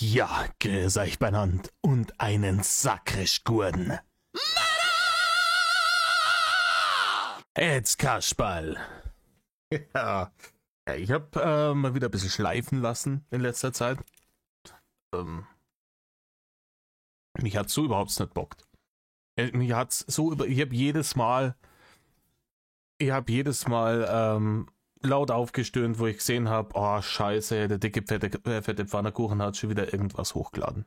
Ja, grüß euch beieinander und einen Sakrischgurden. Jetzt Kasperl. Ja, ich hab mal wieder ein bisschen schleifen lassen in letzter Zeit. Mich hat's so überhaupt nicht bockt. Mich hat's so ich habe jedes Mal laut aufgestöhnt, wo ich gesehen habe, oh scheiße, der dicke fette Pfannkuchen hat schon wieder irgendwas hochgeladen.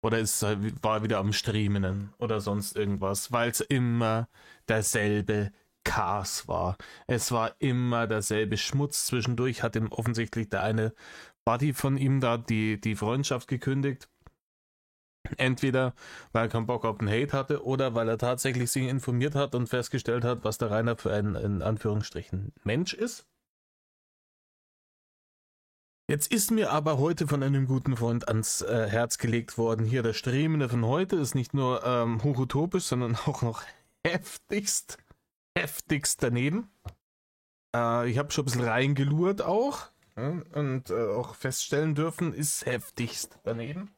Oder war wieder am Streamen oder sonst irgendwas, weil es immer derselbe Chaos war. Es war immer derselbe Schmutz. Zwischendurch hat ihm offensichtlich der eine Buddy von ihm da die Freundschaft gekündigt. Entweder weil er keinen Bock auf den Hate hatte oder weil er tatsächlich sich informiert hat und festgestellt hat, was der Rainer für ein, in Anführungsstrichen, Mensch ist. Jetzt ist mir aber heute von einem guten Freund ans Herz gelegt worden, hier der Streamende von heute ist nicht nur hochutopisch, sondern auch noch heftigst daneben. Ich habe schon ein bisschen reingelurrt auch, ja, und auch feststellen dürfen, ist heftigst daneben.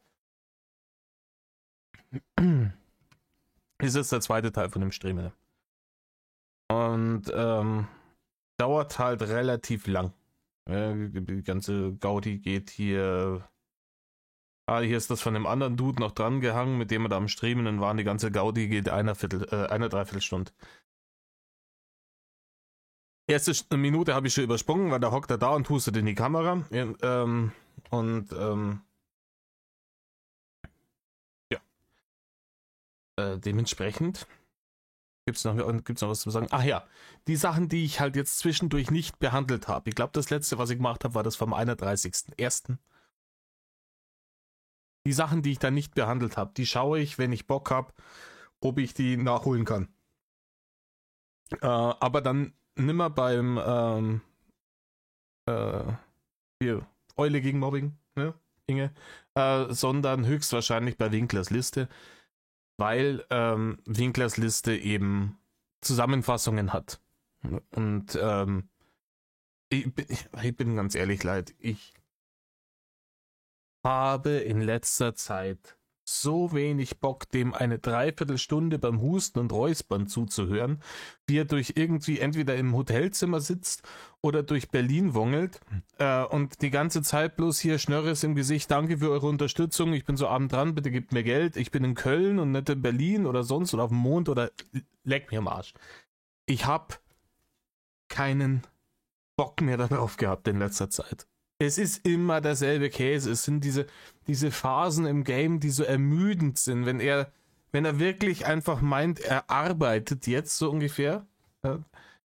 Ist jetzt der zweite Teil von dem Streamer. Und dauert halt relativ lang. Die ganze Gaudi geht hier. Hier ist das von dem anderen Dude noch dran gehangen, mit dem wir da am Streamen waren. Die ganze Gaudi geht eine Dreiviertelstunde. Erste Minute habe ich schon übersprungen, weil da hockt er da und hustet in die Kamera. Dementsprechend gibt's noch was zu sagen. Ach ja, die Sachen, die ich halt jetzt zwischendurch nicht behandelt habe. Ich glaube, das letzte, was ich gemacht habe, war das vom 31.01. Die Sachen, die ich da nicht behandelt habe, die schaue ich, wenn ich Bock habe, ob ich die nachholen kann. Aber dann nimmer beim hier, Eule gegen Mobbing, ne, Inge, sondern höchstwahrscheinlich bei Winklers Liste, weil Winklers Liste eben Zusammenfassungen hat. Und ich bin ganz ehrlich, Leute, ich habe in letzter Zeit so wenig Bock, dem eine Dreiviertelstunde beim Husten und Räuspern zuzuhören, wie er durch irgendwie entweder im Hotelzimmer sitzt oder durch Berlin wongelt und die ganze Zeit bloß hier Schnörres im Gesicht, danke für eure Unterstützung, ich bin so abend dran, bitte gebt mir Geld, ich bin in Köln und nicht in Berlin oder sonst oder auf dem Mond oder leck mir am Arsch. Ich hab keinen Bock mehr darauf gehabt in letzter Zeit. Es ist immer derselbe Käse. Es sind diese Phasen im Game, die so ermüdend sind, wenn er wirklich einfach meint, er arbeitet jetzt so ungefähr.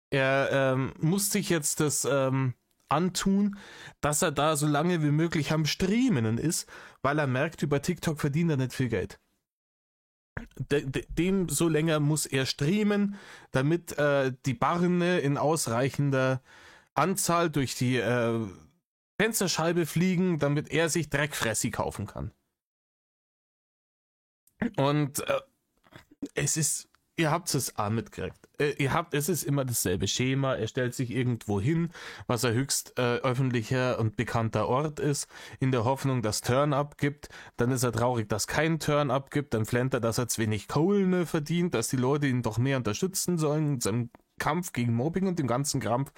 Er muss sich jetzt das antun, dass er da so lange wie möglich am Streamen ist, weil er merkt, über TikTok verdient er nicht viel Geld. Dem so länger muss er streamen, damit die Barne in ausreichender Anzahl durch die Fensterscheibe fliegen, damit er sich Dreckfressi kaufen kann. Und es ist, ihr habt es auch mitgekriegt. Es ist immer dasselbe Schema. Er stellt sich irgendwo hin, was ein höchst öffentlicher und bekannter Ort ist, in der Hoffnung, dass Turn-Up gibt. Dann ist er traurig, dass kein Turn-Up gibt. Dann flennt er, dass er zu wenig Kohlen verdient, dass die Leute ihn doch mehr unterstützen sollen in seinem Kampf gegen Mobbing und dem ganzen Krampf.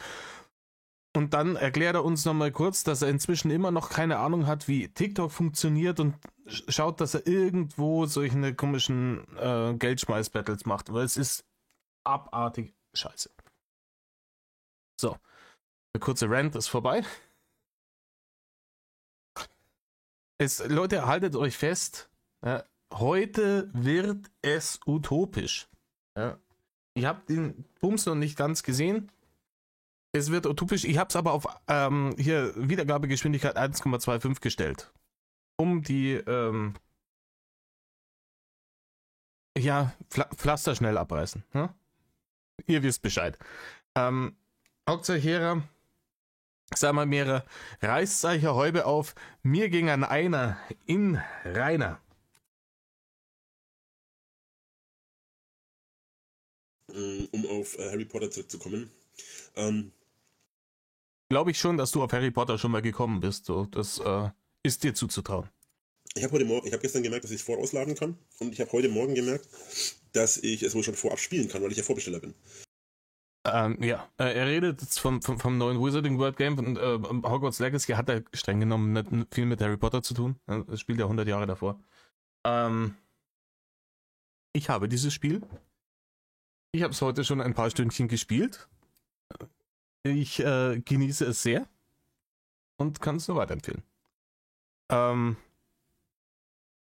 Und dann erklärt er uns nochmal kurz, dass er inzwischen immer noch keine Ahnung hat, wie TikTok funktioniert und schaut, dass er irgendwo solche komischen Geldschmeiß-Battles macht. Aber es ist abartig scheiße. So, der kurze Rant ist vorbei. Leute, haltet euch fest, heute wird es utopisch. Ja. Ich habe den Bums noch nicht ganz gesehen. Es wird utopisch. Ich habe es aber auf hier Wiedergabegeschwindigkeit 1,25 gestellt. Um die Pflaster schnell abreißen. Ne? Ihr wisst Bescheid. Hauptsache sag mal mehrere, reißt euch eine Häube auf. Mir ging an einer in Rainer. Um auf Harry Potter zurückzukommen. Glaube ich schon, dass du auf Harry Potter schon mal gekommen bist. So, das ist dir zuzutrauen. Ich habe gestern gemerkt, dass ich es vorausladen kann. Und ich habe heute Morgen gemerkt, dass ich es wohl schon vorab spielen kann, weil ich ja Vorbesteller bin. Er redet jetzt vom neuen Wizarding World Game und Hogwarts Legacy hat ja streng genommen nicht viel mit Harry Potter zu tun. Es spielt ja 100 Jahre davor. Ich habe dieses Spiel. Ich habe es heute schon ein paar Stündchen gespielt. Ich genieße es sehr und kann es nur weiterempfehlen.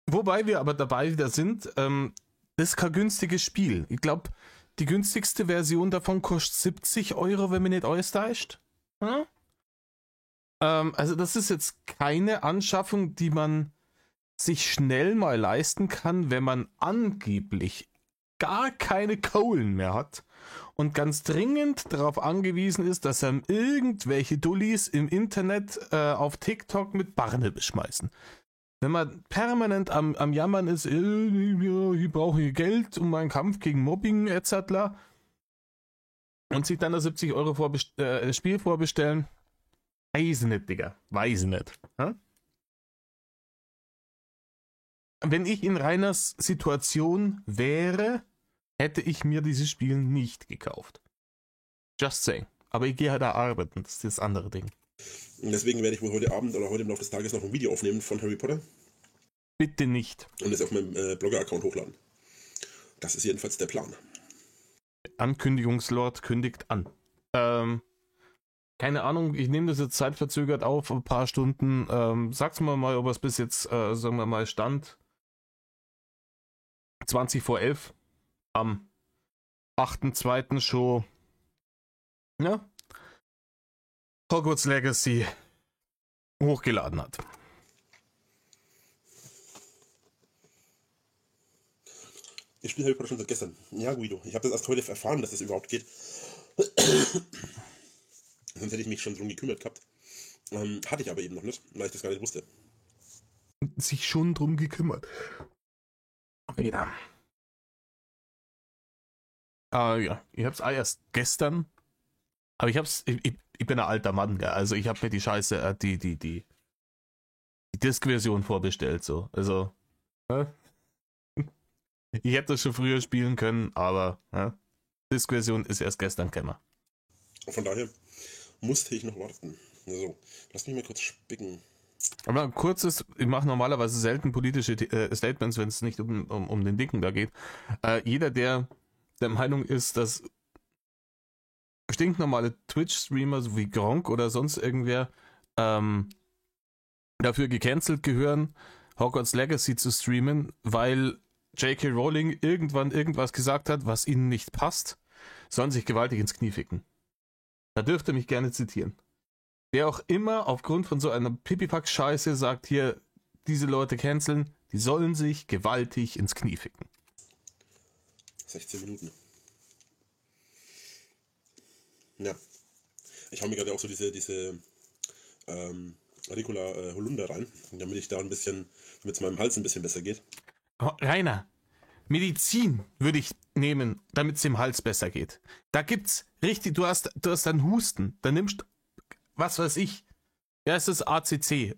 Wobei wir aber dabei wieder sind, das ist kein günstiges Spiel. Ich glaube, die günstigste Version davon kostet 70 Euro, wenn man nicht alles täuscht. Hm? Also das ist jetzt keine Anschaffung, die man sich schnell mal leisten kann, wenn man angeblich gar keine Kohlen mehr hat und ganz dringend darauf angewiesen ist, dass einem irgendwelche Dullis im Internet auf TikTok mit Barne beschmeißen. Wenn man permanent am Jammern ist, ich brauche Geld um meinen Kampf gegen Mobbing etc. und sich dann das 70 Euro Spiel vorbestellen, weiß nicht, Digga. Weiß nicht. Hm? Wenn ich in Reiners Situation wäre, hätte ich mir dieses Spiel nicht gekauft. Just saying. Aber ich gehe halt da arbeiten, das ist das andere Ding. Und deswegen werde ich wohl heute Abend oder heute im Laufe des Tages noch ein Video aufnehmen von Harry Potter. Bitte nicht. Und es auf meinem Blogger-Account hochladen. Das ist jedenfalls der Plan. Ankündigungslord kündigt an. Keine Ahnung, ich nehme das jetzt zeitverzögert auf, ein paar Stunden. Sag's mal, ob es bis jetzt, sagen wir mal, stand 20 vor 11 am 8.2. schon, ja, Hogwarts Legacy hochgeladen hat. Ich spiele Harry Potter schon seit gestern. Ja, Guido, ich habe das erst heute erfahren, dass das überhaupt geht. Sonst hätte ich mich schon drum gekümmert gehabt. Hatte ich aber eben noch nicht, weil ich das gar nicht wusste. Sich schon drum gekümmert. Ja. Ja, ich hab's erst gestern. Aber ich bin ein alter Mann, gell? Also ich habe mir die Scheiße, die Disk-Version vorbestellt, so. Also, ne? Ich hätte das schon früher spielen können, aber ne? Disk-Version ist erst gestern gekommen. Von daher musste ich noch warten. So, lass mich mal kurz spicken. Aber ein kurzes, ich mache normalerweise selten politische Statements, wenn es nicht um den Dicken da geht. Jeder, der der Meinung ist, dass stinknormale Twitch-Streamer, so wie Gronk oder sonst irgendwer, dafür gecancelt gehören, Hogwarts Legacy zu streamen, weil J.K. Rowling irgendwann irgendwas gesagt hat, was ihnen nicht passt, sollen sich gewaltig ins Knie ficken. Da dürft ihr mich gerne zitieren. Wer auch immer aufgrund von so einer Pipifax-Scheiße sagt, hier, diese Leute canceln, die sollen sich gewaltig ins Knie ficken. 16 Minuten. Ja. Ich hau mir gerade auch so diese Ricola Holunder rein, damit ich da ein bisschen, damit es meinem Hals ein bisschen besser geht. Oh, Rainer, Medizin würde ich nehmen, damit es dem Hals besser geht. Da gibt's richtig, du hast dann Husten, dann nimmst, was weiß ich, ja, es ist ACC,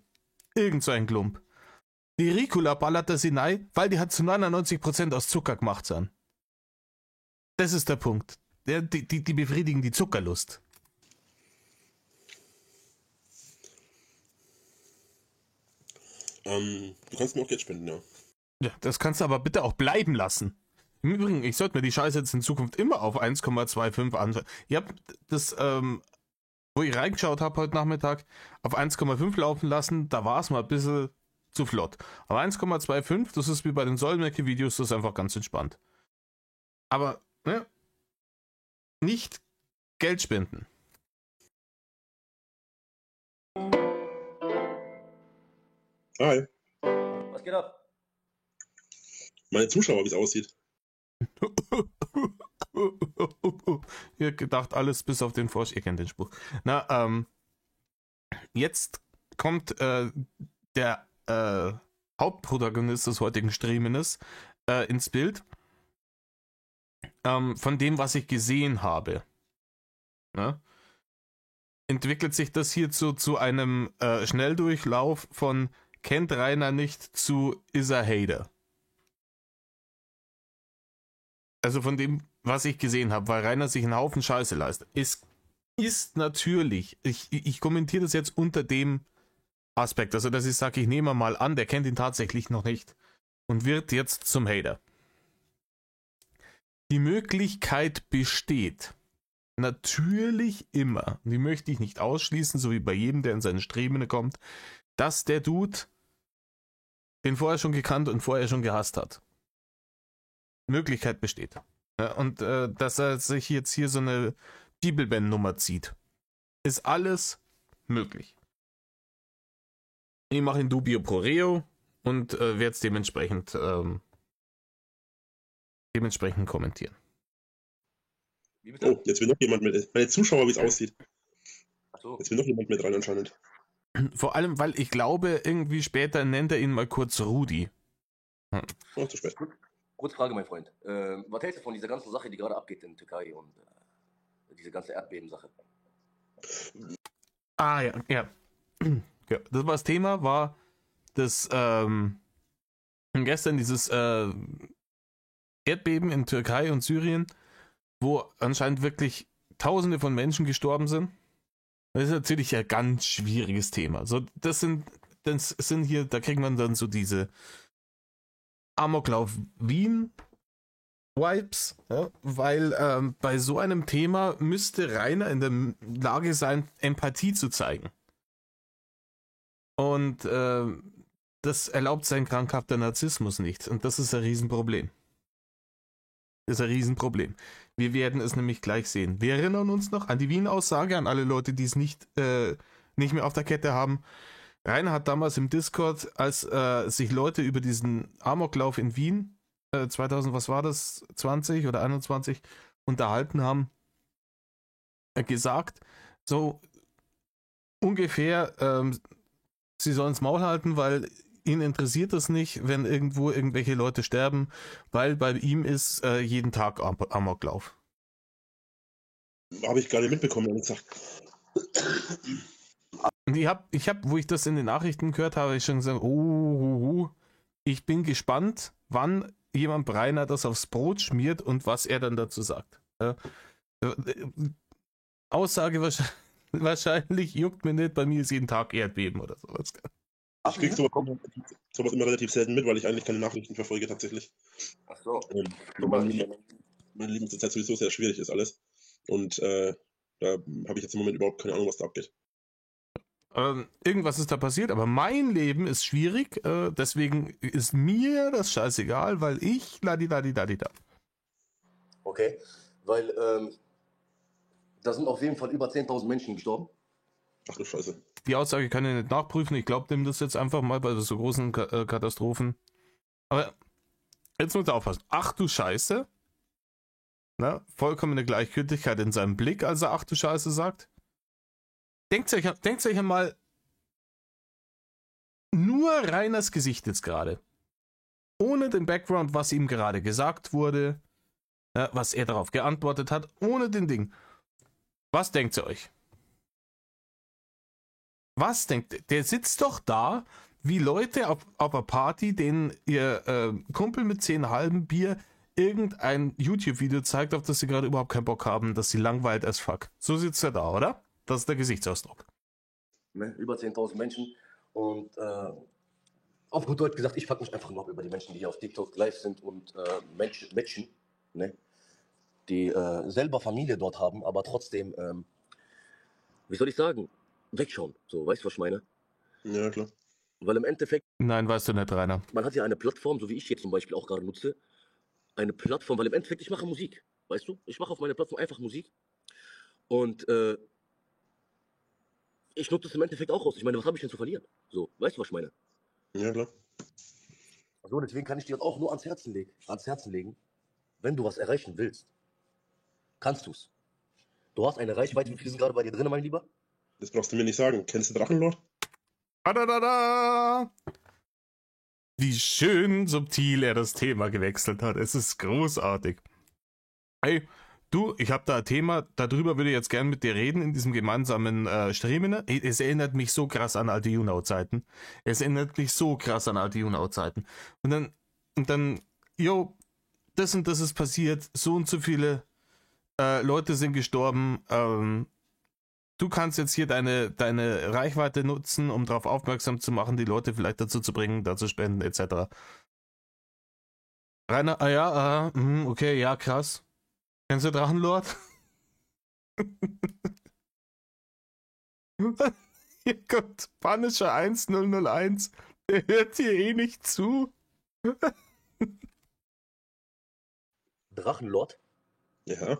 irgend so ein Klump. Die Ricola ballert das hinein, weil die hat zu 99% aus Zucker gemacht sein. Das ist der Punkt. Die befriedigen die Zuckerlust. Du kannst mir auch Geld spenden, ja. Ja, das kannst du aber bitte auch bleiben lassen. Im Übrigen, ich sollte mir die Scheiße jetzt in Zukunft immer auf 1,25 anschauen. Ich habe das, wo ich reingeschaut habe heute Nachmittag, auf 1,5 laufen lassen. Da war es mal ein bisschen zu flott. Aber 1,25, das ist wie bei den Solmecke-Videos, das ist einfach ganz entspannt. Aber, ne? Nicht Geld spenden. Hi. Was geht ab? Meine Zuschauer, wie es aussieht. Ihr gedacht, alles bis auf den Frosch. Ihr kennt den Spruch. Na, jetzt kommt der Hauptprotagonist des heutigen Streamens ins Bild. Von dem, was ich gesehen habe. Na? Entwickelt sich das hier zu einem Schnelldurchlauf von kennt Rainer nicht zu Is a Hater. Also von dem, was ich gesehen habe, weil Rainer sich einen Haufen Scheiße leistet. Es ist natürlich, ich kommentiere das jetzt unter dem Aspekt, also dass ich sage, ich nehme mal an, der kennt ihn tatsächlich noch nicht und wird jetzt zum Hater. Die Möglichkeit besteht natürlich immer, die möchte ich nicht ausschließen, so wie bei jedem, der in seine Streben kommt, dass der Dude den vorher schon gekannt und vorher schon gehasst hat. Möglichkeit besteht. Ja, und dass er sich jetzt hier so eine Bibelband-Nummer zieht, ist alles möglich. Ich mache in dubio pro reo und werde es dementsprechend kommentieren. Oh, jetzt will noch jemand mit. Meine Zuschauer, wie es aussieht. Ach so. Jetzt will noch jemand mit rein anscheinend. Vor allem, weil ich glaube, irgendwie später nennt er ihn mal kurz Rudi. Oh, zu spät. Kurze Frage, mein Freund. Was hältst du von dieser ganzen Sache, die gerade abgeht in der Türkei und diese ganze Erdbebensache? Ah, ja. Ja, das war das Thema, war das gestern dieses Erdbeben in Türkei und Syrien, wo anscheinend wirklich Tausende von Menschen gestorben sind. Das ist natürlich ein ganz schwieriges Thema. So, das sind hier, da kriegt man dann so diese Amoklauf Wien Vibes, ja, weil bei so einem Thema müsste Rainer in der Lage sein, Empathie zu zeigen. Und das erlaubt sein krankhafter Narzissmus nicht. Und das ist ein Riesenproblem. Das ist ein Riesenproblem. Wir werden es nämlich gleich sehen. Wir erinnern uns noch an die Wien-Aussage, an alle Leute, die es nicht mehr auf der Kette haben. Rainer hat damals im Discord, als sich Leute über diesen Amoklauf in Wien 2000, was war das, 20 oder 21, unterhalten haben, gesagt, so ungefähr, sie sollen das Maul halten, weil ihn interessiert das nicht, wenn irgendwo irgendwelche Leute sterben, weil bei ihm ist jeden Tag Amoklauf. Habe ich gar nicht mitbekommen, ehrlich gesagt. Und ich hab, wo ich das in den Nachrichten gehört habe, ich schon gesagt, ich bin gespannt, wann jemand Rainer das aufs Brot schmiert und was er dann dazu sagt. Aussage wahrscheinlich juckt mir nicht, bei mir ist jeden Tag Erdbeben oder sowas. Ich krieg sowas immer relativ selten mit, weil ich eigentlich keine Nachrichten verfolge tatsächlich. Ach so. Mein Leben zurzeit sowieso sehr schwierig ist alles. Und da habe ich jetzt im Moment überhaupt keine Ahnung, was da abgeht. Irgendwas ist da passiert, aber mein Leben ist schwierig, deswegen ist mir das scheißegal, weil ich ladidadidadida. Okay, weil da sind auf jeden Fall über 10.000 Menschen gestorben. Ach du Scheiße. Die Aussage kann ich nicht nachprüfen, ich glaube dem das jetzt einfach mal bei so großen Katastrophen. Aber jetzt muss er aufpassen. Ach du Scheiße. Na, vollkommene Gleichgültigkeit in seinem Blick, als er ach du Scheiße sagt. Denkt euch einmal nur Rainers Gesicht jetzt gerade. Ohne den Background, was ihm gerade gesagt wurde, was er darauf geantwortet hat, ohne den Ding. Was denkt ihr euch? Was denkt ihr? Der sitzt doch da, wie Leute auf einer Party, denen ihr Kumpel mit 10 halben Bier irgendein YouTube-Video zeigt, auf das sie gerade überhaupt keinen Bock haben, dass sie langweilt as fuck. So sitzt er da, oder? Das ist der Gesichtsausdruck. Ne? Über 10.000 Menschen. Und auf gut Deutsch gesagt, ich fuck mich einfach nur ab über die Menschen, die hier auf TikTok live sind und Menschen, ne? Die selber Familie dort haben, aber trotzdem, wie soll ich sagen, wegschauen. So, weißt du, was ich meine? Ja, klar. Weil im Endeffekt... Nein, weißt du nicht, Rainer. Man hat ja eine Plattform, so wie ich jetzt zum Beispiel auch gerade nutze, eine Plattform, weil im Endeffekt, ich mache Musik, weißt du? Ich mache auf meiner Plattform einfach Musik und ich nutze es im Endeffekt auch aus. Ich meine, was habe ich denn zu verlieren? So, weißt du, was ich meine? Ja, klar. Also deswegen kann ich dir auch nur ans Herzen legen, wenn du was erreichen willst, kannst du es. Du hast eine Reichweite, wie viele sind gerade bei dir drin, mein Lieber? Das brauchst du mir nicht sagen. Kennst du Drachenlord? Adadada! Wie schön subtil er das Thema gewechselt hat. Es ist großartig. Hey, Du, ich habe da ein Thema, darüber würde ich jetzt gern mit dir reden in diesem gemeinsamen Streamen. Es erinnert mich so krass an alte YouNow-Zeiten. Es erinnert mich so krass an alte YouNow-Zeiten. Und dann, jo, das und das ist passiert, so und so viele Leute sind gestorben. Du kannst jetzt hier deine Reichweite nutzen, um darauf aufmerksam zu machen, die Leute vielleicht dazu zu bringen, da zu spenden, etc. Rainer, okay, ja, krass. Kennst du Drachenlord? Hier kommt Punisher 1001. Der hört hier eh nicht zu. Drachenlord? Ja.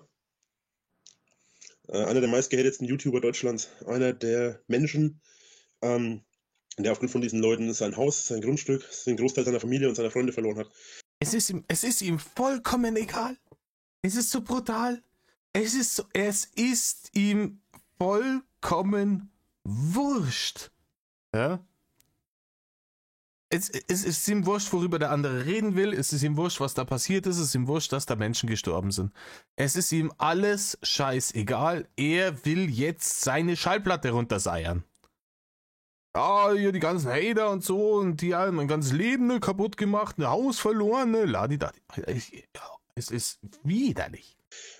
Einer der meistgehatetsten YouTuber Deutschlands. Einer der Menschen, der aufgrund von diesen Leuten sein Haus, sein Grundstück, den Großteil seiner Familie und seiner Freunde verloren hat. Es ist ihm vollkommen egal. Es ist so brutal. Es ist ihm vollkommen wurscht. Ja? Es ist ihm wurscht, worüber der andere reden will. Es ist ihm wurscht, was da passiert ist. Es ist ihm wurscht, dass da Menschen gestorben sind. Es ist ihm alles scheißegal. Er will jetzt seine Schallplatte runterseiern. Hier die ganzen Hater und so und die haben mein ganzes Leben kaputt gemacht, ein Haus verloren, Ladidadi. Es ist widerlich.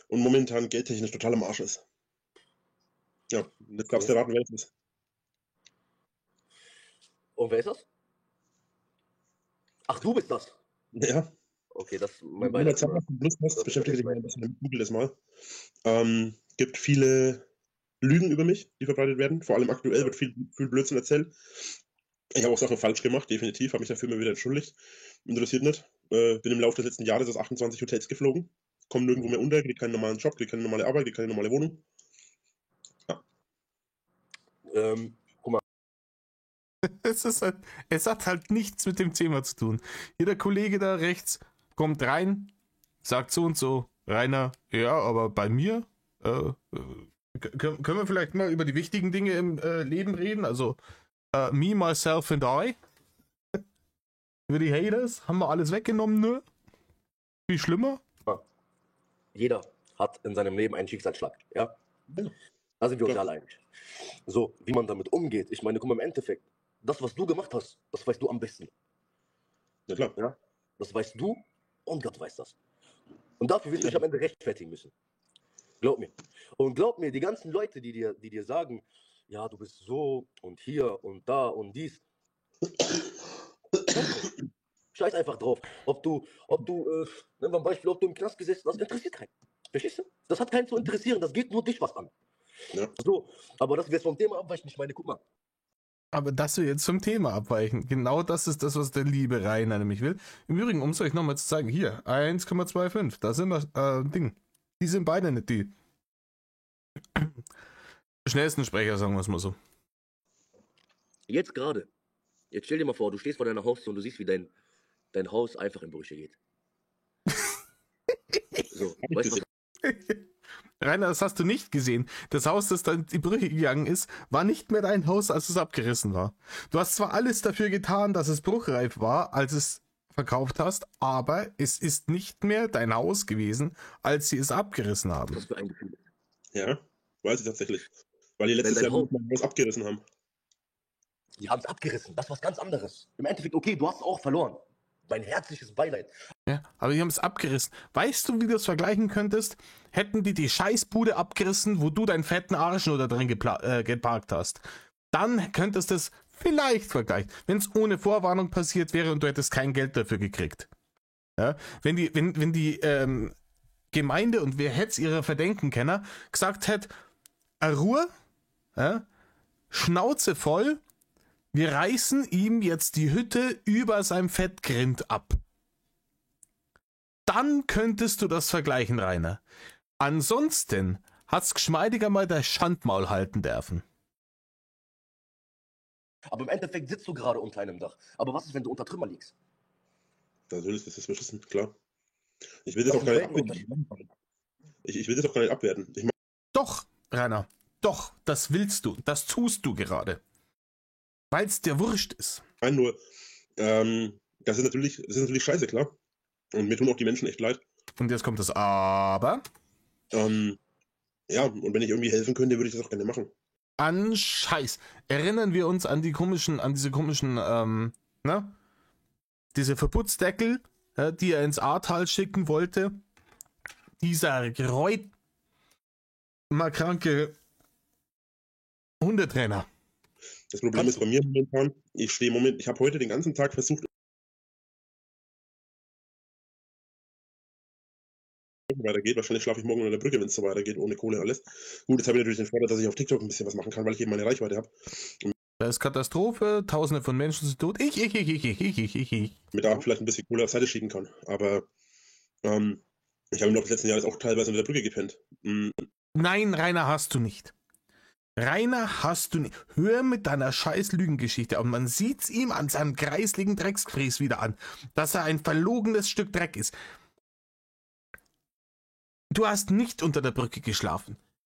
Und momentan geldtechnisch total am Arsch ist. Ja, jetzt darfst du raten, wer es ist. Und wer ist das? Ach, du bist das? Ja. Okay, das mein Wenn du Beileid. Lust hast, beschäftige dich mal ein bisschen, google das mal. Gibt viele Lügen über mich, die verbreitet werden. Vor allem aktuell wird viel Blödsinn erzählt. Ich habe auch Sachen falsch gemacht, definitiv. Habe mich dafür immer wieder entschuldigt. Interessiert nicht. Bin im Laufe des letzten Jahres aus 28 Hotels geflogen. Komme nirgendwo mehr unter, kriege keinen normalen Job, kriege keine normale Arbeit, kriege keine normale Wohnung. Ja. Guck mal. Es hat halt nichts mit dem Thema zu tun. Jeder Kollege da rechts kommt rein, sagt so und so, Rainer, ja, aber bei mir, können wir vielleicht mal über die wichtigen Dinge im Leben reden? Also, me, myself and I. Über die Haters haben wir alles weggenommen, ne? Viel schlimmer? Jeder hat in seinem Leben einen Schicksalsschlag, ja? Da sind wir uns alle einig. So, wie man damit umgeht, ich meine, guck mal, im Endeffekt, das, was du gemacht hast, das weißt du am besten. Ja, klar. Ja? Das weißt du und Gott weiß das. Und dafür wirst du dich am Ende rechtfertigen müssen. Glaub mir. Und glaub mir, die ganzen Leute, die dir sagen, ja, du bist so und hier und da und dies. Scheiß einfach drauf. Ob du, nehmen wir ein Beispiel, ob du im Knast gesessen hast, interessiert keinen. Verstehst du? Das hat keinen zu interessieren, das geht nur dich was an. Ja. So, aber dass wir jetzt vom Thema abweichen, ich meine, guck mal. Aber dass wir jetzt zum Thema abweichen, genau das ist das, was der liebe Rainer nämlich will. Im Übrigen, um es euch nochmal zu zeigen, hier, 1,25, da sind wir, Ding. Die sind beide nicht die schnellsten Sprecher, sagen wir es mal so. Jetzt gerade, jetzt stell dir mal vor, du stehst vor deiner Haustür und du siehst, wie dein Haus einfach in Brüche geht. So, weißt du, was? Rainer, das hast du nicht gesehen. Das Haus, das dann in die Brüche gegangen ist, war nicht mehr dein Haus, als es abgerissen war. Du hast zwar alles dafür getan, dass es bruchreif war, als es verkauft hast, aber es ist nicht mehr dein Haus gewesen, als sie es abgerissen haben. Was für ein Gefühl. Ja, weiß ich tatsächlich. Weil die letztes Wenn Jahr dein Haus- mein Haus abgerissen haben. Die haben es abgerissen, das ist was ganz anderes. Im Endeffekt, okay, du hast es auch verloren. Mein herzliches Beileid. Ja, aber die haben es abgerissen. Weißt du, wie du es vergleichen könntest? Hätten die Scheißbude abgerissen, wo du deinen fetten Arschloder drin geparkt hast. Dann könntest du es vielleicht vergleichen, wenn es ohne Vorwarnung passiert wäre und du hättest kein Geld dafür gekriegt. Ja? Wenn die Gemeinde, und wer hätte es ihrer Verdenken kennen, gesagt hätte, Ruhe, ja? Schnauze voll, wir reißen ihm jetzt die Hütte über seinem Fettgrind ab. Dann könntest du das vergleichen, Rainer. Ansonsten hat's geschmeidiger mal der Schandmaul halten dürfen. Aber im Endeffekt sitzt du gerade unter einem Dach. Aber was ist, wenn du unter Trümmer liegst? Natürlich, das ist beschissen, klar. Ich will das auch gar nicht abwerten. Ich will das auch gar nicht abwerten. Ich meine, Doch, Rainer, doch, das willst du, das tust du gerade. Weil es dir wurscht ist. nur, das ist natürlich scheiße, klar. Und mir tun auch die Menschen echt leid. Und jetzt kommt das Aber. Ja, und wenn ich irgendwie helfen könnte, würde ich das auch gerne machen. An Scheiß. Erinnern wir uns an diese komischen, ne? Diese Verputzdeckel, die er ins Ahrtal schicken wollte. Dieser mal kranke Hundetrainer. Das Problem ist bei mir momentan, ich habe heute den ganzen Tag versucht, weitergeht. Wahrscheinlich schlafe ich morgen unter der Brücke, wenn es so weitergeht, ohne Kohle und alles. Gut, jetzt habe ich natürlich den Vorteil, dass ich auf TikTok ein bisschen was machen kann, weil ich eben meine Reichweite habe. Da ist Katastrophe, tausende von Menschen sind tot. Ich. Mit da vielleicht ein bisschen Kohle auf Seite schieben kann. Aber ich habe im Laufe des letzten Jahres auch teilweise unter der Brücke gepennt. Nein, Rainer, hast du nicht. Rainer, hast du nicht. Hör mit deiner scheiß Lügengeschichte. Und man sieht's ihm an seinem kreisligen Drecksfräß wieder an, dass er ein verlogenes Stück Dreck ist. Du hast nicht unter der Brücke geschlafen.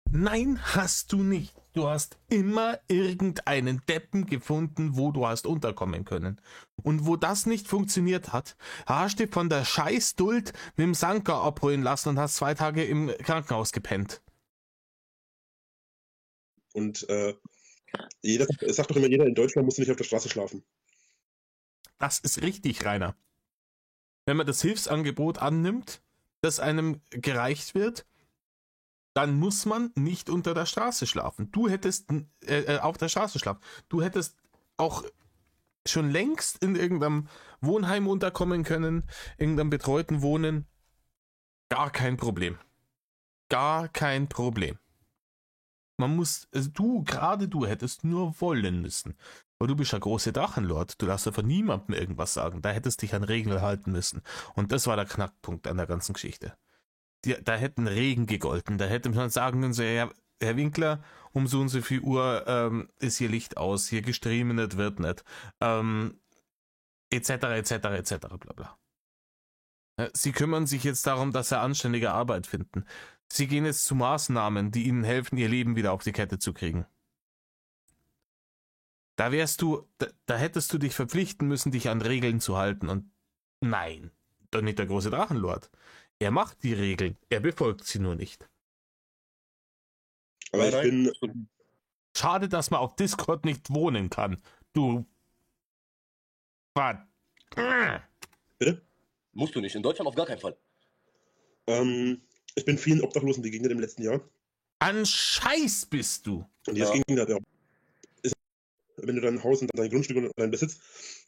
Nein, hast du nicht. Du hast immer irgendeinen Deppen gefunden, wo du hast unterkommen können. Und wo das nicht funktioniert hat, hast du von der Scheißduld mit dem Sanker abholen lassen und hast 2 Tage im Krankenhaus gepennt. Und es sagt doch immer jeder, in Deutschland musst du nicht auf der Straße schlafen. Das ist richtig, Rainer. Wenn man das Hilfsangebot annimmt, das einem gereicht wird, dann muss man nicht unter der Straße schlafen. Du hättest auf der Straße schlafen. Du hättest auch schon längst in irgendeinem Wohnheim unterkommen können, irgendeinem betreuten Wohnen. Gar kein Problem. Gar kein Problem. Man muss, also gerade du hättest nur wollen müssen. Aber du bist ja große Drachenlord. Du darfst ja von niemandem irgendwas sagen. Da hättest dich an Regeln halten müssen. Und das war der Knackpunkt an der ganzen Geschichte. Da hätten Regen gegolten. Da hätte man sagen können, so, ja, Herr Winkler, um so und so viel Uhr ist hier Licht aus, hier gestreamt wird nicht. Etc., etc., bla bla. Sie kümmern sich jetzt darum, dass sie anständige Arbeit finden. Sie gehen jetzt zu Maßnahmen, die ihnen helfen, ihr Leben wieder auf die Kette zu kriegen. Da hättest du dich verpflichten müssen, dich an Regeln zu halten. Und nein, doch nicht der große Drachenlord. Er macht die Regeln, er befolgt sie nur nicht. Aber ich bin... Schade, dass man auf Discord nicht wohnen kann. Du... Was? Bitte? Musst du nicht. In Deutschland auf gar keinen Fall. Ich bin vielen Obdachlosen begegnet im letzten Jahr. An Scheiß bist du. Und jetzt ging das ja. Wenn du dein Haus und dein Grundstück und deinen Besitz,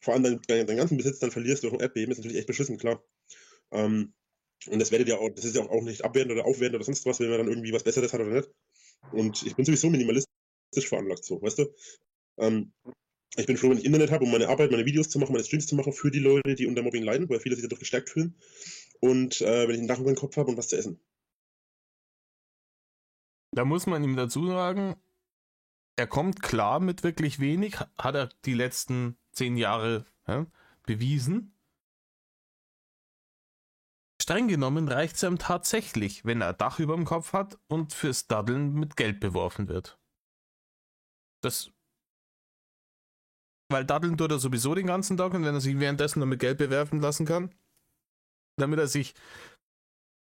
vor allem deinen ganzen Besitz, dann verlierst durch ein Erdbeben, ist natürlich echt beschissen, klar. Und das wertet ja auch, das ist ja auch nicht abwertend oder aufwertend oder sonst was, wenn man dann irgendwie was Besseres hat oder nicht. Und ich bin sowieso minimalistisch veranlagt, so, weißt du? Ich bin froh, wenn ich Internet habe, um meine Arbeit, meine Videos zu machen, meine Streams zu machen für die Leute, die unter Mobbing leiden, weil viele sich dadurch gestärkt fühlen. Und wenn ich ein Dach über den Kopf habe und was zu essen. Da muss man ihm dazu sagen, er kommt klar mit wirklich wenig, hat er die letzten 10 Jahre bewiesen. Streng genommen reicht es ihm tatsächlich, wenn er ein Dach über dem Kopf hat und fürs Daddeln mit Geld beworfen wird. Weil daddeln tut er sowieso den ganzen Tag und wenn er sich währenddessen noch mit Geld bewerfen lassen kann, damit er sich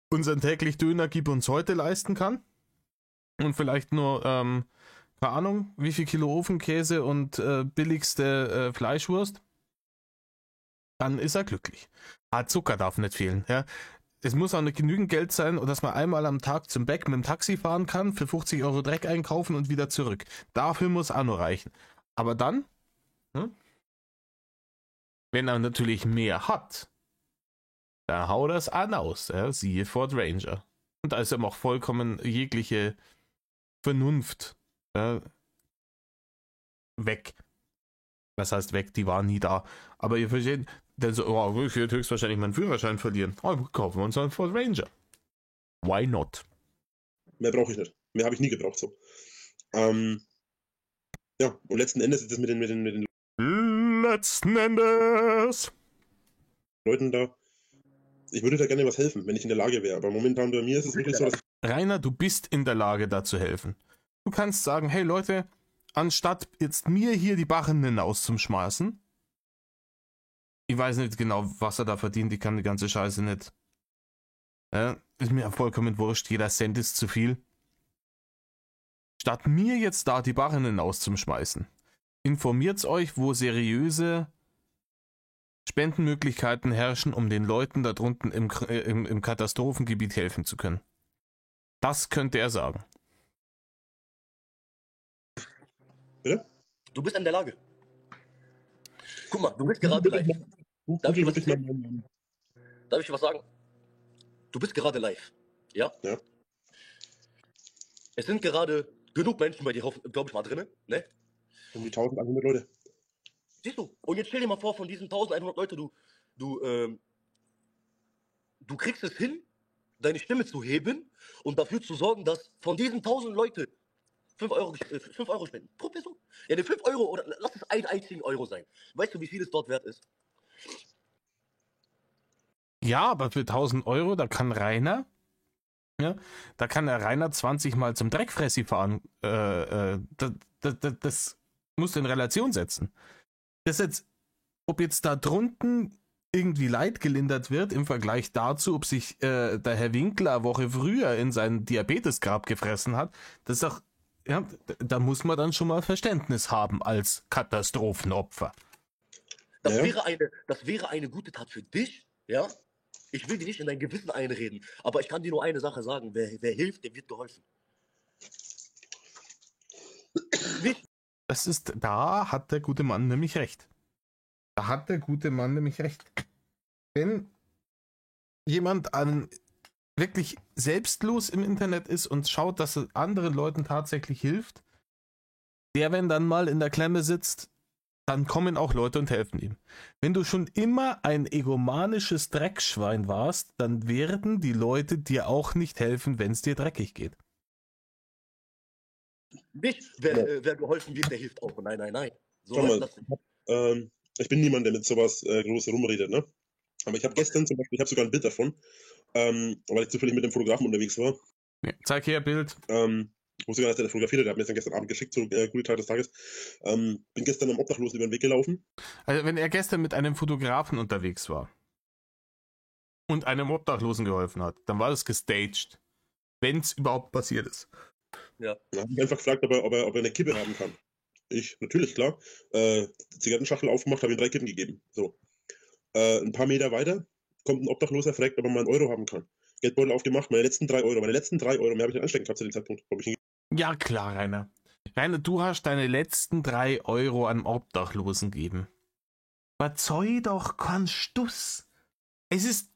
unseren täglich Döner gib uns heute leisten kann und vielleicht nur, keine Ahnung, wie viel Kilo Ofenkäse und billigste Fleischwurst, dann ist er glücklich. Zucker darf nicht fehlen. Ja. Es muss auch nicht genügend Geld sein, dass man einmal am Tag zum Bäck mit dem Taxi fahren kann, für 50 Euro Dreck einkaufen und wieder zurück. Dafür muss auch nur reichen. Aber dann, wenn er natürlich mehr hat, dann haut er es an aus. Ja. Siehe Ford Ranger. Und da ist ihm auch vollkommen jegliche Vernunft weg. Was heißt weg? Die war nie da. Aber ihr versteht, dann so, ich werde höchstwahrscheinlich meinen Führerschein verlieren. Kaufen wir uns einen Ford Ranger. Why not? Mehr brauche ich nicht. Mehr habe ich nie gebraucht, so. Ja, und letzten Endes ist das mit den Letzten Endes. Leuten da. Ich würde da gerne was helfen, wenn ich in der Lage wäre. Aber momentan bei mir ist es wirklich so, dass Rainer, du bist in der Lage, da zu helfen. Du kannst sagen, hey Leute, anstatt jetzt mir hier die Barren auszuschmeißen, ich weiß nicht genau, was er da verdient, ich kann die ganze Scheiße nicht ist mir vollkommen wurscht, jeder Cent ist zu viel. Statt mir jetzt da die Barren hinauszuschmeißen, informiert euch, wo seriöse Spendenmöglichkeiten herrschen, um den Leuten da drunten im Katastrophengebiet helfen zu können. Das könnte er sagen. Bitte? Du bist in der Lage. Guck mal, du bist gerade live. Darf ich dir was sagen? Du bist gerade live. Ja? Ja. Es sind gerade genug Menschen bei dir, glaube ich mal, drin. Ne? Um die 1100 Leute. Siehst du? Und jetzt stell dir mal vor, von diesen 1100 Leute, du kriegst es hin, deine Stimme zu heben und dafür zu sorgen, dass von diesen 1000 Leute 5 Euro spenden. Pro Person. Ja, 5 Euro oder lass es einen einzigen Euro sein. Weißt du, wie viel es dort wert ist? Ja, aber für 1000 Euro, da kann Rainer 20 Mal zum Dreckfressi fahren. Das musst du in Relation setzen. Das jetzt, ob jetzt da drunten irgendwie Leid gelindert wird im Vergleich dazu, ob sich der Herr Winkler eine Woche früher in sein Diabetesgrab gefressen hat, das ist doch, ja, da muss man dann schon mal Verständnis haben als Katastrophenopfer. Das wäre eine gute Tat für dich, ja? Ich will dir nicht in dein Gewissen einreden, aber ich kann dir nur eine Sache sagen, wer hilft, dem wird geholfen. Nicht? Da hat der gute Mann nämlich recht. Wenn jemand wirklich selbstlos im Internet ist und schaut, dass er anderen Leuten tatsächlich hilft, der, wenn dann mal in der Klemme sitzt, dann kommen auch Leute und helfen ihm. Wenn du schon immer ein egomanisches Dreckschwein warst, dann werden die Leute dir auch nicht helfen, wenn es dir dreckig geht. Nicht, wer geholfen wird, der hilft auch. Nein. So Schau mal, das nicht. ich bin niemand, der mit sowas groß rumredet, ne? Aber ich habe gestern zum Beispiel, ich habe sogar ein Bild davon, weil ich zufällig mit dem Fotografen unterwegs war. Ja, zeig her Bild. Ich wusste gar nicht, dass der fotografiert hat, der hat mir das dann gestern Abend geschickt, so gute Tag des Tages. Bin gestern am Obdachlosen über den Weg gelaufen. Also wenn er gestern mit einem Fotografen unterwegs war und einem Obdachlosen geholfen hat, dann war das gestaged. Wenn es überhaupt passiert ist. Ja. Dann habe ich einfach gefragt, ob er eine Kippe haben kann. Ich, natürlich, klar. Zigarettenschachtel aufgemacht, habe ihm 3 Kippen gegeben. So. Ein paar Meter weiter kommt ein Obdachloser, fragt, ob er mal einen Euro haben kann. Geldbeutel aufgemacht, meine letzten 3 Euro, mehr habe ich dann anstecken gehabt zu dem Zeitpunkt. Ja klar, Rainer. Rainer, du hast deine letzten 3 Euro an Obdachlosen gegeben. Verzeih doch keinen Stuss. Es ist...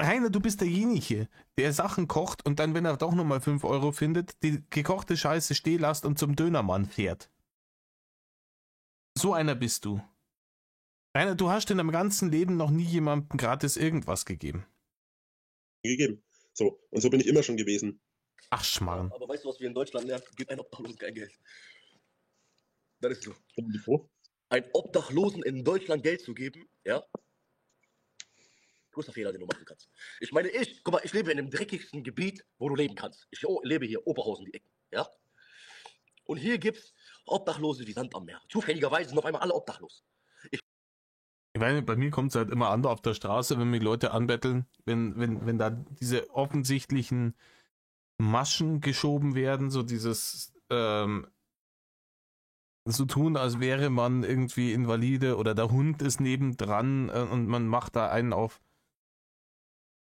Rainer, du bist derjenige, der Sachen kocht und dann, wenn er doch nochmal 5 Euro findet, die gekochte Scheiße stehen lässt und zum Dönermann fährt. So einer bist du. Rainer, du hast in deinem ganzen Leben noch nie jemandem gratis irgendwas gegeben. So, und so bin ich immer schon gewesen. Ach, Schmarrn. Aber weißt du, was wir in Deutschland lernen? Gib einem Obdachlosen kein Geld. Das ist so. Wieso? Ein Obdachlosen in Deutschland Geld zu geben, ja? Größter Fehler, den du machen kannst. Ich meine, guck mal, ich lebe in dem dreckigsten Gebiet, wo du leben kannst. Ich lebe hier, Oberhausen, die Ecken, ja? Und hier gibt's Obdachlose wie Sand am Meer. Zufälligerweise sind auf einmal alle obdachlos. Ich meine, bei mir kommt es halt immer an auf der Straße, wenn mich Leute anbetteln, wenn da diese offensichtlichen Maschen geschoben werden, so dieses so tun, als wäre man irgendwie Invalide oder der Hund ist nebendran und man macht da einen auf.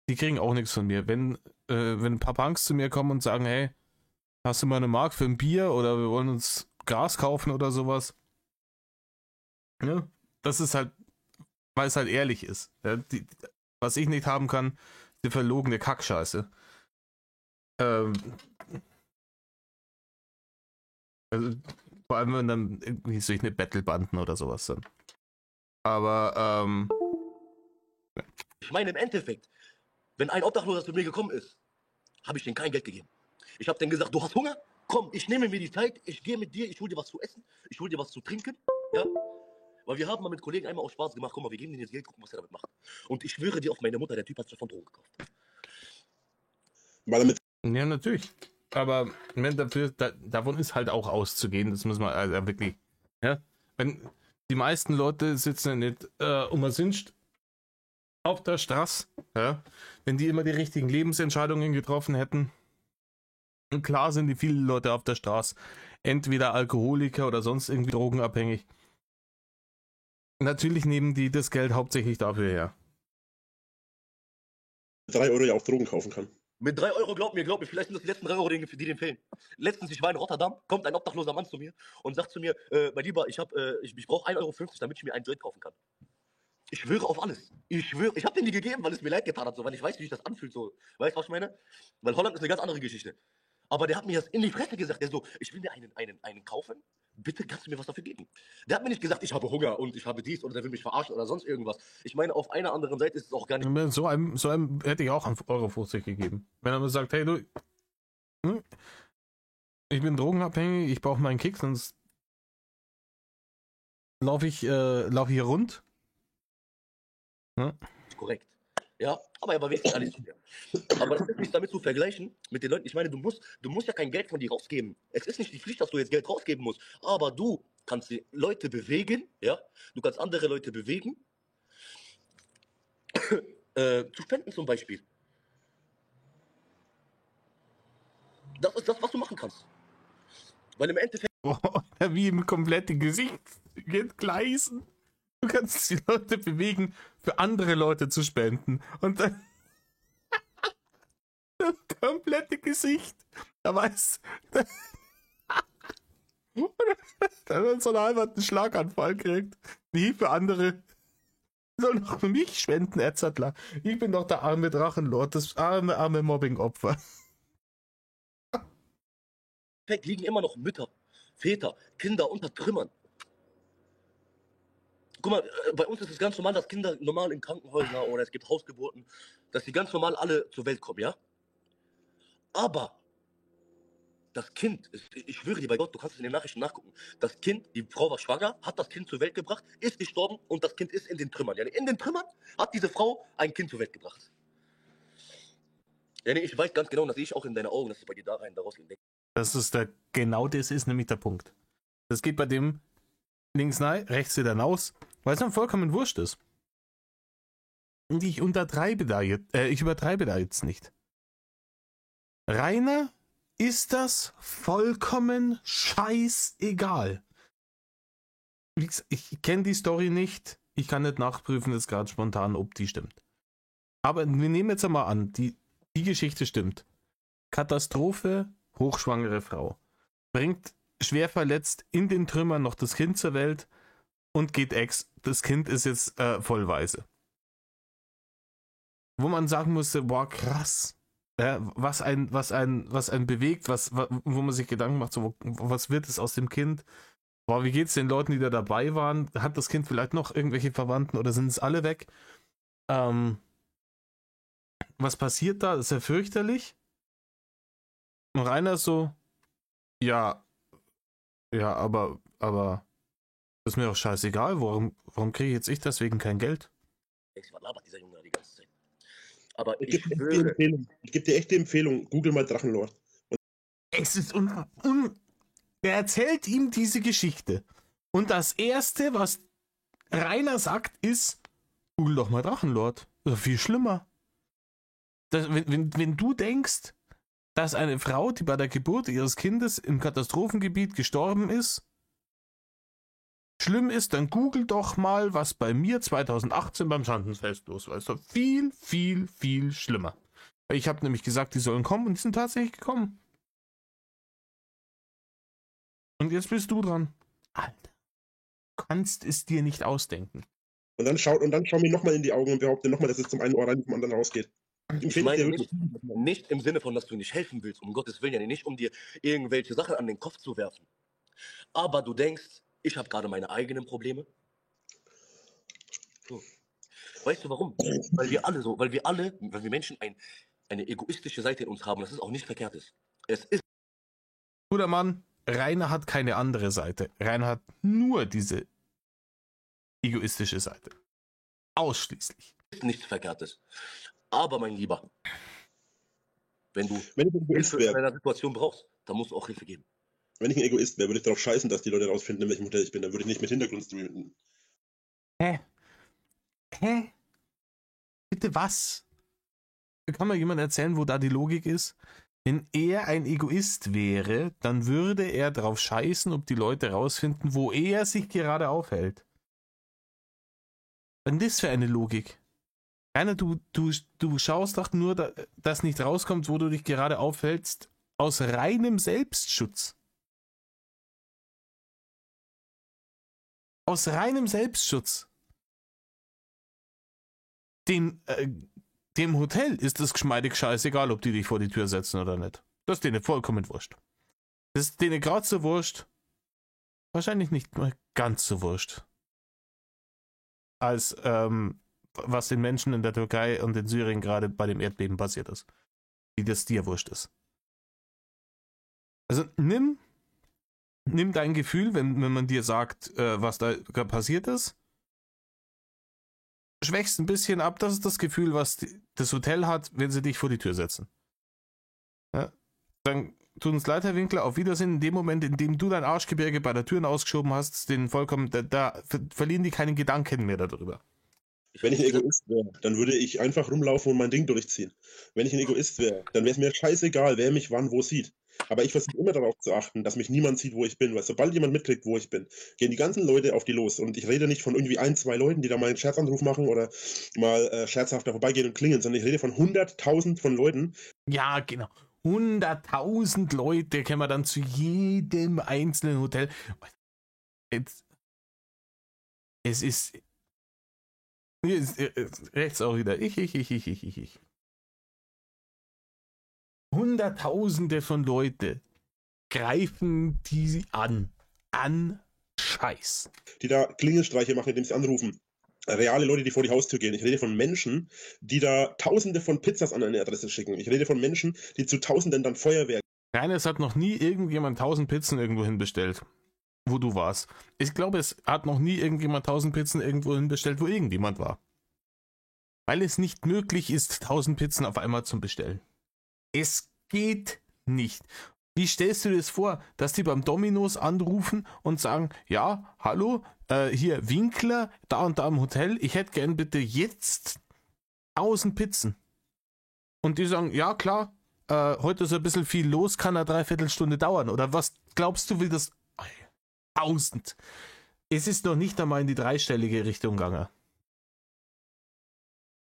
Die kriegen auch nichts von mir. Wenn ein paar Punks zu mir kommen und sagen, hey, hast du mal eine Mark für ein Bier oder wir wollen uns Gras kaufen oder sowas. Ja, das ist halt, weil es halt ehrlich ist. Ja, was ich nicht haben kann, die verlogene Kackscheiße. Also, vor allem, wenn dann irgendwie solche Battlebanden oder sowas sind. Aber, Ich meine, im Endeffekt, wenn ein Obdachloser zu mir gekommen ist, habe ich denen kein Geld gegeben. Ich habe denen gesagt, du hast Hunger? Komm, ich nehme mir die Zeit, ich gehe mit dir, ich hole dir was zu essen, ich hole dir was zu trinken, ja? Weil wir haben mal mit Kollegen einmal auch Spaß gemacht, guck mal, wir geben denen jetzt Geld, gucken, was er damit macht. Und ich schwöre dir auf meine Mutter, der Typ hat sich davon Drogen gekauft. Weil er mit ja, natürlich. Aber davon ist halt auch auszugehen, das muss man also wirklich, ja? Wenn die meisten Leute sitzen ja nicht umsonst auf der Straße, ja, wenn die immer die richtigen Lebensentscheidungen getroffen hätten. Und klar sind die vielen Leute auf der Straße entweder Alkoholiker oder sonst irgendwie drogenabhängig. Natürlich nehmen die das Geld hauptsächlich dafür her. 3 Euro ja auch Drogen kaufen kann. Mit 3 Euro, glaub mir, vielleicht sind das die letzten 3 Euro, die dem fehlen. Letztens, ich war in Rotterdam, kommt ein obdachloser Mann zu mir und sagt zu mir, mein Lieber, ich brauche 1,50 Euro, damit ich mir einen Joint kaufen kann. Ich schwöre auf alles. Ich schwöre, ich habe den die gegeben, weil es mir leid getan hat, so, weil ich weiß, wie sich das anfühlt. So. Weißt du, was ich meine? Weil Holland ist eine ganz andere Geschichte. Aber der hat mir das in die Fresse gesagt. Der so, ich will mir einen kaufen. Bitte kannst du mir was dafür geben. Der hat mir nicht gesagt, ich habe Hunger und ich habe dies oder der will mich verarschen oder sonst irgendwas. Ich meine, auf einer anderen Seite ist es auch gar nicht. So einem hätte ich auch 1,50 Euro gegeben. Wenn er mir sagt, hey du, ich bin drogenabhängig, ich brauche meinen Kick, sonst laufe ich hier rund. Hm? Korrekt. Ja, aber er war wirklich alles zu mir. Aber das ist nicht damit zu vergleichen mit den Leuten. Ich meine, du musst ja kein Geld von dir rausgeben. Es ist nicht die Pflicht, dass du jetzt Geld rausgeben musst. Aber du kannst die Leute bewegen, ja? Du kannst andere Leute bewegen, zu spenden zum Beispiel. Das ist das, was du machen kannst. Weil im Endeffekt. Boah, wie im kompletten Gesicht entgleisen. Du kannst die Leute bewegen, für andere Leute zu spenden. Und dann das komplette Gesicht. Da weiß. Dann hat so einen halben Schlaganfall kriegt. Nie für andere. Soll noch für mich spenden, Edzardler. Ich bin doch der arme Drachenlord, das arme Mobbing-Opfer. liegen immer noch Mütter, Väter, Kinder unter Trümmern. Guck mal, bei uns ist es ganz normal, dass Kinder normal in Krankenhäusern oder es gibt Hausgeburten, dass die ganz normal alle zur Welt kommen, ja? Aber das Kind, ich schwöre dir bei Gott, du kannst es in den Nachrichten nachgucken, das Kind, die Frau war schwanger, hat das Kind zur Welt gebracht, ist gestorben und das Kind ist in den Trümmern. Ja, in den Trümmern hat diese Frau ein Kind zur Welt gebracht. Ja, ich weiß ganz genau, das sehe ich auch in deinen Augen, dass es bei dir daraus geht. Genau das ist nämlich der Punkt. Das geht bei dem links rein, rechts wieder raus, weil es dann vollkommen wurscht ist. Und ich übertreibe da jetzt nicht. Rainer ist das vollkommen scheißegal. Wie gesagt, ich kenne die Story nicht. Ich kann nicht nachprüfen, jetzt gerade spontan, ob die stimmt. Aber wir nehmen jetzt einmal an, die Geschichte stimmt. Katastrophe, hochschwangere Frau. Bringt schwer verletzt in den Trümmern noch das Kind zur Welt und geht das Kind ist jetzt vollweise. Wo man sagen musste, boah, krass. Was einen bewegt, wo man sich Gedanken macht, so, was wird es aus dem Kind? Boah, wie geht's den Leuten, die da dabei waren? Hat das Kind vielleicht noch irgendwelche Verwandten oder sind es alle weg? Was passiert da? Das ist ja fürchterlich. Und Rainer so, ja, aber das ist mir auch scheißegal. Warum kriege jetzt ich deswegen kein Geld? Was labert dieser Junge da die ganze Zeit? Aber ich gebe dir echt die Empfehlung, google mal Drachenlord. Es ist er erzählt ihm diese Geschichte. Und das Erste, was Rainer sagt, ist, google doch mal Drachenlord. Das ist viel schlimmer. Wenn du denkst, dass eine Frau, die bei der Geburt ihres Kindes im Katastrophengebiet gestorben ist, schlimm ist, dann google doch mal, was bei mir 2018 beim Schanzenfest los war. Es war viel, viel, viel schlimmer. Ich habe nämlich gesagt, die sollen kommen und die sind tatsächlich gekommen. Und jetzt bist du dran. Alter, du kannst es dir nicht ausdenken. Und dann schau mir nochmal in die Augen und behaupte nochmal, dass es zum einen Ohr rein und zum anderen rausgeht. Ich meine nicht im Sinne von, dass du nicht helfen willst, um Gottes Willen, ja nicht um dir irgendwelche Sachen an den Kopf zu werfen. Aber du denkst, ich habe gerade meine eigenen Probleme. So. Weißt du warum? Weil wir Menschen eine egoistische Seite in uns haben, das ist auch nicht verkehrt ist. Es ist. Guter Mann, Rainer hat keine andere Seite. Rainer hat nur diese egoistische Seite. Ausschließlich. Ist nichts Verkehrtes. Aber mein Lieber, wenn du Hilfe in einer Situation brauchst, dann musst du auch Hilfe geben. Wenn ich ein Egoist wäre, würde ich darauf scheißen, dass die Leute rausfinden, in welchem Hotel ich bin. Dann würde ich nicht mit Hintergrund streamen. Hä? bitte was? Kann mir jemand erzählen, wo da die Logik ist? Wenn er ein Egoist wäre, dann würde er drauf scheißen, ob die Leute rausfinden, wo er sich gerade aufhält. Was ist das für eine Logik? Rainer, du schaust doch nur, dass nicht rauskommt, wo du dich gerade aufhältst, aus reinem Selbstschutz. Aus reinem Selbstschutz. Dem Hotel ist es geschmeidig scheißegal, ob die dich vor die Tür setzen oder nicht. Das ist denen vollkommen wurscht. Das ist denen gerade so wurscht. Wahrscheinlich nicht mal ganz so wurscht. Als was den Menschen in der Türkei und in Syrien gerade bei dem Erdbeben passiert ist. Wie das dir wurscht ist. Also nimm dein Gefühl, wenn man dir sagt, was da passiert ist, schwächst ein bisschen ab. Das ist das Gefühl, was das Hotel hat, wenn sie dich vor die Tür setzen. Ja? Dann tut uns leid, Herr Winkler, auf Wiedersehen. In dem Moment, in dem du dein Arschgebirge bei der Tür ausgeschoben hast, da verlieren die keinen Gedanken mehr darüber. Wenn ich ein Egoist wäre, dann würde ich einfach rumlaufen und mein Ding durchziehen. Wenn ich ein Egoist wäre, dann wäre es mir scheißegal, wer mich wann wo sieht. Aber ich versuche immer darauf zu achten, dass mich niemand sieht, wo ich bin. Weil sobald jemand mitkriegt, wo ich bin, gehen die ganzen Leute auf die los. Und ich rede nicht von irgendwie 1, 2 Leuten, die da mal einen Scherzanruf machen oder mal scherzhaft da vorbeigehen und klingeln, sondern ich rede von 100.000 von Leuten. Ja, genau. 100.000 Leute können wir dann zu jedem einzelnen Hotel. Es ist rechts auch wieder. Ich. Hunderttausende von Leute greifen die an. An Scheiß. Die da Klingelstreiche machen, indem sie anrufen. Reale Leute, die vor die Haustür gehen. Ich rede von Menschen, die da Tausende von Pizzas an eine Adresse schicken. Ich rede von Menschen, die zu Tausenden dann Feuerwehr. Nein, es hat noch nie irgendjemand 1000 Pizzen irgendwo hinbestellt, wo du warst. Ich glaube, es hat noch nie irgendjemand 1000 Pizzen irgendwo hinbestellt, wo irgendjemand war. Weil es nicht möglich ist, 1000 Pizzen auf einmal zu bestellen. Es geht nicht. Wie stellst du dir das vor, dass die beim Domino's anrufen und sagen, ja, hallo, hier Winkler, da und da im Hotel, ich hätte gern bitte jetzt 1000 Pizzen. Und die sagen, ja klar, heute ist ein bisschen viel los, kann eine Dreiviertelstunde dauern. Oder was glaubst du, wie das... 1000. Es ist noch nicht einmal in die dreistellige Richtung gegangen.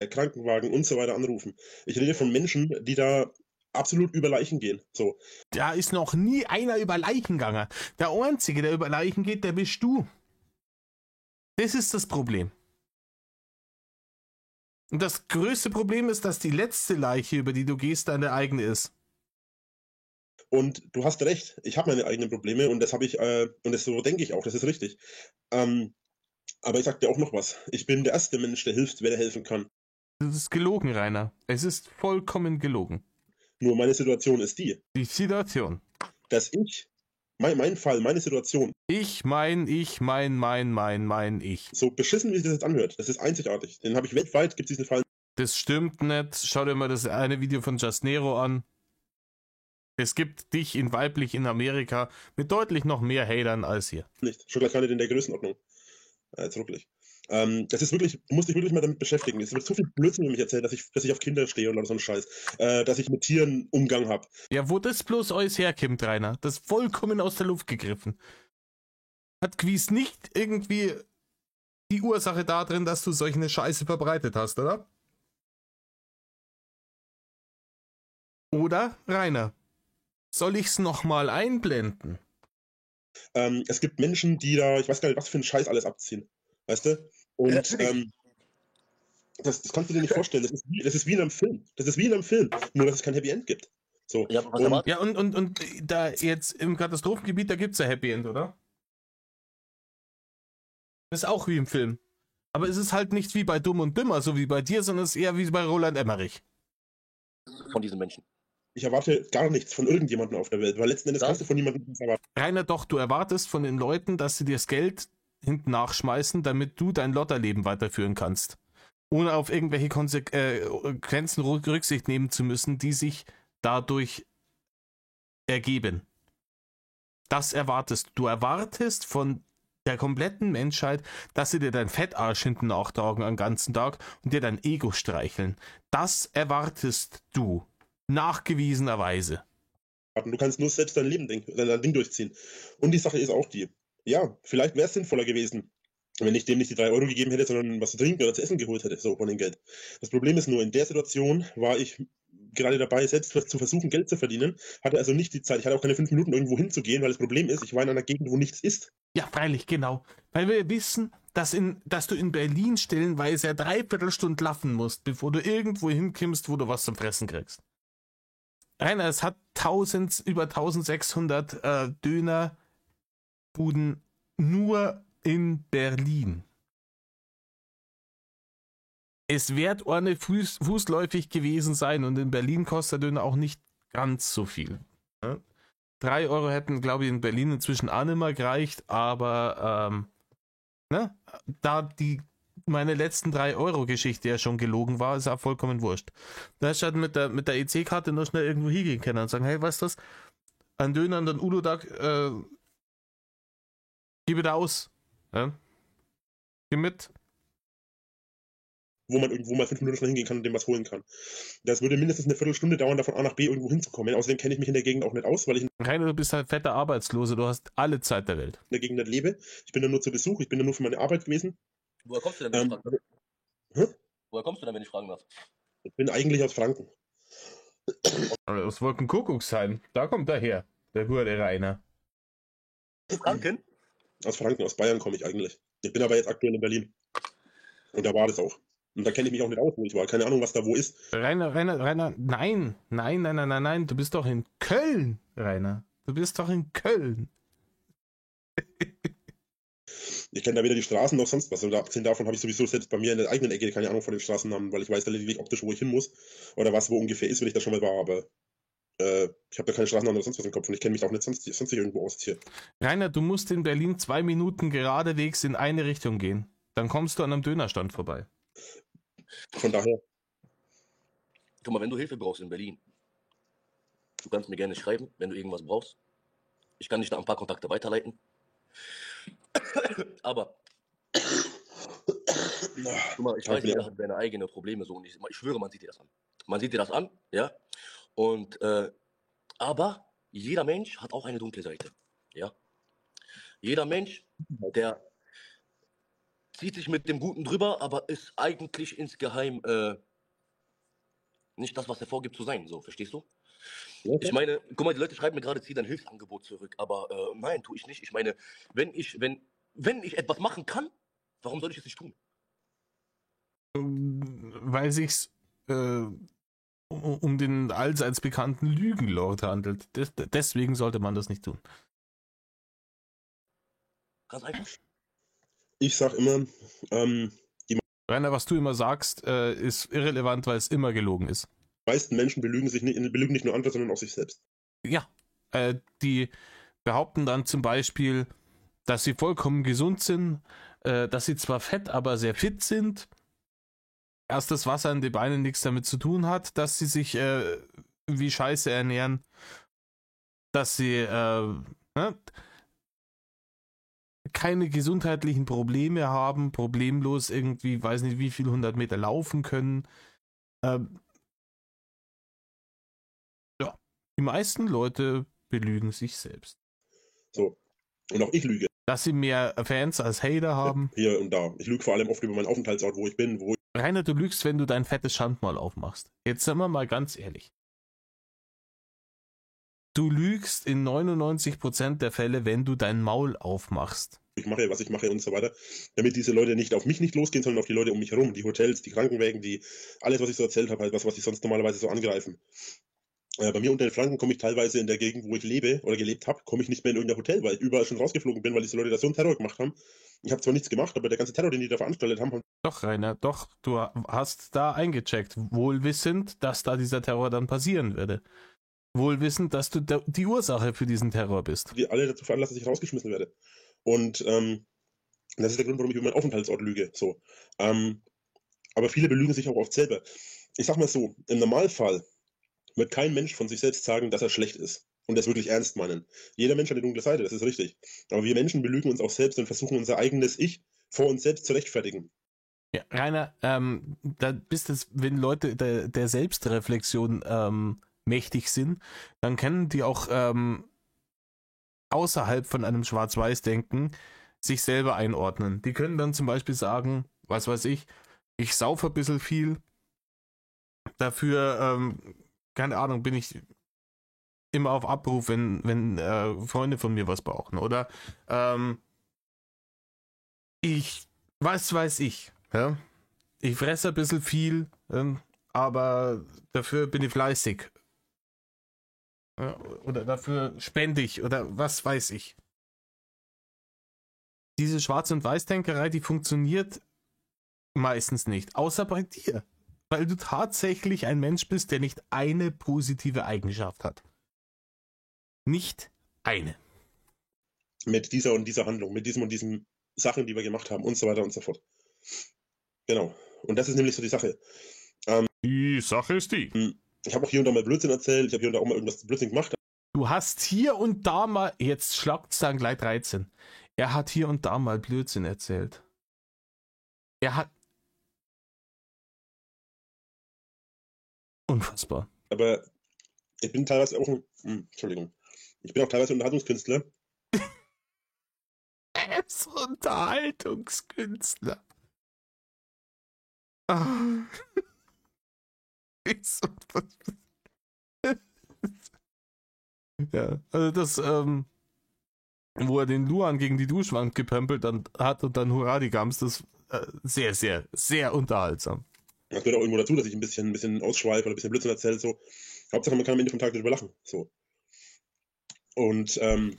Krankenwagen und so weiter anrufen. Ich rede von Menschen, die da absolut über Leichen gehen. So. Da ist noch nie einer über Leichen gegangen. Der Einzige, der über Leichen geht, der bist du. Das ist das Problem. Und das größte Problem ist, dass die letzte Leiche, über die du gehst, deine eigene ist. Und du hast recht, ich habe meine eigenen Probleme und das habe ich, und das so denke ich auch, das ist richtig. Aber ich sag dir auch noch was. Ich bin der erste Mensch, der hilft, wer der helfen kann. Das ist gelogen, Rainer. Es ist vollkommen gelogen. Nur meine Situation ist die. Die Situation. Dass mein Fall, meine Situation. Ich. So beschissen, wie sich das jetzt anhört, das ist einzigartig. Den habe ich weltweit, gibt es diesen Fall. Das stimmt nicht. Schau dir mal das eine Video von Just Nero an. Es gibt dich in weiblich in Amerika mit deutlich noch mehr Hatern als hier. Nicht. Schon gar nicht in der Größenordnung. Jetzt wirklich. Das ist wirklich, du musst dich wirklich mal damit beschäftigen. Es wird so viel Blödsinn über mich erzählt, dass ich auf Kinder stehe oder so ein Scheiß. Dass ich mit Tieren Umgang habe. Ja, wo das bloß alles herkommt, Rainer, das ist vollkommen aus der Luft gegriffen. Hat gewiss nicht irgendwie die Ursache darin, dass du solch eine Scheiße verbreitet hast, oder? Oder, Rainer, soll ich's nochmal einblenden? Es gibt Menschen, die da, ich weiß gar nicht, was für einen Scheiß alles abziehen. Weißt du? Und das kannst du dir nicht vorstellen. Das ist wie in einem Film. Das ist wie in einem Film. Nur, dass es kein Happy End gibt. So. Ja, und da jetzt im Katastrophengebiet, da gibt's ein Happy End, oder? Das ist auch wie im Film. Aber es ist halt nicht wie bei Dumm und Dümmer, so wie bei dir, sondern es ist eher wie bei Roland Emmerich. Von diesen Menschen. Ich erwarte gar nichts von irgendjemandem auf der Welt, weil letzten Endes kannst du von niemandem nichts erwarten. Rainer, doch, du erwartest von den Leuten, dass sie dir das Geld hinten nachschmeißen, damit du dein Lotterleben weiterführen kannst. Ohne auf irgendwelche Konsequenzen Rücksicht nehmen zu müssen, die sich dadurch ergeben. Das erwartest du. Du erwartest von der kompletten Menschheit, dass sie dir dein Fettarsch hinten nachtragen den ganzen Tag und dir dein Ego streicheln. Das erwartest du. Nachgewiesenerweise. Du kannst nur selbst dein Ding durchziehen. Und die Sache ist auch die, ja, vielleicht wäre es sinnvoller gewesen, wenn ich dem nicht die 3 Euro gegeben hätte, sondern was zu trinken oder zu essen geholt hätte, so von dem Geld. Das Problem ist nur, in der Situation war ich gerade dabei, selbst zu versuchen, Geld zu verdienen, hatte also nicht die Zeit, ich hatte auch keine 5 Minuten irgendwo hinzugehen, weil das Problem ist, ich war in einer Gegend, wo nichts ist. Ja, freilich, genau. Weil wir wissen, dass du in Berlin stellenweise ja 3/4 Stunde laufen musst, bevor du irgendwo hinkommst, wo du was zum Fressen kriegst. Rainer, es hat über 1600 Dönerbuden nur in Berlin. Es wird eine fußläufig gewesen sein und in Berlin kostet der Döner auch nicht ganz so viel. 3 Euro hätten, glaube ich, in Berlin inzwischen auch nicht mehr gereicht, aber da meine letzten 3-Euro-Geschichte ja schon gelogen war, ist auch vollkommen wurscht. Da hättest du halt mit der EC-Karte noch schnell irgendwo hingehen können und sagen, hey, weißt du was, ein Döner und ein Uludag, gib da aus. Ja? Geh mit. Wo man irgendwo mal 5 Minuten schnell hingehen kann und dem was holen kann. Das würde mindestens eine Viertelstunde dauern, da von A nach B irgendwo hinzukommen. Außerdem kenne ich mich in der Gegend auch nicht aus, weil ich in Rainer, du bist halt fetter Arbeitslose, du hast alle Zeit der Welt. der Gegend nicht lebe. Ich bin da nur zu Besuch, ich bin da nur für meine Arbeit gewesen. Woher kommst du denn, wenn ich fragen darf? Hä? Woher kommst du denn, wenn ich fragen darf? Ich bin eigentlich aus Franken. Aus Wolkenkuckucksheim, da kommt er her, der gute Rainer. Franken? Aus Franken, aus Bayern komme ich eigentlich. Ich bin aber jetzt aktuell in Berlin. Und da war das auch. Und da kenne ich mich auch nicht aus, wo ich war. Keine Ahnung, was da wo ist. Rainer, nein, du bist doch in Köln, Rainer. Du bist doch in Köln. Ich kenne da weder die Straßen noch sonst was. Und abgesehen davon habe ich sowieso selbst bei mir in der eigenen Ecke keine Ahnung von den Straßennamen, weil ich weiß da lediglich optisch, wo ich hin muss. Oder was wo ungefähr ist, wenn ich da schon mal war. Aber ich habe da keine Straßennamen oder sonst was im Kopf. Und ich kenne mich auch nicht sonst irgendwo aus hier. Rainer, du musst in Berlin 2 Minuten geradewegs in eine Richtung gehen. Dann kommst du an einem Dönerstand vorbei. Von daher. Guck mal, wenn du Hilfe brauchst in Berlin, du kannst mir gerne schreiben, wenn du irgendwas brauchst. Ich kann dich da ein paar Kontakte weiterleiten. Aber guck mal, ich weiß, jeder hat seine eigenen Probleme so und ich schwöre, man sieht dir das an. Man sieht dir das an, ja. Und aber jeder Mensch hat auch eine dunkle Seite, ja. Jeder Mensch, der zieht sich mit dem Guten drüber, aber ist eigentlich insgeheim nicht das, was er vorgibt zu sein, so, verstehst du? Ja. Ich meine, guck mal, die Leute schreiben mir gerade, zieh dein Hilfsangebot zurück, aber nein, tue ich nicht. Ich meine, wenn ich etwas machen kann, warum soll ich es nicht tun? Weil sich's um den allseits bekannten Lügenlord handelt. Deswegen sollte man das nicht tun. Ganz einfach. Ich sag immer, Rainer, was du immer sagst, ist irrelevant, weil es immer gelogen ist. die meisten Menschen belügen nicht nur andere, sondern auch sich selbst. Ja, die behaupten dann zum Beispiel, dass sie vollkommen gesund sind, dass sie zwar fett, aber sehr fit sind, erst das Wasser in den Beinen nichts damit zu tun hat, dass sie sich wie Scheiße ernähren, dass sie keine gesundheitlichen Probleme haben, problemlos irgendwie, weiß nicht wie viel 100 Meter laufen können. Ja, die meisten Leute belügen sich selbst. So. Und auch ich lüge. Dass sie mehr Fans als Hater haben. Hier und da. Ich lüge vor allem oft über meinen Aufenthaltsort, wo ich bin, Rainer, du lügst, wenn du dein fettes Schandmaul aufmachst. Jetzt sind wir mal ganz ehrlich. Du lügst in 99% der Fälle, wenn du dein Maul aufmachst. ich mache, was ich mache und so weiter, damit diese Leute nicht auf mich nicht losgehen, sondern auf die Leute um mich herum, die Hotels, die Krankenwägen, alles, was ich so erzählt habe, halt was sie sonst normalerweise so angreifen. Bei mir unter den Franken komme ich teilweise in der Gegend, wo ich lebe oder gelebt habe, komme ich nicht mehr in irgendein Hotel, weil ich überall schon rausgeflogen bin, weil diese Leute da so einen Terror gemacht haben. Ich habe zwar nichts gemacht, aber der ganze Terror, den die da veranstaltet haben... Doch, Rainer, doch, du hast da eingecheckt, wohlwissend, dass da dieser Terror dann passieren würde. Wohlwissend, dass du die Ursache für diesen Terror bist. Die alle dazu veranlassen, dass ich rausgeschmissen werde. Und das ist der Grund, warum ich über meinen Aufenthaltsort lüge. So. Aber viele belügen sich auch oft selber. Ich sag mal so, im Normalfall wird kein Mensch von sich selbst sagen, dass er schlecht ist. und das wirklich ernst meinen. Jeder Mensch hat eine dunkle Seite, das ist richtig. Aber wir Menschen belügen uns auch selbst und versuchen unser eigenes Ich vor uns selbst zu rechtfertigen. Ja, Rainer, da bist es, wenn Leute der Selbstreflexion mächtig sind, dann können die auch außerhalb von einem Schwarz-Weiß-Denken sich selber einordnen. Die können dann zum Beispiel sagen, was weiß ich saufe ein bisschen viel, dafür, keine Ahnung, bin ich immer auf Abruf, wenn Freunde von mir was brauchen. Oder was weiß ich, ja? Ich fresse ein bisschen viel, aber dafür bin ich fleißig. Ja, oder dafür spende ich oder was weiß ich. Diese Schwarz- und Weiß-Denkerei, die funktioniert meistens nicht, außer bei dir. Weil du tatsächlich ein Mensch bist, der nicht eine positive Eigenschaft hat. Nicht eine. Mit dieser und dieser Handlung, mit diesem und diesen Sachen, die wir gemacht haben und so weiter und so fort. Genau. Und das ist nämlich so die Sache. Die Sache ist die. Ich habe auch hier und da mal Blödsinn erzählt, ich habe hier und da auch mal irgendwas Blödsinn gemacht. Du hast hier und da mal, jetzt schlagt's dann gleich 13. Er hat hier und da mal Blödsinn erzählt. Er hat... Unfassbar. Aber ich bin teilweise auch Entschuldigung. Ich bin auch teilweise Unterhaltungskünstler. Er ist Unterhaltungskünstler. Ah. Ja, also das, wo er den Luan gegen die Duschwand gepömpelt hat und dann Hurra die Gams, das sehr, sehr, sehr unterhaltsam. Das gehört auch irgendwo dazu, dass ich ein bisschen ausschweife oder ein bisschen Blödsinn erzähle. So. Hauptsache, man kann am Ende vom Tag darüber lachen. So. Und dann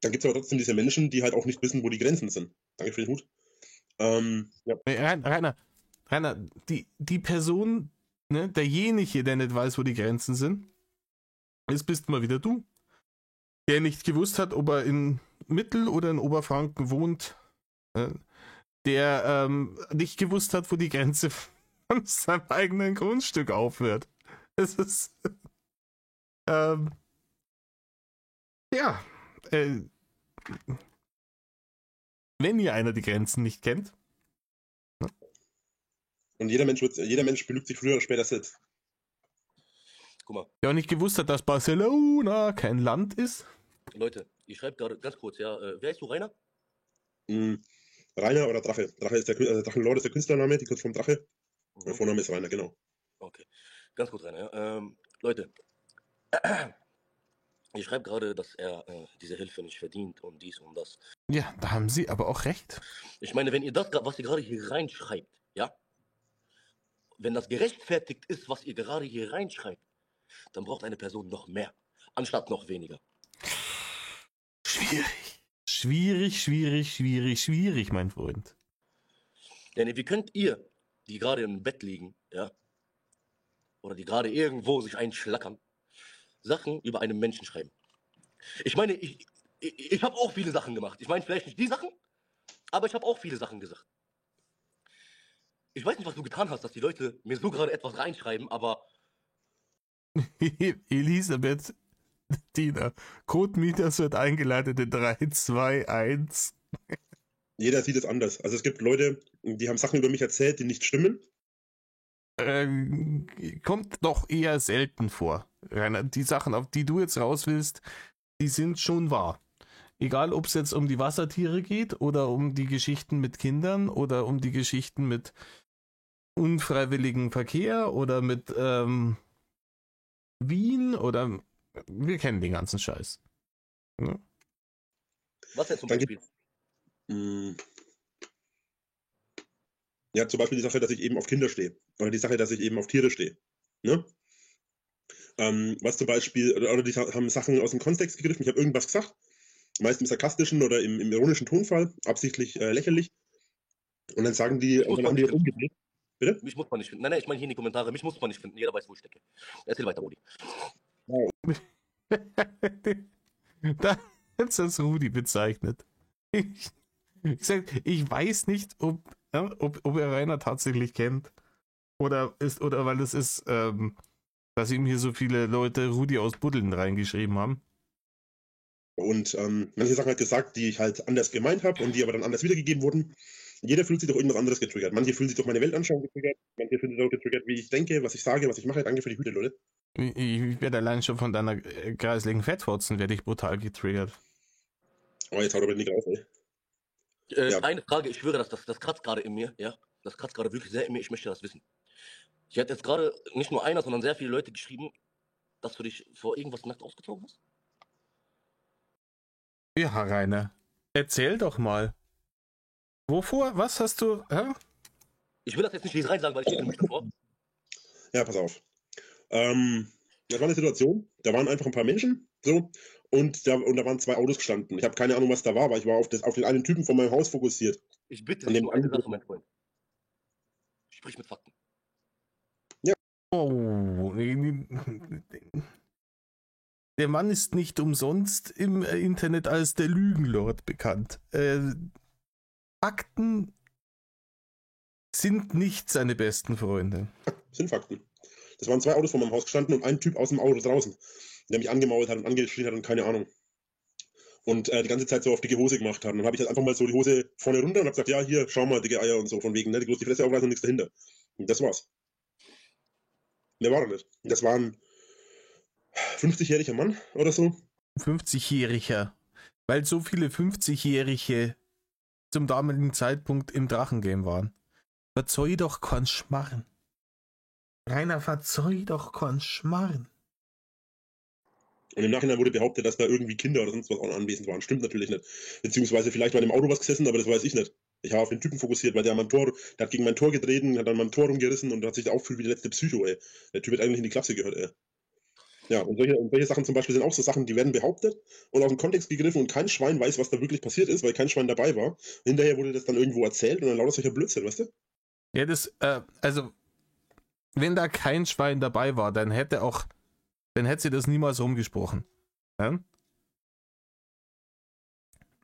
gibt es aber trotzdem diese Menschen, die halt auch nicht wissen, wo die Grenzen sind. Danke für den Hut. Ja. Rainer, die Person, ne, derjenige, der nicht weiß, wo die Grenzen sind, das bist mal wieder du. Der nicht gewusst hat, ob er in Mittel- oder in Oberfranken wohnt. Der nicht gewusst hat, wo die Grenze von seinem eigenen Grundstück aufhört. Es ist... ja. Wenn ihr einer die Grenzen nicht kennt. Und jeder Mensch belügt sich früher oder später selbst. Guck mal. Der auch nicht gewusst hat, dass Barcelona kein Land ist. Leute, ich schreibe gerade ganz kurz, ja. Wer heißt du, Rainer? Rainer oder Drache. Drache ist Drachenlord ist der Künstlername, die kurz vom Drache. Der Vorname ist Rainer, genau. Okay. Ganz kurz, Rainer, ja. Leute. Ich schreibe gerade, dass er diese Hilfe nicht verdient und dies und das. Ja, da haben Sie aber auch recht. Ich meine, wenn ihr das, was ihr gerade hier reinschreibt, ja, wenn das gerechtfertigt ist, was ihr gerade hier reinschreibt, dann braucht eine Person noch mehr, anstatt noch weniger. Schwierig, mein Freund. Denn wie könnt ihr, die gerade im Bett liegen, ja, oder die gerade irgendwo sich einschlackern, Sachen über einen Menschen schreiben? Ich meine, ich habe auch viele Sachen gemacht. Ich meine, vielleicht nicht die Sachen, aber ich habe auch viele Sachen gesagt. Ich weiß nicht, was du getan hast, dass die Leute mir so gerade etwas reinschreiben, aber... Elisabeth, Tina, Code Mieters wird eingeleitet in 3, 2, 1. Jeder sieht es anders. Also es gibt Leute, die haben Sachen über mich erzählt, die nicht stimmen. Kommt doch eher selten vor. Rainer, die Sachen, auf die du jetzt raus willst, die sind schon wahr. Egal, ob es jetzt um die Wassertiere geht oder um die Geschichten mit Kindern oder um die Geschichten mit unfreiwilligem Verkehr oder mit Wien oder wir kennen den ganzen Scheiß. Ja. Was jetzt zum Beispiel? Ja, zum Beispiel die Sache, dass ich eben auf Kinder stehe. Oder die Sache, dass ich eben auf Tiere stehe. Ne? Was zum Beispiel, oder die haben Sachen aus dem Kontext gegriffen. Ich habe irgendwas gesagt, meist im sarkastischen oder im ironischen Tonfall, absichtlich lächerlich. Und dann sagen die, und dann haben die das umgedreht. Bitte? Mich muss man nicht finden. Nein, ich meine hier in die Kommentare, mich muss man nicht finden. Jeder weiß, wo ich stecke. Erzähl weiter, Rudi. Da hat es Rudi bezeichnet. Ich weiß nicht, ob er Rainer tatsächlich kennt. Oder weil es ist dass ihm hier so viele Leute Rudi aus Buddeln reingeschrieben haben. Und manche Sachen halt gesagt, die ich halt anders gemeint habe und die aber dann anders wiedergegeben wurden. Jeder fühlt sich durch irgendwas anderes getriggert. Manche fühlen sich durch meine Weltanschauung getriggert, manche fühlen sich auch getriggert, wie ich denke, was ich sage, was ich mache. Danke für die Hüte, Leute. Ich werde allein schon von deiner kreislichen Fettfotzen werde ich brutal getriggert. Oh, jetzt haut aber nicht raus, ey. Ja. Eine Frage, ich schwöre, das kratzt gerade in mir, ja? Das kratzt gerade wirklich sehr in mir, ich möchte das wissen. Ich hatte jetzt gerade nicht nur einer, sondern sehr viele Leute geschrieben, dass du dich vor irgendwas nackt ausgezogen hast. Ja, Rainer, erzähl doch mal. Wovor? Was hast du? Hä? Ich will das jetzt nicht rein sagen, weil ich stehe nämlich davor. Ja, pass auf. Das war eine Situation, da waren einfach ein paar Menschen, so, und da waren 2 Autos gestanden. Ich habe keine Ahnung, was da war, aber ich war auf den einen Typen von meinem Haus fokussiert. Ich bitte An dich dem nur eine anderen- Sache, mein Freund. Sprich mit Fakten. Oh, der Mann ist nicht umsonst im Internet als der Lügenlord bekannt. Fakten sind nicht seine besten Freunde. Sind Fakten. Das waren 2 Autos vor meinem Haus gestanden und ein Typ aus dem Auto draußen, der mich angemault hat und angeschrien hat und keine Ahnung. Und die ganze Zeit so auf dicke Hose gemacht hat. Und dann habe ich halt einfach mal so die Hose vorne runter und habe gesagt, ja, hier, schau mal, dicke Eier und so, von wegen, ne, die Fresse aufreißen und nichts dahinter. Und das war's. Mehr war er nicht. Und das war ein 50-jähriger Mann oder so. 50-Jähriger. Weil so viele 50-Jährige zum damaligen Zeitpunkt im Drachengame waren. Verzeih doch keinen Schmarren. Rainer, verzeih doch keinen Schmarren. Und im Nachhinein wurde behauptet, dass da irgendwie Kinder oder sonst was auch anwesend waren. Stimmt natürlich nicht. Beziehungsweise vielleicht war in dem Auto was gesessen, aber das weiß ich nicht. Ich habe auf den Typen fokussiert, weil der hat gegen mein Tor getreten, hat dann mein Tor rumgerissen und hat sich da aufgefühlt wie der letzte Psycho, ey. Der Typ hat eigentlich in die Klasse gehört, ey. Ja, und solche Sachen zum Beispiel sind auch so Sachen, die werden behauptet und aus dem Kontext gegriffen und kein Schwein weiß, was da wirklich passiert ist, weil kein Schwein dabei war. Hinterher wurde das dann irgendwo erzählt und dann lauter solcher Blödsinn, weißt du? Ja, also, wenn da kein Schwein dabei war, dann hätte sie das niemals rumgesprochen. Ja?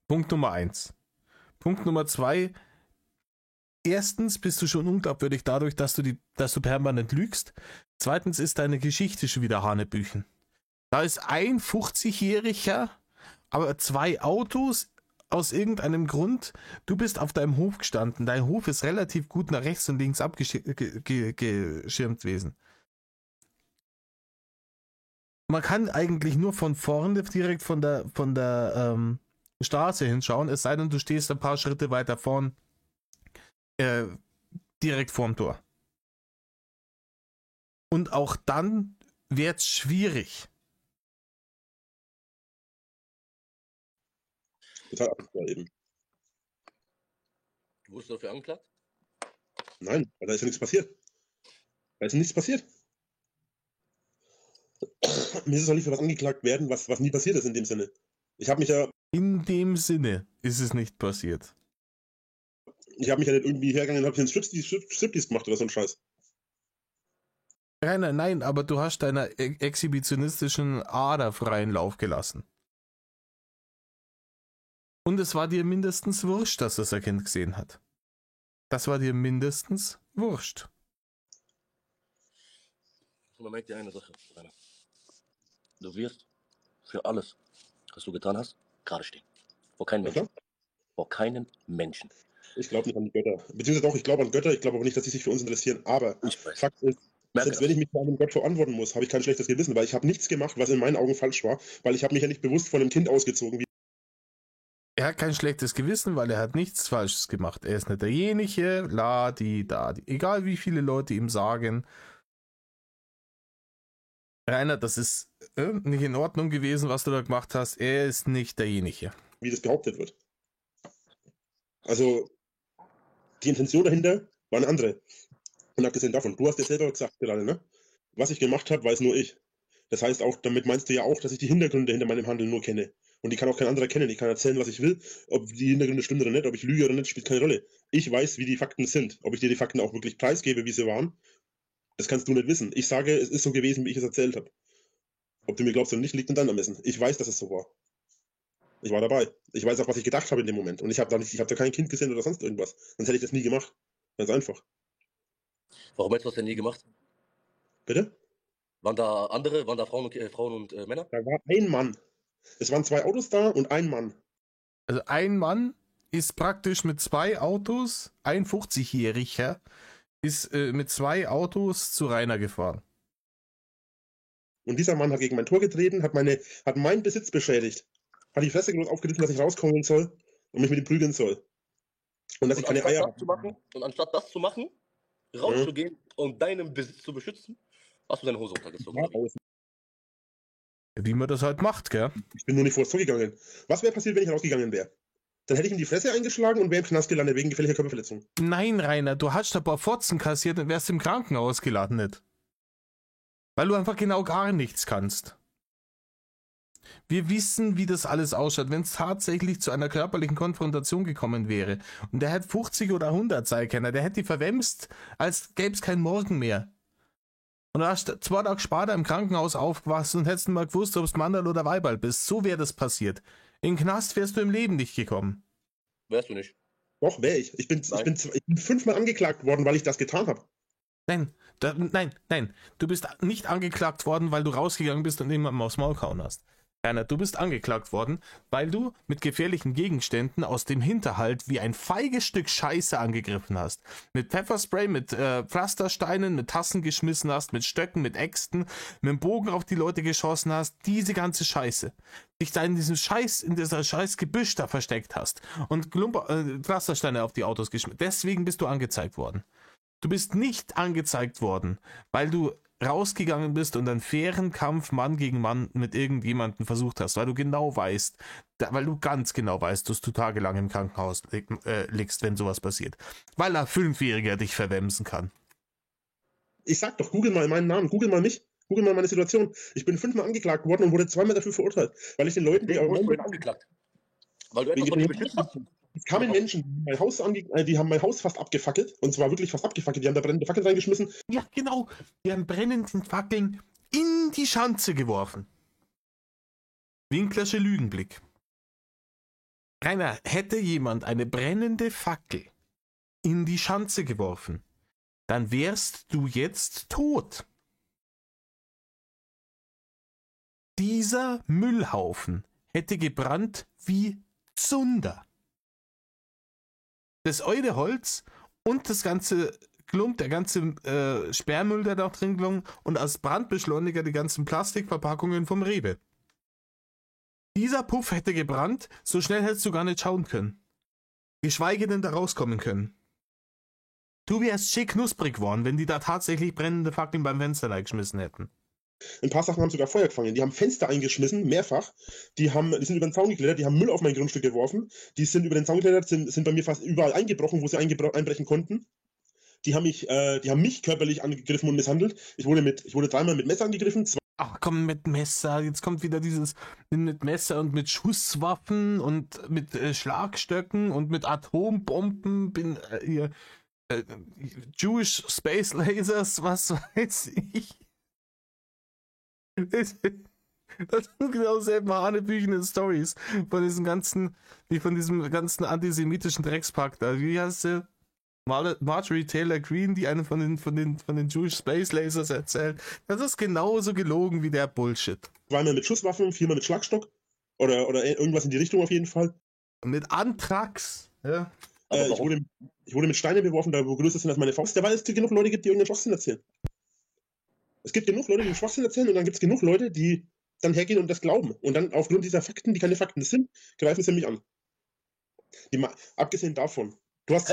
Punkt Nummer 1. Punkt Nummer 2. Erstens bist du schon unglaubwürdig dadurch, dass du permanent lügst. Zweitens ist deine Geschichte schon wieder Hanebüchen. Da ist ein 50-Jähriger, aber 2 Autos aus irgendeinem Grund. Du bist auf deinem Hof gestanden. Dein Hof ist relativ gut nach rechts und links abgeschirmt gewesen. Man kann eigentlich nur von vorne direkt von der Straße hinschauen, es sei denn, du stehst ein paar Schritte weiter vorn, direkt vorm Tor. Und auch dann wird's schwierig. Total abgefahren eben. Wurdest du dafür angeklagt? Nein, weil da ist ja nichts passiert. Da ist nichts passiert. Mir soll nicht für was angeklagt werden, was nie passiert ist in dem Sinne. Ich habe mich ja In dem Sinne ist es nicht passiert. nicht irgendwie hergegangen und habe einen Striptease gemacht oder so ein Scheiß. Nein, aber du hast deiner exhibitionistischen Ader freien Lauf gelassen. Und es war dir mindestens wurscht, dass das ein Kind gesehen hat. Das war dir mindestens wurscht. Man merkt dir eine Sache, Rainer. Du wirst für alles, was du getan hast, gerade stehen. Vor keinem Menschen. Vor keinem Menschen. Ich glaube nicht an die Götter. Beziehungsweise doch, ich glaube an Götter, ich glaube aber nicht, dass sie sich für uns interessieren. Aber Fakt ist, selbst wenn ich mich vor einem Gott verantworten muss, habe ich kein schlechtes Gewissen, weil ich habe nichts gemacht, was in meinen Augen falsch war, weil ich habe mich ja nicht bewusst von einem Kind ausgezogen. Er hat kein schlechtes Gewissen, weil er hat nichts Falsches gemacht. Er ist nicht derjenige, egal wie viele Leute ihm sagen, Rainer, das ist nicht in Ordnung gewesen, was du da gemacht hast. Er ist nicht derjenige. Wie das behauptet wird. Also, die Intention dahinter war eine andere. Und abgesehen davon, du hast ja selber gesagt gerade, ne? Was ich gemacht habe, weiß nur ich. Das heißt auch, damit meinst du ja auch, dass ich die Hintergründe hinter meinem Handeln nur kenne. Und die kann auch kein anderer kennen. Ich kann erzählen, was ich will. Ob die Hintergründe stimmen oder nicht, ob ich lüge oder nicht, spielt keine Rolle. Ich weiß, wie die Fakten sind. Ob ich dir die Fakten auch wirklich preisgebe, wie sie waren, das kannst du nicht wissen. Ich sage, es ist so gewesen, wie ich es erzählt habe. Ob du mir glaubst oder nicht, liegt in deinem Ermessen. Ich weiß, dass es so war. Ich war dabei. Ich weiß auch, was ich gedacht habe in dem Moment. Und ich habe da kein Kind gesehen oder sonst irgendwas. Sonst hätte ich das nie gemacht. Ganz einfach. Warum hättest du das denn nie gemacht? Bitte? Waren da andere, waren da Frauen und Männer? Da war ein Mann. Es waren 2 Autos da und ein Mann. Also ein Mann ist praktisch mit 2 Autos, ein 50-Jähriger, ist mit 2 Autos zu Rainer gefahren. Und dieser Mann hat gegen mein Tor getreten, hat meinen Besitz beschädigt. Hat die Fresse groß aufgerissen, dass ich rauskommen soll und mich mit ihm prügeln soll. Und dass ich keine Eier habe. Und anstatt das zu machen, rauszugehen und deinen Besitz zu beschützen, hast du deine Hose runtergezogen. Wie man das halt macht, gell? Ich bin nur nicht vor das Tor gegangen. Was wäre passiert, wenn ich rausgegangen wäre? Dann hätte ich ihm die Fresse eingeschlagen und wäre im Knast gelandet wegen gefährlicher Körperverletzung. Nein, Rainer, du hast ein paar Fotzen kassiert und wärst im Krankenhaus gelandet. Weil du einfach genau gar nichts kannst. Wir wissen, wie das alles ausschaut, wenn es tatsächlich zu einer körperlichen Konfrontation gekommen wäre. Und der hätte 50 oder 100 sein können, der hätte die verwemst, als gäbe es keinen Morgen mehr. Und du hast 2 Tage später im Krankenhaus aufgewacht und hättest mal gewusst, ob du Mandal oder Weiberl bist. So wäre das passiert. In den Knast wärst du im Leben nicht gekommen. Wärst du nicht? Doch, wäre ich. Ich bin 5-mal angeklagt worden, weil ich das getan habe. Nein. Du bist nicht angeklagt worden, weil du rausgegangen bist und jemandem aufs Maul gehauen hast. Rainer, du bist angeklagt worden, weil du mit gefährlichen Gegenständen aus dem Hinterhalt wie ein feiges Stück Scheiße angegriffen hast. Mit Pfefferspray, mit Pflastersteinen, mit Tassen geschmissen hast, mit Stöcken, mit Äxten, mit dem Bogen auf die Leute geschossen hast. Diese ganze Scheiße. Dich da in dieser scheiß Gebüsch da versteckt hast und Pflastersteine auf die Autos geschmissen. Deswegen bist du angezeigt worden. Du bist nicht angezeigt worden, weil du rausgegangen bist und einen fairen Kampf Mann gegen Mann mit irgendjemandem versucht hast, weil du genau weißt, weil du ganz genau weißt, dass du tagelang im Krankenhaus liegst, wenn sowas passiert. Weil ein 5-Jähriger dich verwemsen kann. Ich sag doch, google mal meinen Namen, google mal mich, google mal meine Situation. Ich bin 5-mal angeklagt worden und wurde 2-mal dafür verurteilt, weil ich den Leuten, die angeklagt. Weil du etwas von dir beschützt hast. Es kamen Menschen, die haben mein Haus fast abgefackelt. Und zwar wirklich fast abgefackelt. Die haben da brennende Fackeln reingeschmissen. Ja, genau. Die haben brennenden Fackeln in die Schanze geworfen. Winklersche Lügenblick. Rainer, hätte jemand eine brennende Fackel in die Schanze geworfen, dann wärst du jetzt tot. Dieser Müllhaufen hätte gebrannt wie Zunder. Das eure Holz und das ganze Klump, der ganze Sperrmüll, der da drin gelungen und als Brandbeschleuniger die ganzen Plastikverpackungen vom Rewe. Dieser Puff hätte gebrannt, so schnell hättest du gar nicht schauen können. Geschweige denn da rauskommen können. Du wärst schick knusprig geworden, wenn die da tatsächlich brennende Fackeln beim Fenster reingeschmissen hätten. Ein paar Sachen haben sogar Feuer gefangen. Die haben Fenster eingeschmissen, mehrfach. Die sind über den Zaun geklettert, die haben Müll auf mein Grundstück geworfen. Die sind über den Zaun geklettert, sind bei mir fast überall eingebrochen, wo sie einbrechen konnten. Die haben mich körperlich angegriffen und misshandelt. Ich wurde 3-mal mit Messer angegriffen. Ach komm, mit Messer. Jetzt kommt wieder dieses mit Messer und mit Schusswaffen und mit Schlagstöcken und mit Atombomben. Jewish Space Lasers, was weiß ich. Das sind genau selben hanebüchenen Stories von diesem ganzen antisemitischen Dreckspack da. Wie heißt sie? Marjorie Taylor Greene, die eine von den Jewish Space Lasers erzählt. Das ist genauso gelogen wie der Bullshit. 2-mal mit Schusswaffen, 4-mal mit Schlagstock. Oder irgendwas in die Richtung auf jeden Fall. Mit Anthrax, ja. Ich wurde mit Steinen beworfen, da wo größer sind als meine Faust. Weil es genug Leute gibt, die irgendeinen Schwachsinn erzählen. Es gibt genug Leute, die Schwachsinn erzählen und dann gibt es genug Leute, die dann hergehen und das glauben. Und dann aufgrund dieser Fakten, die keine Fakten sind, greifen sie mich an. Abgesehen davon. Du hast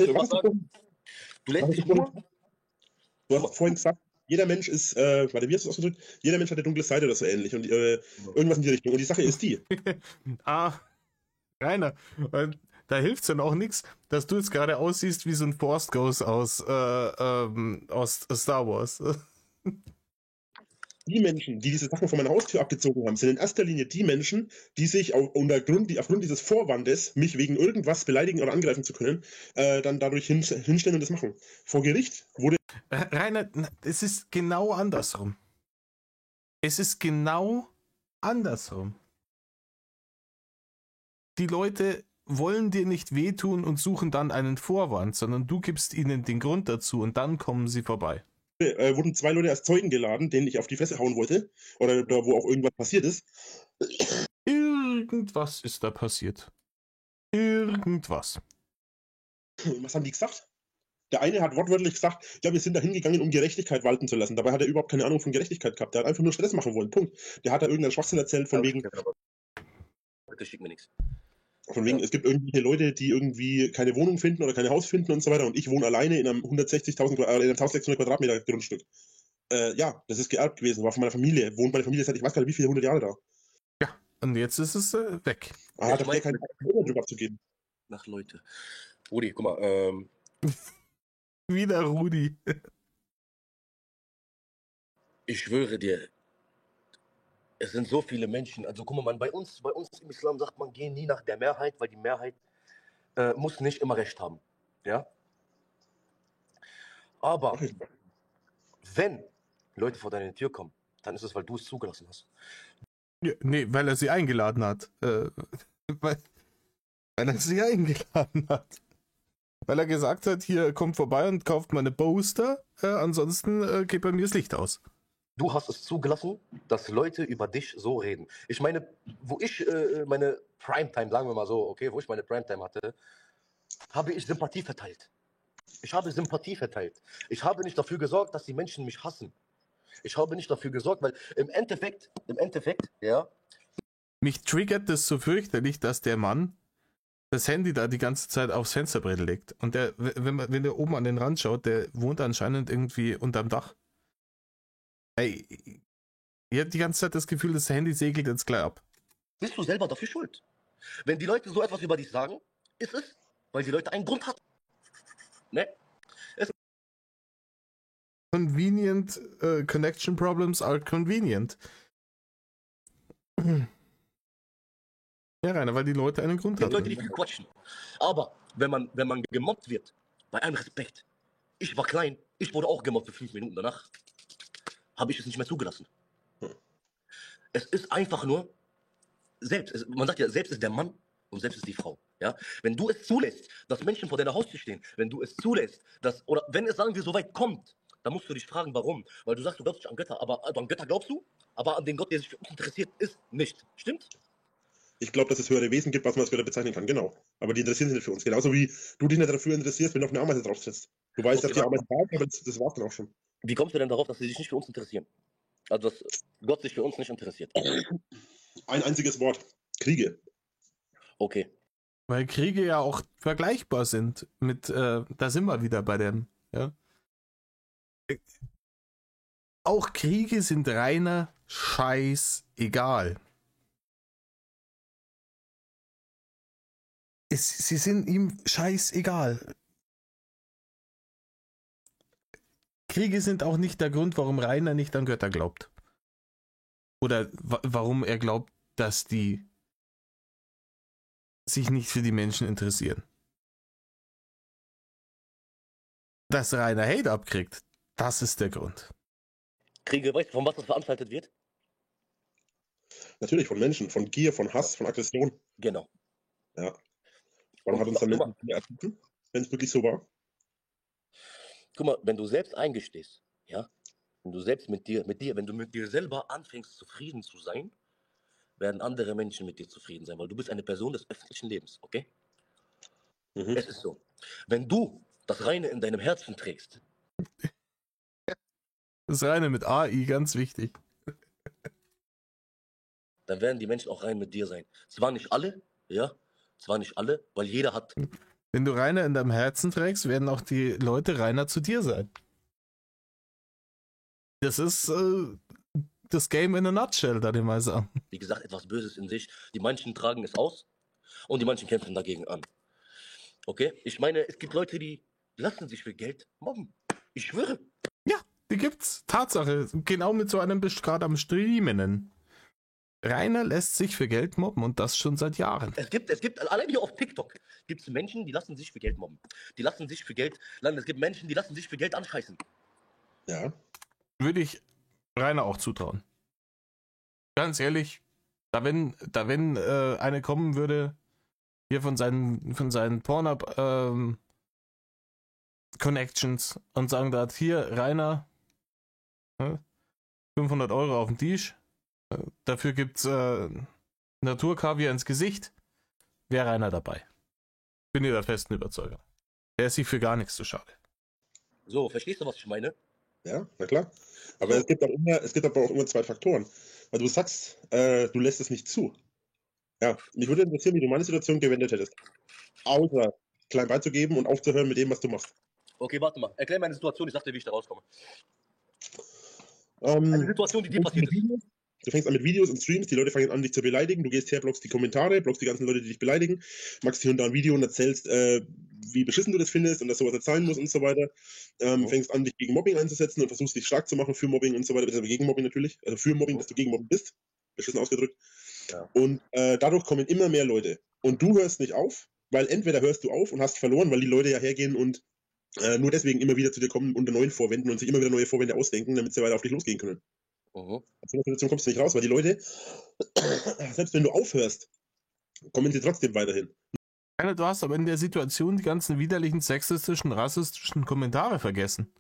vorhin gesagt, jeder Mensch ist, wie hast du es ausgedrückt? Jeder Mensch hat eine dunkle Seite oder so ähnlich. Und irgendwas in die Richtung. Und die Sache ist die. Rainer, da hilft es dann auch nichts, dass du jetzt gerade aussiehst wie so ein Force Ghost aus Star Wars. Die Menschen, die diese Sachen von meiner Haustür abgezogen haben, sind in erster Linie die Menschen, die sich aufgrund dieses Vorwandes, mich wegen irgendwas beleidigen oder angreifen zu können, dann dadurch hinstellen und das machen. Vor Gericht wurde... Rainer, es ist genau andersrum. Es ist genau andersrum. Die Leute wollen dir nicht wehtun und suchen dann einen Vorwand, sondern du gibst ihnen den Grund dazu und dann kommen sie vorbei. wurden 2 Leute als Zeugen geladen, denen ich auf die Fresse hauen wollte. Oder da, wo auch irgendwas passiert ist. Irgendwas ist da passiert. Irgendwas. Was haben die gesagt? Der eine hat wortwörtlich gesagt, ja, wir sind da hingegangen, um Gerechtigkeit walten zu lassen. Dabei hat er überhaupt keine Ahnung von Gerechtigkeit gehabt. Der hat einfach nur Stress machen wollen. Punkt. Der hat da irgendeinen Schwachsinn erzählt, von wegen, Bitte schick mir nichts. es gibt irgendwelche Leute, die irgendwie keine Wohnung finden oder kein Haus finden und so weiter. Und ich wohne alleine in einem 1600 Quadratmeter Grundstück. Ja, das ist geerbt gewesen, war von meiner Familie. Wohnt meine Familie seit, ich weiß gar nicht, wie viele 100 Jahre da. Ja, und jetzt ist es weg. Hat er keine Euro drüber abzugeben. Nach Leute. Rudi, guck mal, Wieder Rudi. ich schwöre dir, es sind so viele Menschen. Also guck mal, man, bei uns im Islam sagt man, geh nie nach der Mehrheit, weil die Mehrheit muss nicht immer Recht haben. Ja? Aber wenn Leute vor deine Tür kommen, dann ist es, weil du es zugelassen hast. Ja, nee, weil er sie eingeladen hat. Weil er sie eingeladen hat. Weil er gesagt hat, hier, kommt vorbei und kauft meine Booster, ansonsten geht bei mir das Licht aus. Du hast es zugelassen, dass Leute über dich so reden. Ich meine, wo ich meine Primetime, sagen wir mal so, okay, wo ich meine Primetime hatte, habe ich Sympathie verteilt. Ich habe Sympathie verteilt. Ich habe nicht dafür gesorgt, dass die Menschen mich hassen. Ich habe nicht dafür gesorgt, weil im Endeffekt, ja. Mich triggert das so fürchterlich, dass der Mann das Handy da die ganze Zeit aufs Fensterbrett legt. Und der, wenn der oben an den Rand schaut, der wohnt anscheinend irgendwie unterm Dach. Ey, ich habe die ganze Zeit das Gefühl, das Handy segelt jetzt gleich ab. Bist du selber dafür schuld? Wenn die Leute so etwas über dich sagen, ist es, weil die Leute einen Grund hatten. Ne? Convenient connection problems are convenient. Ja, Rainer, weil die Leute einen Grund Die haben. Leute, die viel quatschen. Aber wenn man gemobbt wird, bei allem Respekt. Ich war klein, ich wurde auch gemobbt für 5 Minuten. Danach habe ich es nicht mehr zugelassen. Es ist einfach nur selbst. Man sagt ja, selbst ist der Mann und selbst ist die Frau. Ja? Wenn du es zulässt, dass Menschen vor deiner Haustür stehen, wenn du es zulässt, dass, oder wenn es, sagen wir, so weit kommt, dann musst du dich fragen, warum. Weil du sagst, du glaubst nicht an Götter, aber also an Götter glaubst du, aber an den Gott, der sich für uns interessiert, ist nicht. Stimmt? Ich glaube, dass es höhere Wesen gibt, was man als Götter bezeichnen kann, genau. Aber die interessieren sich nicht für uns. Genauso wie du dich nicht dafür interessierst, wenn du auf eine Ameise drauf sitzt. Du weißt, Okay, dass die Ameise da ist, aber das war's dann auch schon. Wie kommst du denn darauf, dass sie sich nicht für uns interessieren? Also, dass Gott sich für uns nicht interessiert. Ein einziges Wort. Kriege. Okay. Weil Kriege ja auch vergleichbar sind mit, da sind wir wieder bei dem, ja. Auch Kriege sind reiner Scheiß egal. Sie sind ihm scheißegal. Kriege sind auch nicht der Grund, warum Rainer nicht an Götter glaubt. Oder warum er glaubt, dass die sich nicht für die Menschen interessieren. Dass Rainer Hate abkriegt, das ist der Grund. Kriege, weißt du, von was das veranstaltet wird? Natürlich von Menschen, von Gier, von Hass, von Aggression. Genau. Ja. Warum hat uns dann Menschen erfunden, wenn es wirklich so war? Guck mal, wenn du selbst eingestehst, ja, wenn du selbst wenn du mit dir selber anfängst, zufrieden zu sein, werden andere Menschen mit dir zufrieden sein, weil du bist eine Person des öffentlichen Lebens, okay? Mhm. Es ist so. Wenn du das Reine in deinem Herzen trägst. Das Reine mit AI, ganz wichtig. Dann werden die Menschen auch rein mit dir sein. Zwar nicht alle, ja, zwar nicht alle, weil jeder hat. Wenn du Rainer in deinem Herzen trägst, werden auch die Leute reiner zu dir sein. Das ist das Game in a nutshell, da die mal sagen. Wie gesagt, etwas Böses in sich. Die manchen tragen es aus und die manchen kämpfen dagegen an. Okay? Ich meine, es gibt Leute, die lassen sich für Geld mobben. Ich schwöre. Ja, die gibt's. Tatsache. Genau mit so einem bist du gerade am Streamen. Rainer lässt sich für Geld mobben und das schon seit Jahren. Es gibt, allein hier auf TikTok, gibt es Menschen, die lassen sich für Geld mobben. Die lassen sich für Geld, es gibt Menschen, die lassen sich für Geld anscheißen. Ja. Würde ich Rainer auch zutrauen. Ganz ehrlich, da wenn eine kommen würde, hier von seinen Pornhub Connections und sagen da, hier, Rainer, 500 Euro auf den Tisch. Dafür gibt's Naturkaviar ins Gesicht. Wäre einer dabei. Bin ich der festen Überzeugung. Der ist sich für gar nichts zu schade. So, verstehst du, was ich meine? Ja, na klar. Aber es gibt aber auch immer zwei Faktoren. Weil du sagst, du lässt es nicht zu. Ja, mich würde interessieren, wie du meine Situation gewendet hättest. Außer klein beizugeben und aufzuhören mit dem, was du machst. Okay, warte mal. Erklär meine Situation, ich sag dir, wie ich da rauskomme. Eine Situation, die dir passiert ist. Du fängst an mit Videos und Streams, die Leute fangen an, dich zu beleidigen. Du gehst her, blockst die Kommentare, blockst die ganzen Leute, die dich beleidigen, machst hier und da ein Video und erzählst, wie beschissen du das findest und dass sowas jetzt sein muss und so weiter. Fängst an, dich gegen Mobbing einzusetzen und versuchst, dich stark zu machen für Mobbing und so weiter, beziehungsweise gegen Mobbing natürlich. Also für Mobbing, dass du gegen Mobbing bist. Beschissen ausgedrückt. Ja. Und dadurch kommen immer mehr Leute. Und du hörst nicht auf, weil entweder hörst du auf und hast verloren, weil die Leute ja hergehen und nur deswegen immer wieder zu dir kommen unter neuen Vorwänden und sich immer wieder neue Vorwände ausdenken, damit sie weiter auf dich losgehen können. Aus der Situation kommst du nicht raus, weil die Leute, selbst wenn du aufhörst, kommen sie trotzdem weiterhin. Du hast aber in der Situation die ganzen widerlichen sexistischen, rassistischen Kommentare vergessen.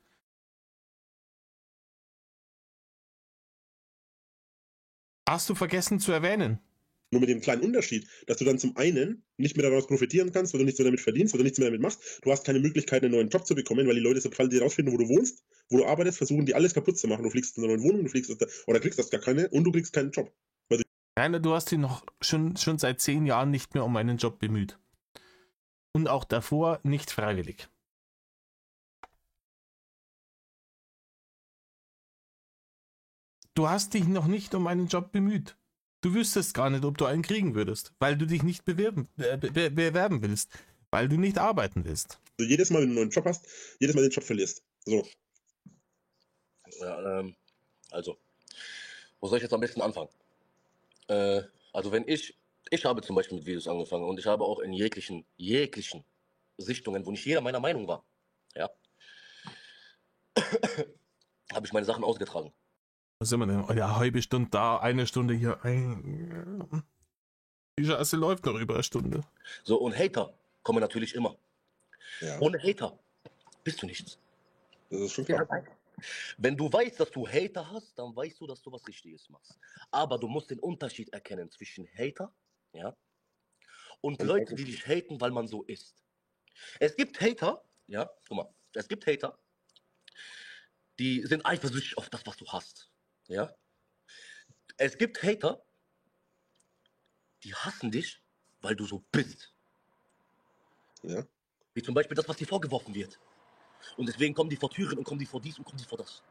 Hast du vergessen zu erwähnen? Nur mit dem kleinen Unterschied, dass du dann zum einen nicht mehr daraus profitieren kannst, weil du nichts mehr damit verdienst, weil du nichts mehr damit machst. Du hast keine Möglichkeit, einen neuen Job zu bekommen, weil die Leute, sobald die rausfinden, wo du wohnst, wo du arbeitest, versuchen die alles kaputt zu machen. Du fliegst in einer neuen Wohnung, oder kriegst das gar keine und du kriegst keinen Job. Rainer, du hast dich noch schon seit 10 Jahren nicht mehr um einen Job bemüht. Und auch davor nicht freiwillig. Du hast dich noch nicht um einen Job bemüht. Du wüsstest gar nicht, ob du einen kriegen würdest, weil du dich nicht bewerben willst, weil du nicht arbeiten willst. Also jedes Mal, wenn du einen neuen Job hast, jedes Mal den Job verlierst. So. Ja, also, wo soll ich jetzt am besten anfangen? Also wenn ich habe zum Beispiel mit Videos angefangen und ich habe auch in jeglichen Sichtungen, wo nicht jeder meiner Meinung war, ja, habe ich meine Sachen ausgetragen. Was sind wir denn? Oh, ja, eine halbe Stunde da, eine Stunde hier. Die Scheiße läuft noch über eine Stunde. So, und Hater kommen natürlich immer. Ja. Ohne Hater bist du nichts. Das ist schon klar. Wenn du weißt, dass du Hater hast, dann weißt du, dass du was Richtiges machst. Aber du musst den Unterschied erkennen zwischen Hater, ja, und Leute, die dich haten, weil man so ist. Es gibt Hater, ja, guck mal, es gibt Hater, die sind eifersüchtig auf das, was du hast, ja. Es gibt Hater, die hassen dich, weil du so bist. Ja. Wie zum Beispiel das, was dir vorgeworfen wird. Und deswegen kommen die vor Türen und kommen die vor dies und kommen die vor das.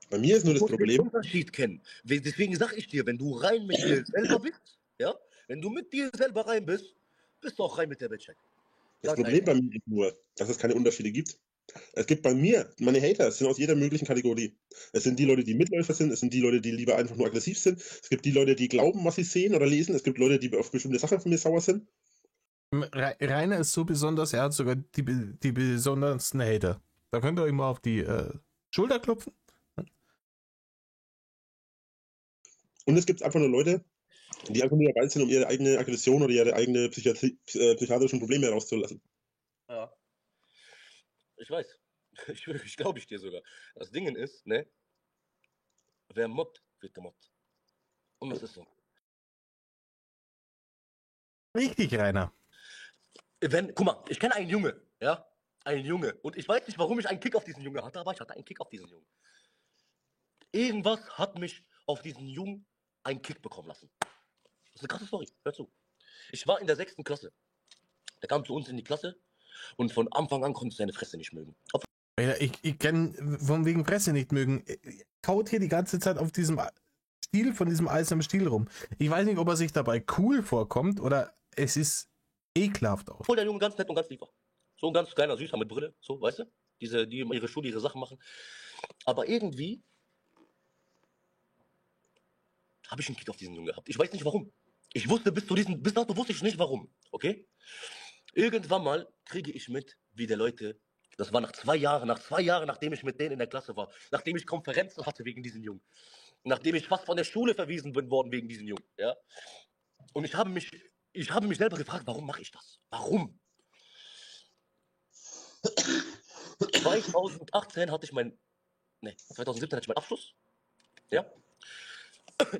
Bei mir ist nur das Problem. Den Unterschied kennen. Deswegen sag ich dir, wenn du rein mit dir selber bist, ja, wenn du mit dir selber rein bist, bist du auch rein mit der Bitch. Das Problem bei mir ist nur, dass es keine Unterschiede gibt. Es gibt bei mir, meine Hater sind aus jeder möglichen Kategorie. Es sind die Leute, die Mitläufer sind, es sind die Leute, die lieber einfach nur aggressiv sind, es gibt die Leute, die glauben, was sie sehen oder lesen, es gibt Leute, die auf bestimmte Sachen von mir sauer sind. Rainer ist so besonders, er hat sogar die besondersten Hater. Da könnt ihr euch mal auf die Schulter klopfen. Und es gibt einfach nur Leute, die einfach nur dabei sind, um ihre eigene Aggression oder ihre eigene psychiatrischen Probleme herauszulassen. Ja. Ich weiß. Ich glaube ich dir sogar. Das Ding ist, ne? Wer mobbt, wird gemobbt. Und das ist so. Richtig, Rainer. Guck mal, ich kenne einen Junge, ja? Einen Junge. Und ich weiß nicht, warum ich einen Kick auf diesen Junge hatte, aber ich hatte einen Kick auf diesen Jungen. Irgendwas hat mich auf diesen Jungen einen Kick bekommen lassen. Das ist eine krasse Story. Hör zu. Ich war in der 6. Klasse. Der kam zu uns in die Klasse und von Anfang an konnte ich seine Fresse nicht mögen. Ich kann von wegen Fresse nicht mögen. Kaut hier die ganze Zeit auf diesem Stiel, von diesem eisernen Stiel rum. Ich weiß nicht, ob er sich dabei cool vorkommt oder es ist ekelhaft auf. Obwohl der Junge ganz nett und ganz lieb war. So ein ganz kleiner Süßer mit Brille, so, weißt du? Die ihre Schule, ihre Sachen machen. Aber irgendwie habe ich einen Kick auf diesen Jungen gehabt. Ich weiß nicht warum. Ich wusste bis dato wusste ich nicht warum, okay? Irgendwann mal kriege ich mit, wie der Leute, das war nach 2 Jahren, nachdem ich mit denen in der Klasse war, nachdem ich Konferenzen hatte wegen diesen Jungen, nachdem ich fast von der Schule verwiesen bin worden wegen diesen Jungen, ja? Und ich habe mich selber gefragt, warum mache ich das? Warum? 2018 hatte ich Nee, 2017 hatte ich meinen Abschluss. Ja.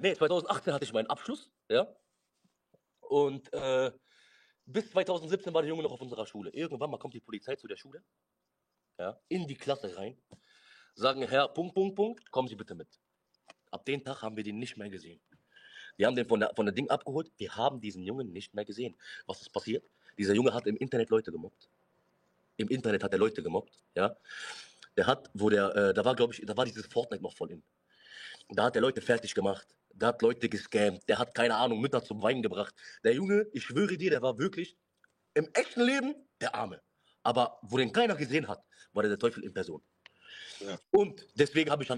Nee, 2018 hatte ich meinen Abschluss. Ja. Und bis 2017 war der Junge noch auf unserer Schule. Irgendwann mal kommt die Polizei zu der Schule. Ja, in die Klasse rein. Sagen, Herr, Punkt, Punkt, Punkt, kommen Sie bitte mit. Ab dem Tag haben wir den nicht mehr gesehen. Wir haben den von der Ding abgeholt. Wir haben diesen Jungen nicht mehr gesehen. Was ist passiert? Dieser Junge hat im Internet Leute gemobbt. Im Internet hat er Leute gemobbt. Ja. Der hat, da war dieses Fortnite noch voll in. Da hat er Leute fertig gemacht. Der hat Leute gescammt. Der hat, keine Ahnung, Mütter zum Weinen gebracht. Der Junge, ich schwöre dir, der war wirklich im echten Leben der Arme. Aber wo den keiner gesehen hat, war der Teufel in Person. Ja. Und deswegen habe ich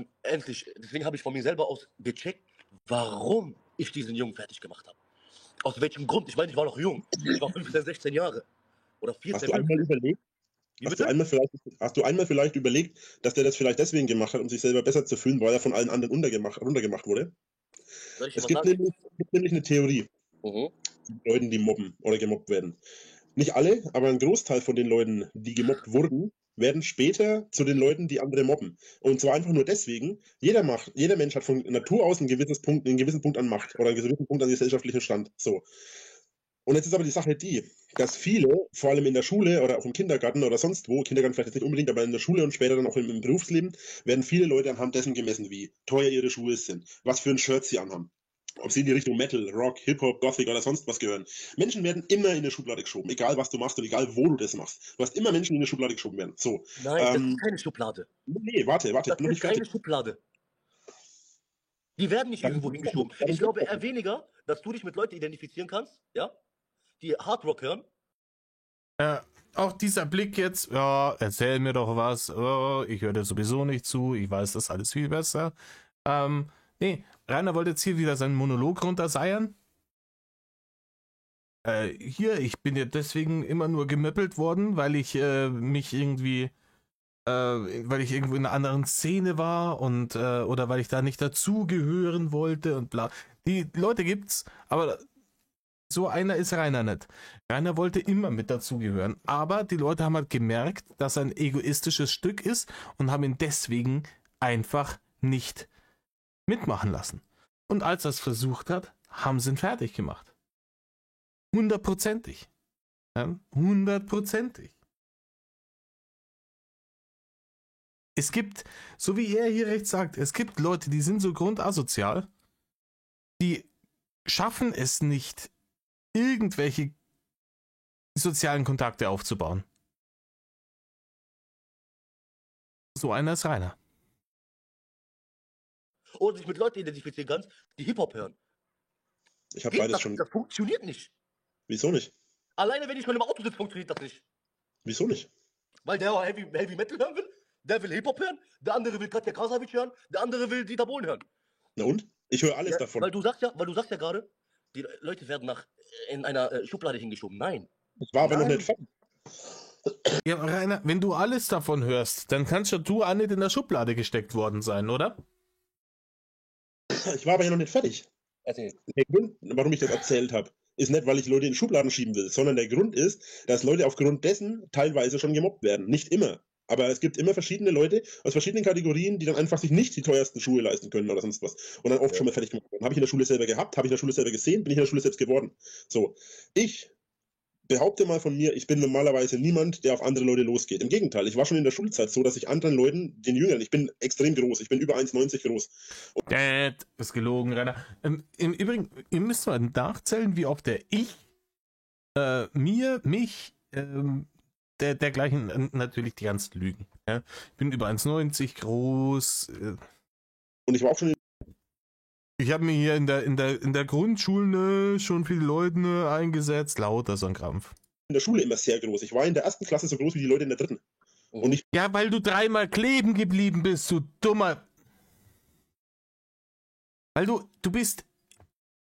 von mir selber aus gecheckt, warum ich diesen Jungen fertig gemacht habe. Aus welchem Grund? Ich meine, ich war noch jung. Ich war 15, 16 Jahre. Oder 14, Hast du einmal überlegt? Hast du einmal vielleicht überlegt, dass der das vielleicht deswegen gemacht hat, um sich selber besser zu fühlen, weil er von allen anderen runtergemacht wurde? Es gibt nämlich eine Theorie, Mhm. Leuten, die mobben oder gemobbt werden. Nicht alle, aber ein Großteil von den Leuten, die gemobbt wurden, werden später zu den Leuten, die andere mobben. Und zwar einfach nur deswegen, jeder Mensch hat von Natur aus einen gewissen Punkt an Macht oder einen gewissen Punkt an gesellschaftlichen Stand. So. Und jetzt ist aber die Sache die, dass viele, vor allem in der Schule oder auch im Kindergarten oder sonst wo, Kindergarten vielleicht jetzt nicht unbedingt, aber in der Schule und später dann auch im Berufsleben, werden viele Leute anhand dessen gemessen, wie teuer ihre Schuhe sind, was für ein Shirt sie anhaben. Ob sie in die Richtung Metal, Rock, Hip-Hop, Gothic oder sonst was gehören. Menschen werden immer in eine Schublade geschoben, egal was du machst und egal wo du das machst. Du hast immer Menschen, die in eine Schublade geschoben werden. So. Nein, das ist keine Schublade. Nee, warte, Das noch ist nicht fertig. keine Schublade. Die werden nicht irgendwo hingeschoben. Ich glaube eher weniger, dass du dich mit Leuten identifizieren kannst, ja, die Hardrock hören. Auch dieser Blick jetzt, ja, erzähl mir doch was, oh, ich höre dir sowieso nicht zu, ich weiß das alles viel besser. Nee, Rainer wollte jetzt hier wieder seinen Monolog runterseiern. Ich bin ja deswegen immer nur gemöppelt worden, weil ich irgendwo in einer anderen Szene war und oder weil ich da nicht dazugehören wollte und bla. Die Leute gibt's, aber so einer ist Rainer nicht. Rainer wollte immer mit dazugehören, aber die Leute haben halt gemerkt, dass er ein egoistisches Stück ist und haben ihn deswegen einfach nicht mitmachen lassen. Und als er es versucht hat, haben sie ihn fertig gemacht. 100%. Ja, 100%. Es gibt, so wie er hier recht sagt, es gibt Leute, die sind so grundasozial, die schaffen es nicht, irgendwelche sozialen Kontakte aufzubauen. So einer ist Rainer. Oder dich mit Leuten identifizieren kannst, die Hip-Hop hören. Ich habe beides schon. Das funktioniert nicht. Wieso nicht? Alleine wenn ich mit dem Auto sitze, funktioniert das nicht. Wieso nicht? Weil der Heavy Metal hören will, der will Hip-Hop hören, der andere will Katja Krasavic hören, der andere will Dieter Bohlen hören. Na und? Ich höre alles Ja, davon. weil du sagst ja gerade, die Leute werden in einer Schublade hingeschoben. Nein. Ich war aber noch nicht fertig. Ja, Rainer, wenn du alles davon hörst, dann kannst ja du auch nicht in der Schublade gesteckt worden sein, oder? Ich war aber ja noch nicht fertig. Erzähl. Der Grund, warum ich das erzählt habe, ist nicht, weil ich Leute in Schubladen schieben will, sondern der Grund ist, dass Leute aufgrund dessen teilweise schon gemobbt werden. Nicht immer. Aber es gibt immer verschiedene Leute aus verschiedenen Kategorien, die dann einfach sich nicht die teuersten Schuhe leisten können oder sonst was. Und dann oft schon mal fertig gemacht werden. Habe ich in der Schule selber gehabt, habe ich in der Schule selber gesehen, bin ich in der Schule selbst geworden. So. Ich behaupte mal von mir, ich bin normalerweise niemand, der auf andere Leute losgeht. Im Gegenteil, ich war schon in der Schulzeit so, dass ich anderen Leuten, den Jüngeren, ich bin extrem groß, ich bin über 1,90 groß. Das ist gelogen, Rainer. Im Übrigen, ihr müsst mal nachzählen, wie oft der dergleichen natürlich die ganzen Lügen. Ja? Ich bin über 1,90 groß. Und ich war auch schon Ich habe mir hier in der Grundschule schon viele Leute eingesetzt, lauter so ein Krampf. in der Schule immer sehr groß. Ich war in der ersten Klasse so groß wie die Leute in der dritten. Und ich Ja, weil du 3-mal kleben geblieben bist, du dummer. Weil du bist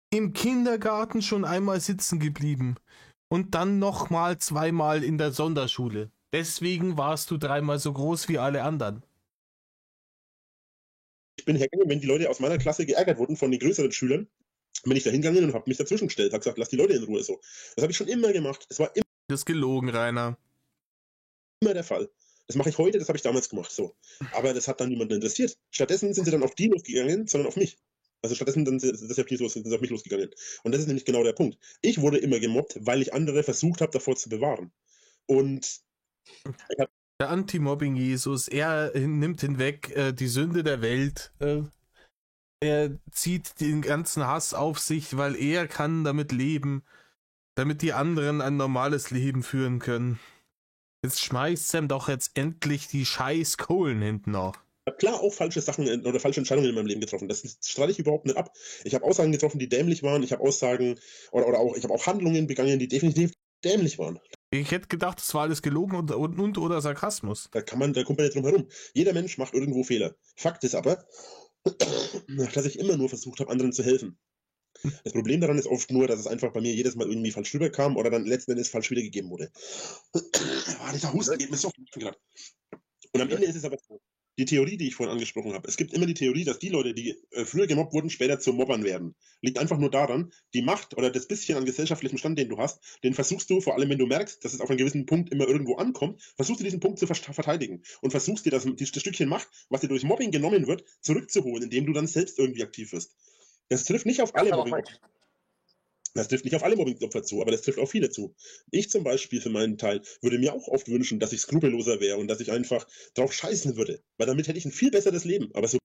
im Kindergarten schon einmal sitzen geblieben und dann nochmal 2-mal in der Sonderschule. Deswegen warst du 3-mal so groß wie alle anderen. Ich bin hergegangen, wenn die Leute aus meiner Klasse geärgert wurden von den größeren Schülern, bin ich da hingegangen und habe mich dazwischen gestellt, habe gesagt, lass die Leute in Ruhe so. Das habe ich schon immer gemacht. Das war Das ist gelogen, Rainer. immer der Fall. Das mache ich heute, das habe ich damals gemacht. So. Aber das hat dann niemanden interessiert. Stattdessen sind sie dann auf die losgegangen, sondern auf mich. Also stattdessen sind sie auf mich losgegangen. Und das ist nämlich genau der Punkt. Ich wurde immer gemobbt, weil ich andere versucht habe, davor zu bewahren. Und der Anti-Mobbing-Jesus, er nimmt hinweg die Sünde der Welt. Er zieht den ganzen Hass auf sich, weil er kann damit leben, damit die anderen ein normales Leben führen können. Jetzt schmeißt Sam doch jetzt endlich die scheiß Kohlen hinten nach. Ich habe klar auch falsche Sachen oder falsche Entscheidungen in meinem Leben getroffen. Das streite ich überhaupt nicht ab. Ich habe Aussagen getroffen, die dämlich waren. Ich habe Aussagen ich habe auch Handlungen begangen, die definitiv dämlich waren. Ich hätte gedacht, das war alles gelogen und oder Sarkasmus. Da kommt man nicht drum herum. Jeder Mensch macht irgendwo Fehler. Fakt ist aber, dass ich immer nur versucht habe, anderen zu helfen. Das Problem daran ist oft nur, dass es einfach bei mir jedes Mal irgendwie falsch rüberkam oder dann letzten Endes falsch wiedergegeben wurde. Dieser Husten geht mir so gerade. Und am Ende ist es aber so, die Theorie, die ich vorhin angesprochen habe, es gibt immer die Theorie, dass die Leute, die früher gemobbt wurden, später zu Mobbern werden. Liegt einfach nur daran, die Macht oder das bisschen an gesellschaftlichem Stand, den du hast, den versuchst du, vor allem wenn du merkst, dass es auf einen gewissen Punkt immer irgendwo ankommt, versuchst du diesen Punkt zu verteidigen und versuchst dir das Stückchen Macht, was dir durch Mobbing genommen wird, zurückzuholen, indem du dann selbst irgendwie aktiv wirst. Das trifft nicht auf alle Mobbing-Opfer. Das trifft nicht auf alle Mobbing-Opfer zu, aber das trifft auf viele zu. Ich zum Beispiel für meinen Teil würde mir auch oft wünschen, dass ich skrupelloser wäre und dass ich einfach drauf scheißen würde, weil damit hätte ich ein viel besseres Leben. Aber so.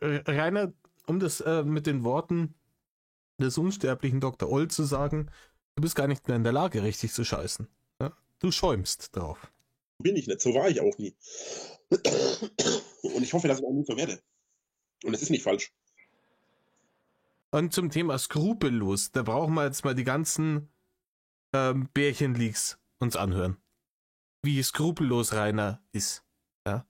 Rainer, um das mit den Worten des unsterblichen Dr. Oll zu sagen, du bist gar nicht mehr in der Lage, richtig zu scheißen. Ja? Du schäumst drauf. Bin ich nicht, so war ich auch nie. Und ich hoffe, dass ich auch nie so werde. Und es ist nicht falsch. Und zum Thema skrupellos, da brauchen wir jetzt mal die ganzen Bärchen-Leaks uns anhören. Wie skrupellos Rainer ist. Ja?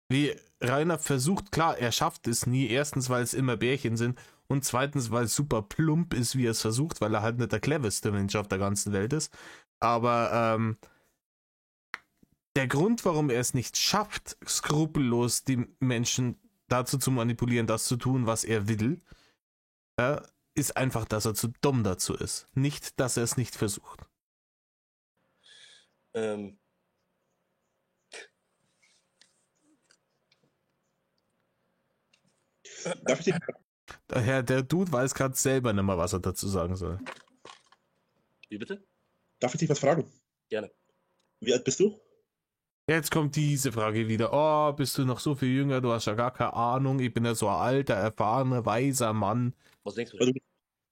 Wie Rainer versucht, klar, er schafft es nie. Erstens, weil es immer Bärchen sind. Und zweitens, weil es super plump ist, wie er es versucht, weil er halt nicht der cleverste Mensch auf der ganzen Welt ist. Aber der Grund, warum er es nicht schafft, skrupellos die Menschen dazu zu manipulieren, das zu tun, was er will, ist einfach, dass er zu dumm dazu ist. Nicht, dass er es nicht versucht. Darf ich dich? Daher, der Dude weiß gerade selber nicht mehr, was er dazu sagen soll. Wie bitte? Darf ich dich was fragen? Gerne. Wie alt bist du? Jetzt kommt diese Frage wieder. Oh, bist du noch so viel jünger? Du hast ja gar keine Ahnung. Ich bin ja so ein alter, erfahrener, weiser Mann. Was denkst du denn?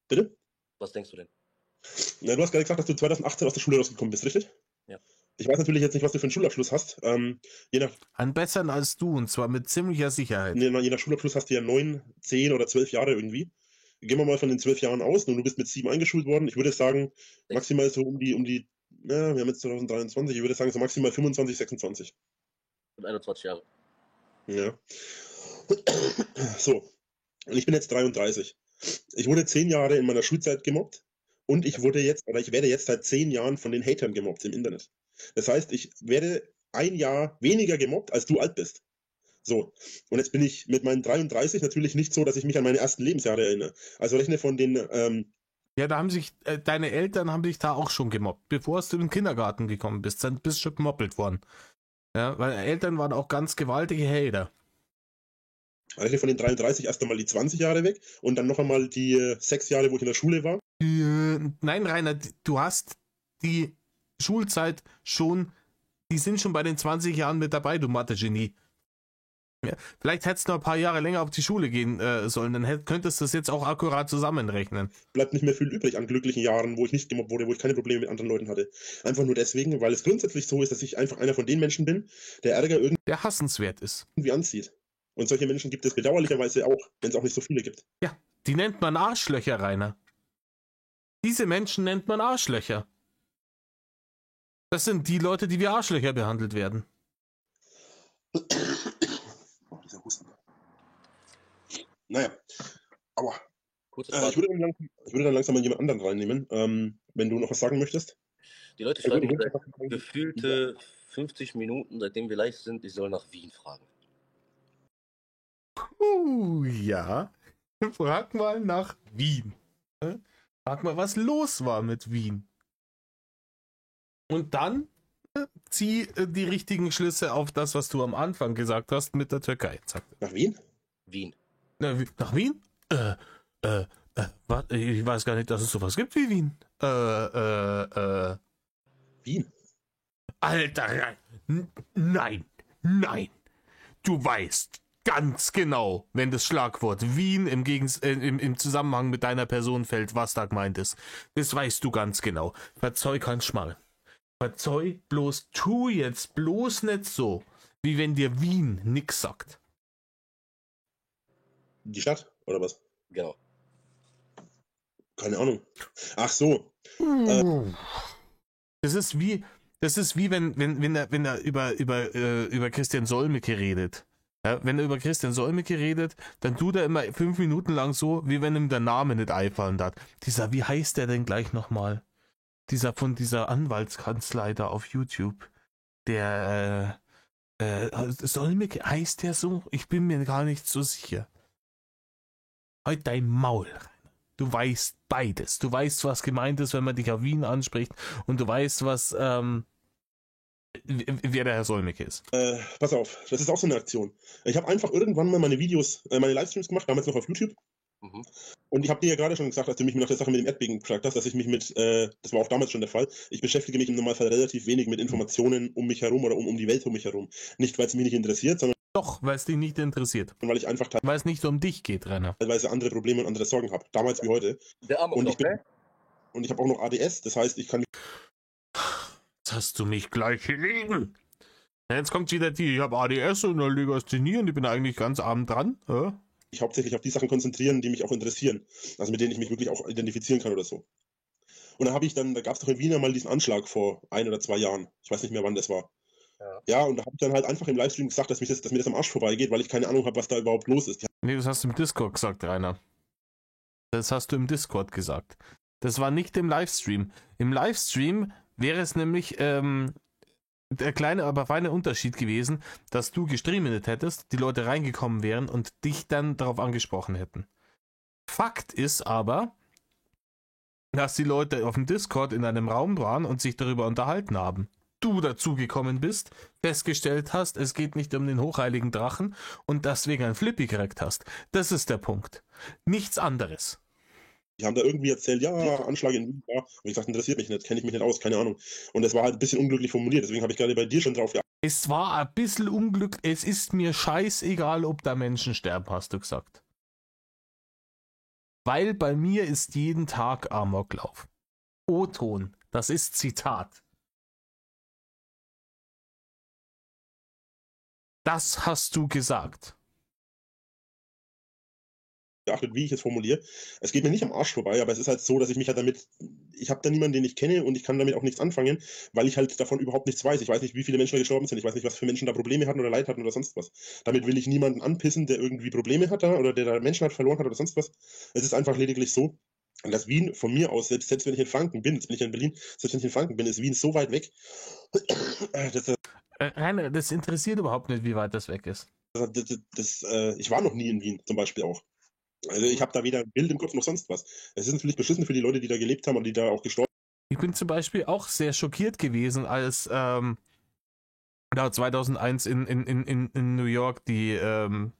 Bitte? Was denkst du denn? Na, du hast gerade gesagt, dass du 2018 aus der Schule rausgekommen bist, richtig? Ja. Ich weiß natürlich jetzt nicht, was du für einen Schulabschluss hast. Einen besseren als du, und zwar mit ziemlicher Sicherheit. Je nach Schulabschluss hast du ja 9, 10 oder 12 Jahre irgendwie. Gehen wir mal von den 12 Jahren aus. Nun, du bist mit 7 eingeschult worden. Ich würde sagen, maximal so um die, wir haben jetzt 2023, ich würde sagen so maximal 25, 26. Und 21 Jahre. Ja. So. Und ich bin jetzt 33. Ich wurde 10 Jahre in meiner Schulzeit gemobbt und ich werde jetzt seit 10 Jahren von den Hatern gemobbt im Internet. Das heißt, ich werde ein Jahr weniger gemobbt, als du alt bist. So. Und jetzt bin ich mit meinen 33 natürlich nicht so, dass ich mich an meine ersten Lebensjahre erinnere. Also rechne von den, ja, da haben sich, deine Eltern haben dich da auch schon gemobbt. Bevor du in den Kindergarten gekommen bist, dann bist du schon gemoppelt worden. Ja, weil Eltern waren auch ganz gewaltige Hater. rechne von den 33 erst einmal die 20 Jahre weg und dann noch einmal die 6 Jahre, wo ich in der Schule war. Nein, Rainer, du hast die Schulzeit schon, die sind schon bei den 20 Jahren mit dabei, du Mathe-Genie. Ja, vielleicht hättest du noch ein paar Jahre länger auf die Schule gehen sollen, dann könntest du das jetzt auch akkurat zusammenrechnen. Bleibt nicht mehr viel übrig an glücklichen Jahren, wo ich nicht gemobbt wurde, wo ich keine Probleme mit anderen Leuten hatte. Einfach nur deswegen, weil es grundsätzlich so ist, dass ich einfach einer von den Menschen bin, der Ärger der hassenswert ist. irgendwie anzieht. Und solche Menschen gibt es bedauerlicherweise auch, wenn es auch nicht so viele gibt. Ja, die nennt man Arschlöcher, Rainer. Diese Menschen nennt man Arschlöcher. Das sind die Leute, die wie Arschlöcher behandelt werden. Dieser Husten. Naja, aua. Kurze Ich Frage. würde dann langsam mal jemand anderen reinnehmen, wenn du noch was sagen möchtest. Die Leute schreiben mir seit gefühlte 50 Minuten, seitdem wir live sind, ich soll nach Wien fragen. Ja. Frag mal nach Wien. Frag mal, was los war mit Wien. Und dann zieh die richtigen Schlüsse auf das, was du am Anfang gesagt hast mit der Türkei. Zack. Nach Wien? Wien. Nach Wien? Ich weiß gar nicht, dass es sowas gibt wie Wien. Wien? Alter, nein. Du weißt ganz genau, wenn das Schlagwort Wien im Zusammenhang mit deiner Person fällt, was da gemeint ist. Das weißt du ganz genau. Verzeih keinen Schmarrn. Verzeih bloß, tu jetzt bloß nicht so, wie wenn dir Wien nix sagt. Die Stadt, oder was? Genau. Keine Ahnung. Ach so. Das ist wie wenn er über Christian Solmecke redet. Ja, wenn er über Christian Solmecke redet, dann tut er immer 5 Minuten lang so, wie wenn ihm der Name nicht einfallen darf. Wie heißt der denn gleich nochmal? Von dieser Anwaltskanzlei da auf YouTube. Der Solmecke, heißt der so? Ich bin mir gar nicht so sicher. Halt dein Maul rein. Du weißt beides. Du weißt, was gemeint ist, wenn man dich auf Wien anspricht, und du weißt, wer der Herr Solmecke ist. Pass auf, das ist auch so eine Aktion. Ich habe einfach irgendwann mal meine Livestreams gemacht, damals noch auf YouTube. Mhm. Und ich habe dir ja gerade schon gesagt, als du mich nach der Sache mit dem Erdbeben gefragt hast, dass ich mich das war auch damals schon der Fall, ich beschäftige mich im Normalfall relativ wenig mit Informationen um mich herum oder um die Welt um mich herum. Nicht, weil es mich nicht interessiert, sondern Doch, weil es dich nicht interessiert. weil ich einfach Weil es nicht um dich geht, Rainer. teilweise andere Probleme und andere Sorgen habe. Damals wie heute. Der Arme Und ich habe auch noch ADS, das heißt, ich kann mich Jetzt hast du mich gleich gelegen. Jetzt kommt wieder ich habe ADS und Legasthenie und ich bin eigentlich ganz arm dran. mich hauptsächlich auf die Sachen konzentrieren, die mich auch interessieren. Also mit denen ich mich wirklich auch identifizieren kann oder so. Und da gab es doch in Wien mal diesen Anschlag vor 1 oder 2 Jahren. Ich weiß nicht mehr, wann das war. Ja, und da habe ich dann halt einfach im Livestream gesagt, dass mir das am Arsch vorbeigeht, weil ich keine Ahnung habe, was da überhaupt los ist. Nee, das hast du im Discord gesagt, Rainer. Das hast du im Discord gesagt. Das war nicht im Livestream. Im Livestream wäre es nämlich der kleine, aber feine Unterschied gewesen, dass du gestreamt hättest, die Leute reingekommen wären und dich dann darauf angesprochen hätten. Fakt ist aber, dass die Leute auf dem Discord in einem Raum waren und sich darüber unterhalten haben. Du dazugekommen bist, festgestellt hast, es geht nicht um den hochheiligen Drachen und deswegen ein Flippy gekriegt hast. Das ist der Punkt. Nichts anderes. Die haben da irgendwie erzählt, ja, Anschlag in Wien, ja. Und ich sagte, interessiert mich nicht, kenne ich mich nicht aus, keine Ahnung. Und das war halt ein bisschen unglücklich formuliert, deswegen habe ich gerade bei dir schon drauf geachtet. Es war ein bisschen Unglück, es ist mir scheißegal, ob da Menschen sterben, hast du gesagt. Weil bei mir ist jeden Tag Amoklauf. O-Ton, das ist Zitat. Das hast du gesagt. Geachtet, wie ich es formuliere. Es geht mir nicht am Arsch vorbei, aber es ist halt so, dass ich mich halt ich habe da niemanden, den ich kenne, und ich kann damit auch nichts anfangen, weil ich halt davon überhaupt nichts weiß. Ich weiß nicht, wie viele Menschen da gestorben sind, ich weiß nicht, was für Menschen da Probleme hatten oder Leid hatten oder sonst was. Damit will ich niemanden anpissen, der irgendwie Probleme hat oder der da Menschen verloren hat oder sonst was. Es ist einfach lediglich so, dass Wien von mir aus, selbst wenn ich in Franken bin, jetzt bin ich in Berlin, selbst wenn ich in Franken bin, ist Wien so weit weg, Rainer, das interessiert überhaupt nicht, wie weit das weg ist. ich war noch nie in Wien, zum Beispiel auch. Also ich habe da weder ein Bild im Kopf noch sonst was. Es ist natürlich beschissen für die Leute, die da gelebt haben und die da auch gestorben sind. Ich bin zum Beispiel auch sehr schockiert gewesen, als 2001 in New York diese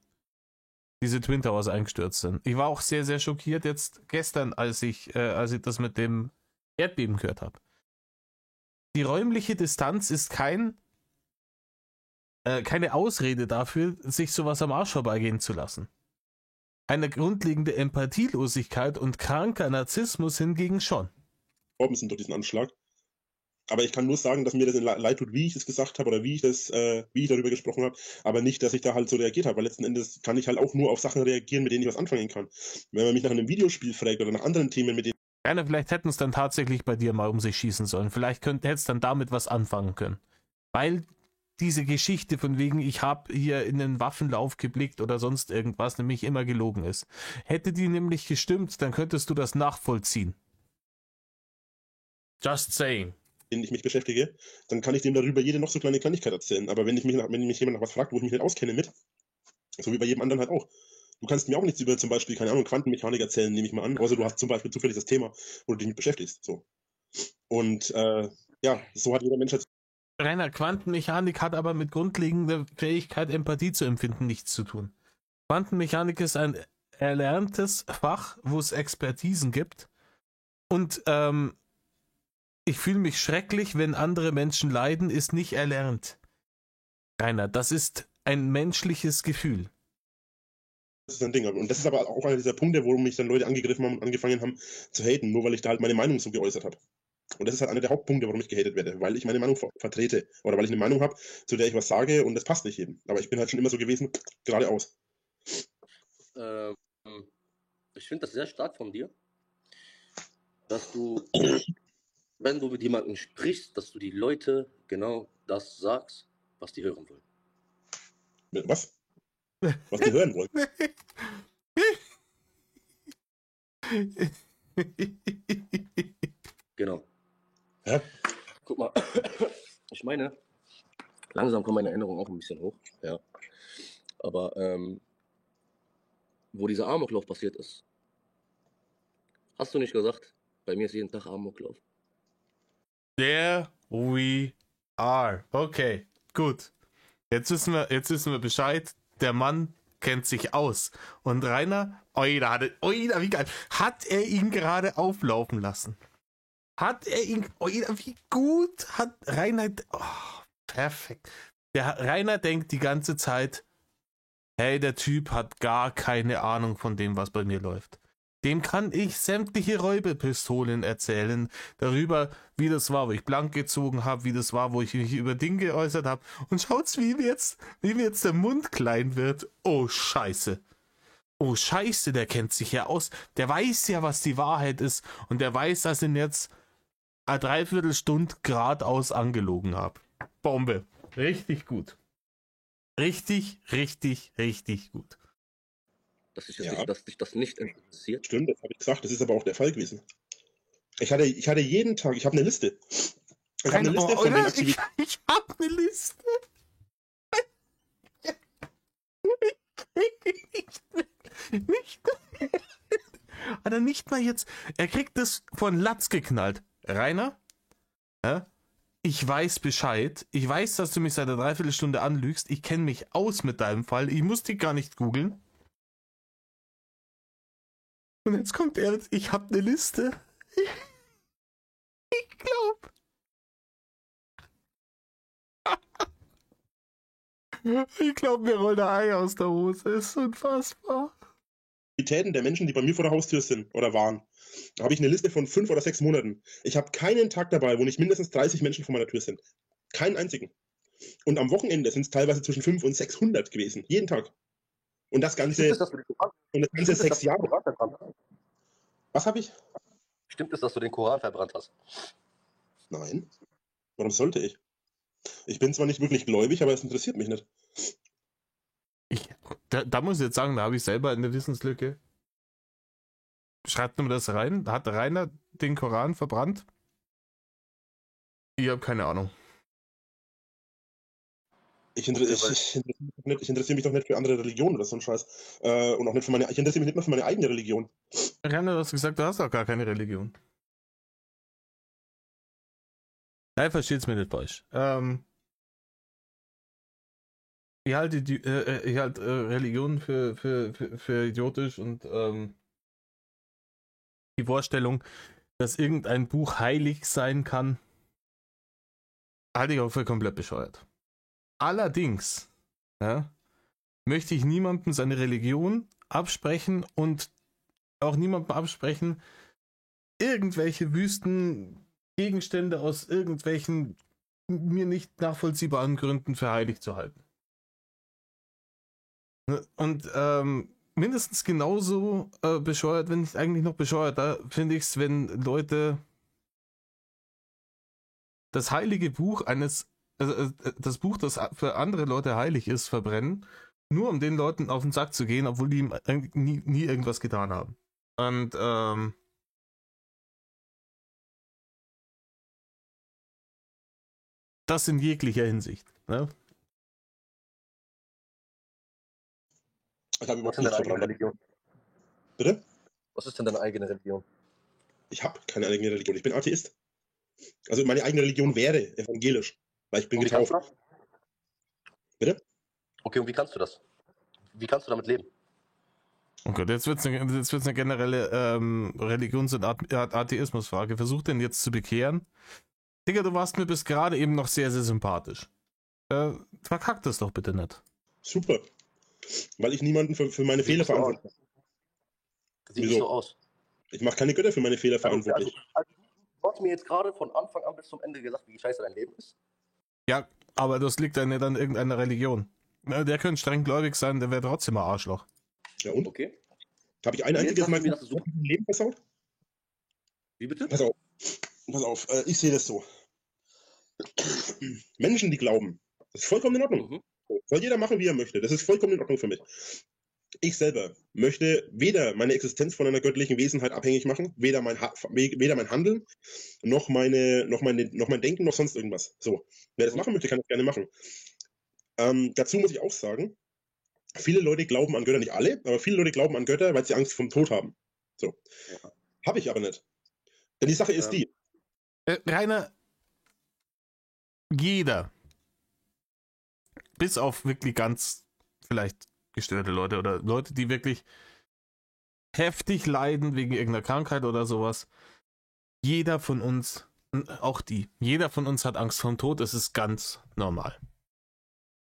Twin Towers eingestürzt sind. Ich war auch sehr, sehr schockiert jetzt gestern, als ich das mit dem Erdbeben gehört habe. Die räumliche Distanz ist keine Ausrede dafür, sich sowas am Arsch vorbeigehen zu lassen. Eine grundlegende Empathielosigkeit und kranker Narzissmus hingegen schon. Sind durch diesen Anschlag. Aber ich kann nur sagen, dass mir das leid tut, wie ich es gesagt habe oder wie ich darüber gesprochen habe, aber nicht, dass ich da halt so reagiert habe, weil letzten Endes kann ich halt auch nur auf Sachen reagieren, mit denen ich was anfangen kann. Wenn man mich nach einem Videospiel fragt oder nach anderen Themen, mit denen... Rainer, vielleicht hätten es dann tatsächlich bei dir mal um sich schießen sollen. Vielleicht hättest dann damit was anfangen können. Weil diese Geschichte von wegen, ich habe hier in den Waffenlauf geblickt oder sonst irgendwas, nämlich immer gelogen ist. Hätte die nämlich gestimmt, dann könntest du das nachvollziehen. Just saying. denen ich mich beschäftige, dann kann ich dem darüber jede noch so kleine Kleinigkeit erzählen. Aber wenn mich jemand nach was fragt, wo ich mich nicht auskenne mit, so wie bei jedem anderen halt auch. Du kannst mir auch nichts über zum Beispiel, keine Ahnung, Quantenmechanik erzählen, nehme ich mal an. Außer du hast zum Beispiel zufällig das Thema, wo du dich mit beschäftigst. So. Und ja, so hat jeder Mensch halt Rainer, Quantenmechanik hat aber mit grundlegender Fähigkeit, Empathie zu empfinden, nichts zu tun. Quantenmechanik ist ein erlerntes Fach, wo es Expertisen gibt. Und ich fühle mich schrecklich, wenn andere Menschen leiden, ist nicht erlernt. Rainer, das ist ein menschliches Gefühl. Das ist ein Ding. Und das ist aber auch einer dieser Punkte, wo mich dann Leute angegriffen haben und angefangen haben zu haten, nur weil ich da halt meine Meinung so geäußert habe. Und das ist halt einer der Hauptpunkte, warum ich gehatet werde, weil ich meine Meinung vertrete oder weil ich eine Meinung habe, zu der ich was sage und das passt nicht jedem. Aber ich bin halt schon immer so gewesen, geradeaus. Ich finde das sehr stark von dir, dass du, wenn du mit jemandem sprichst, dass du die Leute genau das sagst, was die hören wollen. Was? Was die hören wollen? Genau. Hä? Guck mal, ich meine, langsam kommt meine Erinnerung auch ein bisschen hoch, ja. Aber wo dieser Amoklauf passiert ist, hast du nicht gesagt, bei mir ist jeden Tag Amoklauf? There we are. Okay, gut. Jetzt wissen wir Bescheid. Der Mann kennt sich aus. Und Rainer, wie geil. Hat er ihn gerade auflaufen lassen? Wie gut hat Rainer, perfekt. Der Rainer denkt die ganze Zeit, hey, der Typ hat gar keine Ahnung von dem, was bei mir läuft. Dem kann ich sämtliche Räuberpistolen erzählen, darüber, wie das war, wo ich blank gezogen habe, wie das war, wo ich mich über Dinge geäußert habe. Und schaut's, wie mir jetzt der Mund klein wird. Oh, Scheiße. Oh, Scheiße, der kennt sich ja aus. Der weiß ja, was die Wahrheit ist. Und der weiß, dass ich ihn jetzt eine Dreiviertelstunde geradeaus angelogen habe. Bombe. Richtig gut. Richtig, richtig, richtig gut. Dass dich das nicht interessiert? Stimmt, das habe ich gesagt. Das ist aber auch der Fall gewesen. Ich hatte jeden Tag, ich habe eine Liste. Ich habe eine Liste von den Aktivitäten. Ich habe eine Liste. Nicht mal jetzt. Er kriegt das von Latz geknallt. Rainer? Ja? Ich weiß Bescheid. Ich weiß, dass du mich seit einer Dreiviertelstunde anlügst. Ich kenne mich aus mit deinem Fall. Ich muss dich gar nicht googeln. Und jetzt kommt er, ich habe eine Liste. Ich glaube. Ich glaube, mir rollt der Ei aus der Hose. Ist unfassbar. Aktivitäten der Menschen, die bei mir vor der Haustür sind oder waren. Da habe ich eine Liste von 5 oder 6 Monaten. Ich habe keinen Tag dabei, wo nicht mindestens 30 Menschen vor meiner Tür sind. Keinen einzigen. Und am Wochenende sind es teilweise zwischen 500 und 600 gewesen. Jeden Tag. Und das Ganze, Stimmt es, 6 Jahre. Was habe ich? Stimmt es, dass du den Koran verbrannt hast? Nein. Warum sollte ich? Ich bin zwar nicht wirklich gläubig, aber es interessiert mich nicht. Da muss ich jetzt sagen, da habe ich selber eine Wissenslücke. Schreibt mir das rein. Hat Rainer den Koran verbrannt? Ich habe keine Ahnung. Ich interessiere mich doch nicht für andere Religionen oder so ein Scheiß. Und auch nicht für ich interessiere mich nicht mal für meine eigene Religion. Rainer, du hast gesagt, du hast auch gar keine Religion. Nein, versteht's mir nicht falsch. Ich halte Religion für idiotisch und die Vorstellung, dass irgendein Buch heilig sein kann, halte ich auch für komplett bescheuert. Allerdings möchte ich niemandem seine Religion absprechen und auch niemandem absprechen, irgendwelche wüsten Gegenstände aus irgendwelchen mir nicht nachvollziehbaren Gründen für heilig zu halten. Und mindestens genauso bescheuert, wenn nicht eigentlich noch bescheuerter, finde ich es, wenn Leute das heilige Buch das Buch, das für andere Leute heilig ist, verbrennen, nur um den Leuten auf den Sack zu gehen, obwohl die ihm nie irgendwas getan haben. Und das in jeglicher Hinsicht. Ne? Ich habe Was ist denn deine eigene Religion? Bitte? Was ist denn deine eigene Religion? Ich habe keine eigene Religion. Ich bin Atheist. Also meine eigene Religion wäre evangelisch. Weil ich bin Und wie kannst getauft. du das? Bitte? Okay, und wie kannst du das? Wie kannst du damit leben? Oh Gott, jetzt wird's eine generelle Religions- und Atheismusfrage. Versuch den jetzt zu bekehren. Digga, du warst mir bis gerade eben noch sehr, sehr sympathisch. Verkack das doch bitte nicht. Super. Weil ich niemanden für meine Fehler verantwortlich mache. Das sieht Wieso? nicht so aus. Ich mache keine Götter für meine Fehler verantwortlich. Also, du hast mir jetzt gerade von Anfang an bis zum Ende gesagt, wie scheiße dein Leben ist. Ja, aber das liegt ja nicht an irgendeiner Religion. Der könnte streng gläubig sein, der wäre trotzdem ein Arschloch. Ja und? Okay. Habe ich ein Und jetzt einziges sagst Mal du mir, das ist super. mein Leben versaut? Wie bitte? Pass auf, ich sehe das so. Menschen, die glauben, das ist vollkommen in Ordnung. Mhm. Soll jeder machen, wie er möchte. Das ist vollkommen in Ordnung für mich. Ich selber möchte weder meine Existenz von einer göttlichen Wesenheit abhängig machen, weder mein Handeln, noch mein Denken, noch sonst irgendwas. So. Wer das machen möchte, kann das gerne machen. Dazu muss ich auch sagen, viele Leute glauben an Götter, nicht alle, aber viele Leute glauben an Götter, weil sie Angst vom Tod haben. So. Ja. Habe ich aber nicht. Denn die Sache ist die. Rainer, jeder, bis auf wirklich ganz vielleicht gestörte Leute oder Leute, die wirklich heftig leiden wegen irgendeiner Krankheit oder sowas, jeder von uns, jeder von uns hat Angst vorm Tod, das ist ganz normal.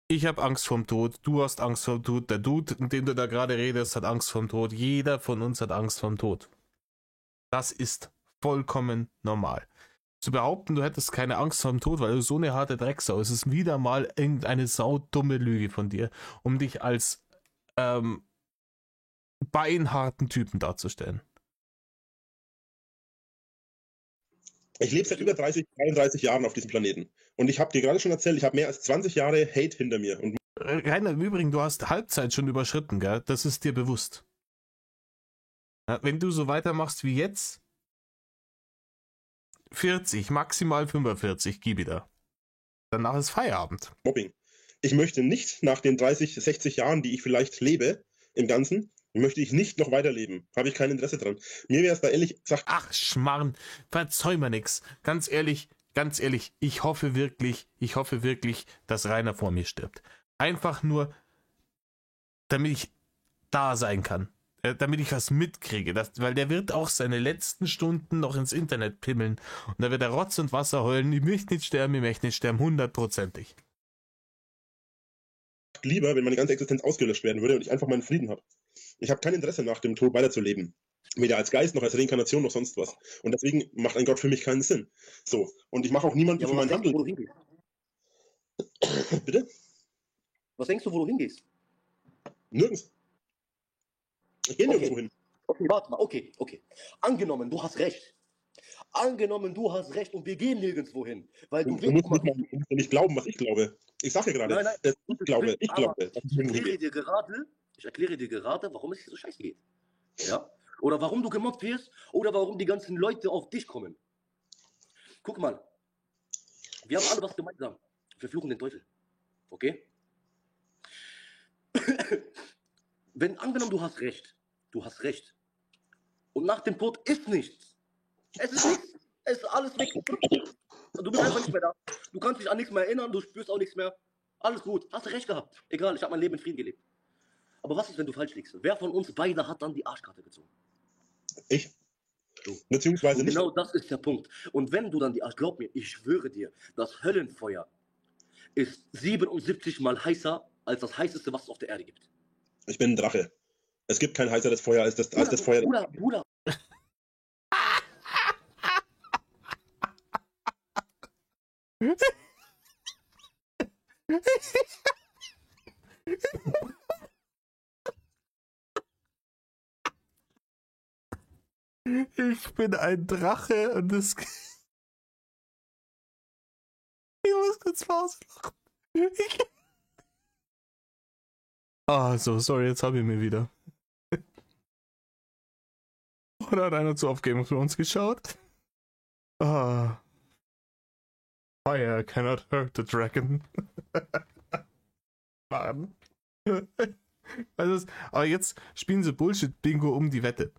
Ich habe Angst vorm Tod, du hast Angst vorm Tod, der Dude, mit dem du da gerade redest, hat Angst vorm Tod, jeder von uns hat Angst vorm Tod. Das ist vollkommen normal. Zu behaupten, du hättest keine Angst vorm Tod, weil du so eine harte Drecksau, es ist wieder mal irgendeine saudumme Lüge von dir, um dich als beinharten Typen darzustellen. Ich lebe seit über 33 Jahren auf diesem Planeten. Und ich habe dir gerade schon erzählt, ich habe mehr als 20 Jahre Hate hinter mir. Und Rainer, im Übrigen, du hast Halbzeit schon überschritten, gell? Das ist dir bewusst. Ja, wenn du so weitermachst wie jetzt, 40, maximal 45, gib wieder. Danach ist Feierabend. Mobbing. Ich möchte nicht nach den 30, 60 Jahren, die ich vielleicht lebe, im Ganzen, möchte ich nicht noch weiterleben. Habe ich kein Interesse dran. Mir wäre es da ehrlich gesagt... Ach, Schmarrn, verzeih mir nix. Ganz ehrlich, ich hoffe wirklich, dass Rainer vor mir stirbt. Einfach nur, damit ich da sein kann. Damit ich was mitkriege. Weil der wird auch seine letzten Stunden noch ins Internet pimmeln. Und da wird er Rotz und Wasser heulen. Ich möchte nicht sterben, 100%ig. Lieber, wenn meine ganze Existenz ausgelöscht werden würde und ich einfach meinen Frieden habe. Ich habe kein Interesse, nach dem Tod weiterzuleben. Weder als Geist, noch als Reinkarnation, noch sonst was. Und deswegen macht ein Gott für mich keinen Sinn. So. Und ich mache auch niemanden für meinen Handel. Wo du hingehst? Bitte? Was denkst du, wo du hingehst? Nirgends. Ich gehe nirgendwo hin. Okay, warte mal, okay. Angenommen, du hast recht. Und wir gehen nirgendwo hin. Weil du Du musst nicht glauben, was ich glaube. Ich sage ja gerade, Nein, ich glaube. ich erkläre dir gerade, warum es dir so scheiße geht. Ja? Oder warum du gemobbt wirst, oder warum die ganzen Leute auf dich kommen. Guck mal, wir haben alle was gemeinsam. Wir fluchen den Teufel. Okay? Wenn angenommen, du hast recht. Und nach dem Tod ist nichts. Es ist nichts. Es ist alles weg. Du bist einfach nicht mehr da. Du kannst dich an nichts mehr erinnern, du spürst auch nichts mehr. Alles gut, hast du recht gehabt. Egal, ich habe mein Leben in Frieden gelebt. Aber was ist, wenn du falsch liegst? Wer von uns beide hat dann die Arschkarte gezogen? Ich. Du. Beziehungsweise Und nicht. genau das ist der Punkt. Und wenn du dann glaub mir, ich schwöre dir, das Höllenfeuer ist 77 Mal heißer als das heißeste, was es auf der Erde gibt. Ich bin ein Drache. Es gibt kein heißeres Feuer als das Feuer. Bruder. Ich bin ein Drache und das... Ich muss kurz auslachen. Sorry, jetzt habe ich mir wieder. Oder hat einer zu oft Game of Thrones geschaut? Fire cannot hurt the dragon. Mann. Aber jetzt spielen sie Bullshit-Bingo um die Wette.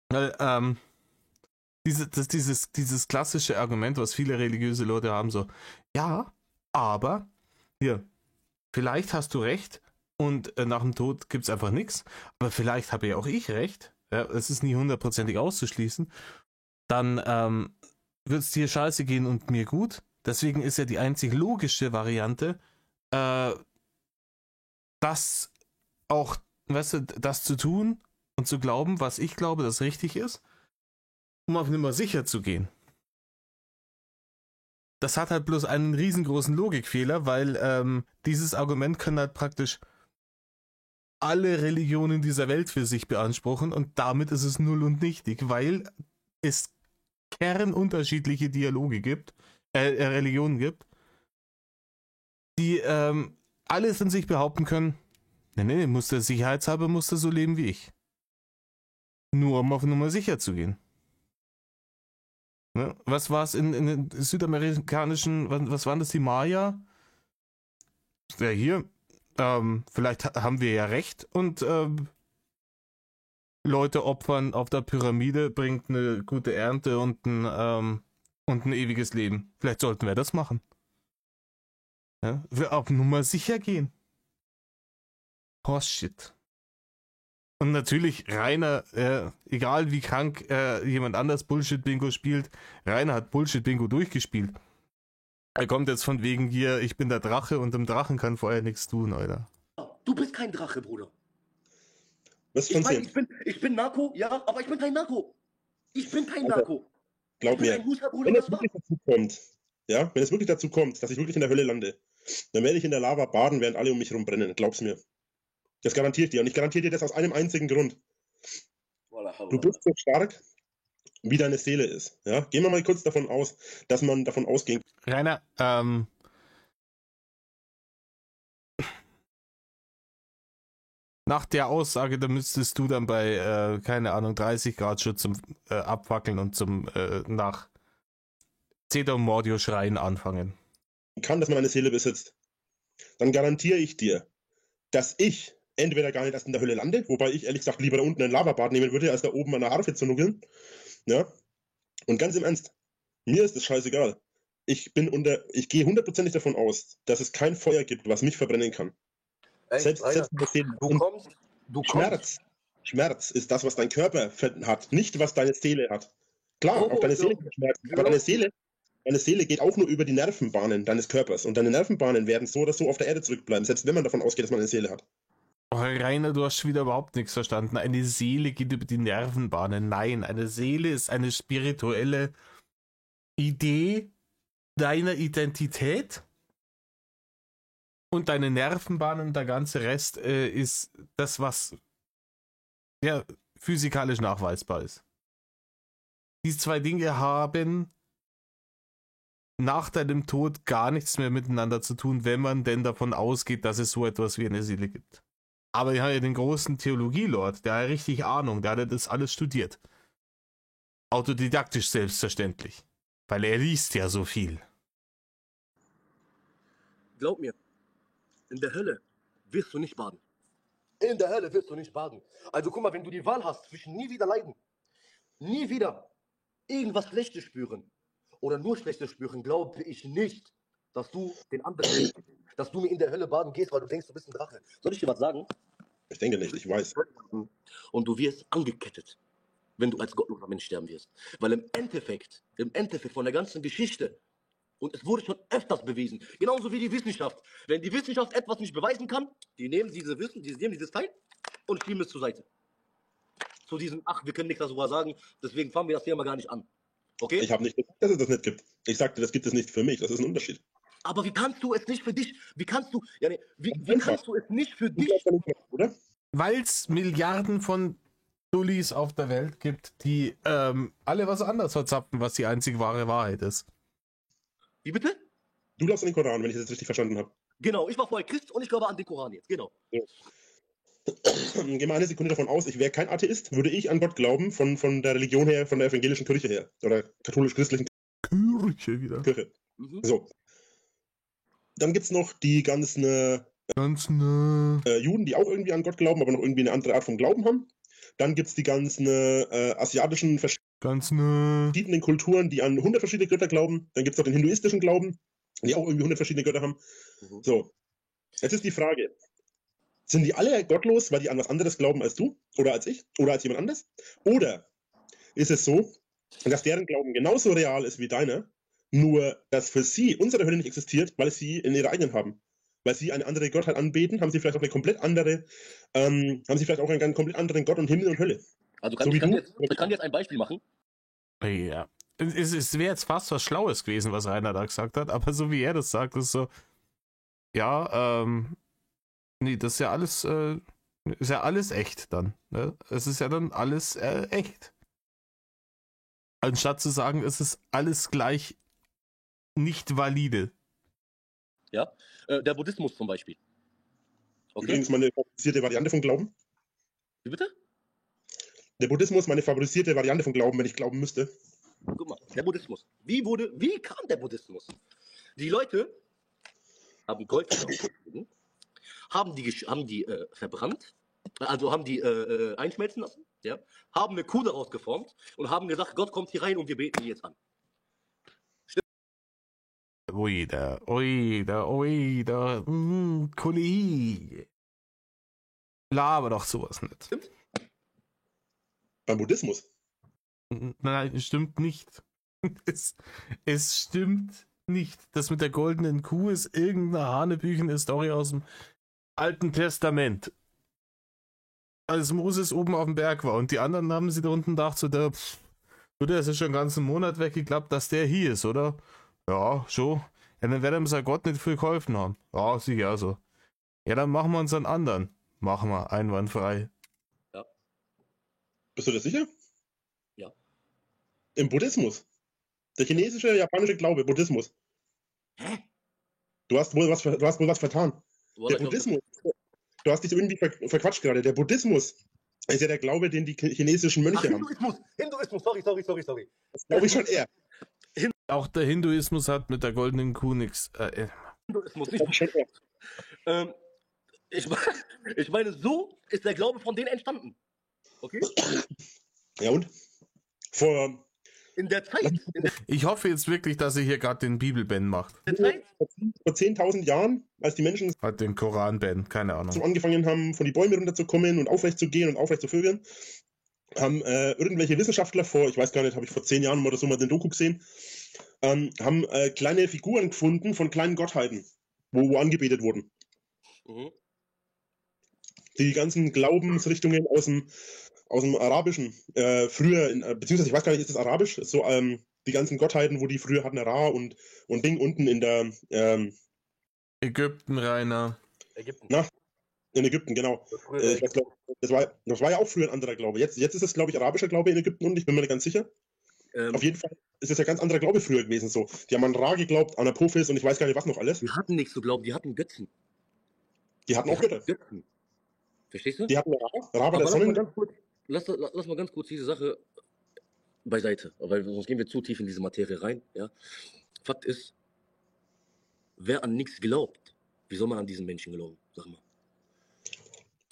Weil, dieses klassische Argument, was viele religiöse Leute haben, so, ja, aber, hier, vielleicht hast du recht und nach dem Tod gibt es einfach nichts, aber vielleicht habe ja auch ich recht, ja, es ist nie hundertprozentig auszuschließen, dann wird es dir scheiße gehen und mir gut. Deswegen ist ja die einzig logische Variante, das auch, weißt du, das zu tun und zu glauben, was ich glaube, das richtig ist, um auf Nummer sicher zu gehen. Das hat halt bloß einen riesengroßen Logikfehler, weil dieses Argument können halt praktisch alle Religionen dieser Welt für sich beanspruchen und damit ist es null und nichtig, weil es kernunterschiedliche Dialoge gibt, Religionen gibt, die alles in sich behaupten können, nee, muss der sicherheitshalber muss der so leben wie ich. Nur um auf Nummer sicher zu gehen. Ne? Was war es in den südamerikanischen, was waren das, die Maya? Ja, hier, vielleicht haben wir ja recht und Leute opfern auf der Pyramide bringt eine gute Ernte und ein ewiges Leben. Vielleicht sollten wir das machen. Ja? Wir auf Nummer sicher gehen. Horse shit. Und natürlich Rainer, egal wie krank jemand anders Bullshit-Bingo spielt, Rainer hat Bullshit-Bingo durchgespielt. Er kommt jetzt von wegen hier, ich bin der Drache und dem Drachen kann vorher nichts tun, Alter. Du bist kein Drache, Bruder. Was Ich meine, ich bin Narko, ja, aber ich bin kein Narko. Ich bin kein Narko. Glaub mir, wenn es wirklich dazu kommt, ja, wenn es wirklich dazu kommt, dass ich wirklich in der Hölle lande, dann werde ich in der Lava baden, während alle um mich herum brennen. Glaub's mir. Das garantiere ich dir. Und ich garantiere dir das aus einem einzigen Grund. Du bist so stark, wie deine Seele ist. Ja? Gehen wir mal kurz davon aus, dass man davon ausgehen kann. Rainer, nach der Aussage, da müsstest du dann bei, keine Ahnung, 30 Grad Schutz zum Abfackeln und zum nach Zeta und Mordio schreien anfangen. Kann, dass man eine Seele besitzt. Dann garantiere ich dir, dass ich entweder gar nicht erst in der Hölle lande, wobei ich ehrlich gesagt lieber da unten ein Lavabad nehmen würde, als da oben an der Harfe zu nuckeln. Ja? Und ganz im Ernst, mir ist das scheißegal. Ich gehe hundertprozentig davon aus, dass es kein Feuer gibt, was mich verbrennen kann. Selbst Schmerz ist das, was dein Körper hat, nicht was deine Seele hat. Klar, auch deine Seele hat Schmerz, aber deine Seele geht auch nur über die Nervenbahnen deines Körpers und deine Nervenbahnen werden so oder so auf der Erde zurückbleiben, selbst wenn man davon ausgeht, dass man eine Seele hat. Oh, Rainer, du hast schon wieder überhaupt nichts verstanden. Eine Seele geht über die Nervenbahnen. Nein, eine Seele ist eine spirituelle Idee deiner Identität und deine Nervenbahnen und der ganze Rest ist das, was ja physikalisch nachweisbar ist. Diese zwei Dinge haben nach deinem Tod gar nichts mehr miteinander zu tun, wenn man denn davon ausgeht, dass es so etwas wie eine Seele gibt. Aber wir haben ja den großen Theologielord, der hat richtig Ahnung, der hat das alles studiert. Autodidaktisch selbstverständlich. Weil er liest ja so viel. Glaub mir, in der Hölle wirst du nicht baden. In der Hölle wirst du nicht baden. Also guck mal, wenn du die Wahl hast zwischen nie wieder leiden, nie wieder irgendwas Schlechtes spüren oder nur Schlechtes spüren, glaube ich nicht, dass du den anderen, dass du mir in der Hölle baden gehst, weil du denkst, du bist ein Drache. Soll ich dir was sagen? Ich denke nicht, ich weiß. Und du wirst angekettet, wenn du als gottloser Mensch sterben wirst. Weil im Endeffekt von der ganzen Geschichte, und es wurde schon öfters bewiesen, genauso wie die Wissenschaft. Wenn die Wissenschaft etwas nicht beweisen kann, die nehmen dieses Teil und schieben es zur Seite. Zu diesem, wir können nichts darüber sagen, deswegen fangen wir das Thema gar nicht an. Okay? Ich habe nicht gesagt, dass es das nicht gibt. Ich sagte, das gibt es nicht für mich. Das ist ein Unterschied. Aber wie kannst du es nicht für dich? Wie kannst du es nicht für dich? Oder? Weil es Milliarden von Dullis auf der Welt gibt, die alle was anderes verzapfen, was die einzige wahre Wahrheit ist. Wie bitte? Du glaubst an den Koran, wenn ich das jetzt richtig verstanden habe. Genau, ich war vorher Christ und ich glaube an den Koran jetzt, genau. Ja. Geh mal eine Sekunde davon aus, ich wäre kein Atheist, würde ich an Gott glauben, von der Religion her, von der evangelischen Kirche her. Oder katholisch-christlichen Kirche wieder. Kirche. Mhm. So. Dann gibt es noch die ganzen Juden, die auch irgendwie an Gott glauben, aber noch irgendwie eine andere Art von Glauben haben. Dann gibt es die ganzen asiatischen Ganz nö. verschiedenen Kulturen, die an 100 verschiedene Götter glauben. Dann gibt es auch den hinduistischen Glauben, die auch irgendwie 100 verschiedene Götter haben. So, jetzt ist die Frage, sind die alle gottlos, weil die an was anderes glauben als du oder als ich oder als jemand anders? Oder ist es so, dass deren Glauben genauso real ist wie deiner, nur dass für sie unsere Hölle nicht existiert, weil sie in ihrer eigenen haben? Weil sie eine andere Gottheit anbeten, haben sie vielleicht auch eine komplett andere, haben sie vielleicht auch einen komplett anderen Gott und Himmel und Hölle. Also So wie du. ich kann jetzt ein Beispiel machen. Ja. Es wäre jetzt fast was Schlaues gewesen, was Rainer da gesagt hat, aber so wie er das sagt, ist so, ja, nee, das ist ja alles echt dann. Ne? Es ist ja dann alles echt. Anstatt zu sagen, es ist alles gleich nicht valide. Ja, der Buddhismus zum Beispiel. Okay, Übrigens meine favorisierte Variante von Glauben. wie bitte? Der Buddhismus meine favorisierte Variante von Glauben, wenn ich glauben müsste. Guck mal, der Buddhismus. Wie kam der Buddhismus? Die Leute haben Gold gefunden, haben die verbrannt, also haben die einschmelzen lassen, ja, haben eine Kuh daraus geformt und haben gesagt, Gott kommt hier rein und wir beten ihn jetzt an. Oida, Kollege. Laber doch sowas nicht. Stimmt? Beim Buddhismus. Nein, es stimmt nicht. Es stimmt nicht. Das mit der goldenen Kuh ist irgendeine hanebüchene Story aus dem Alten Testament. Als Moses oben auf dem Berg war und die anderen haben sie da unten gedacht, so der ist ja schon einen ganzen Monat weggeklappt, dass der hier ist, oder? Ja, schon. Ja, dann wird ihm sein Gott nicht viel geholfen haben. Ja, sicher also. Ja, dann machen wir uns einen anderen. Machen wir, einwandfrei. Bist du dir sicher? Ja. Im Buddhismus. Der chinesische, japanische Glaube, Buddhismus. Hä? Du hast wohl was vertan. Der Buddhismus, du hast dich irgendwie verquatscht gerade. Der Buddhismus ist ja der Glaube, den die chinesischen Mönche haben. Hinduismus, sorry. Das glaube ich schon eher. Auch der Hinduismus hat mit der goldenen Kuh nichts. Hinduismus, Das glaub ich schon eher. ich meine, so ist der Glaube von denen entstanden. Okay? Ja und? In der Zeit, Ich hoffe jetzt wirklich, dass ihr hier gerade den Bibelben macht. Vor 10.000 Jahren, als die Menschen Hat den Koranben, keine so Ahnung. angefangen haben, von die Bäume runterzukommen und aufrecht zu gehen und aufrecht zu vögeln, haben irgendwelche Wissenschaftler ich weiß gar nicht, habe ich vor 10 Jahren oder so mal den Doku gesehen, haben kleine Figuren gefunden von kleinen Gottheiten, wo angebetet wurden. Mhm. Die ganzen Glaubensrichtungen aus dem Arabischen, früher, beziehungsweise ich weiß gar nicht, ist das Arabisch? So, die ganzen Gottheiten, wo die früher hatten, Ra und Ding unten in der, Ägypten, Rainer. Ägypten. Na, in Ägypten, genau. Ich weiß, das war ja auch früher ein anderer Glaube. Jetzt ist es, glaube ich, arabischer Glaube in Ägypten und ich bin mir nicht ganz sicher. Auf jeden Fall ist es ja ganz anderer Glaube früher gewesen. So. Die haben an Ra geglaubt, an Apophis und ich weiß gar nicht, was noch alles. Die hatten nichts zu glauben, die hatten Götzen. Die hatten auch Götter. Götzen. Verstehst du? Die hatten Ra war Aber der Sonnen. lass mal ganz kurz diese Sache beiseite, weil sonst gehen wir zu tief in diese Materie rein. Ja? Fakt ist, wer an nichts glaubt, wie soll man an diesen Menschen glauben? Sag mal.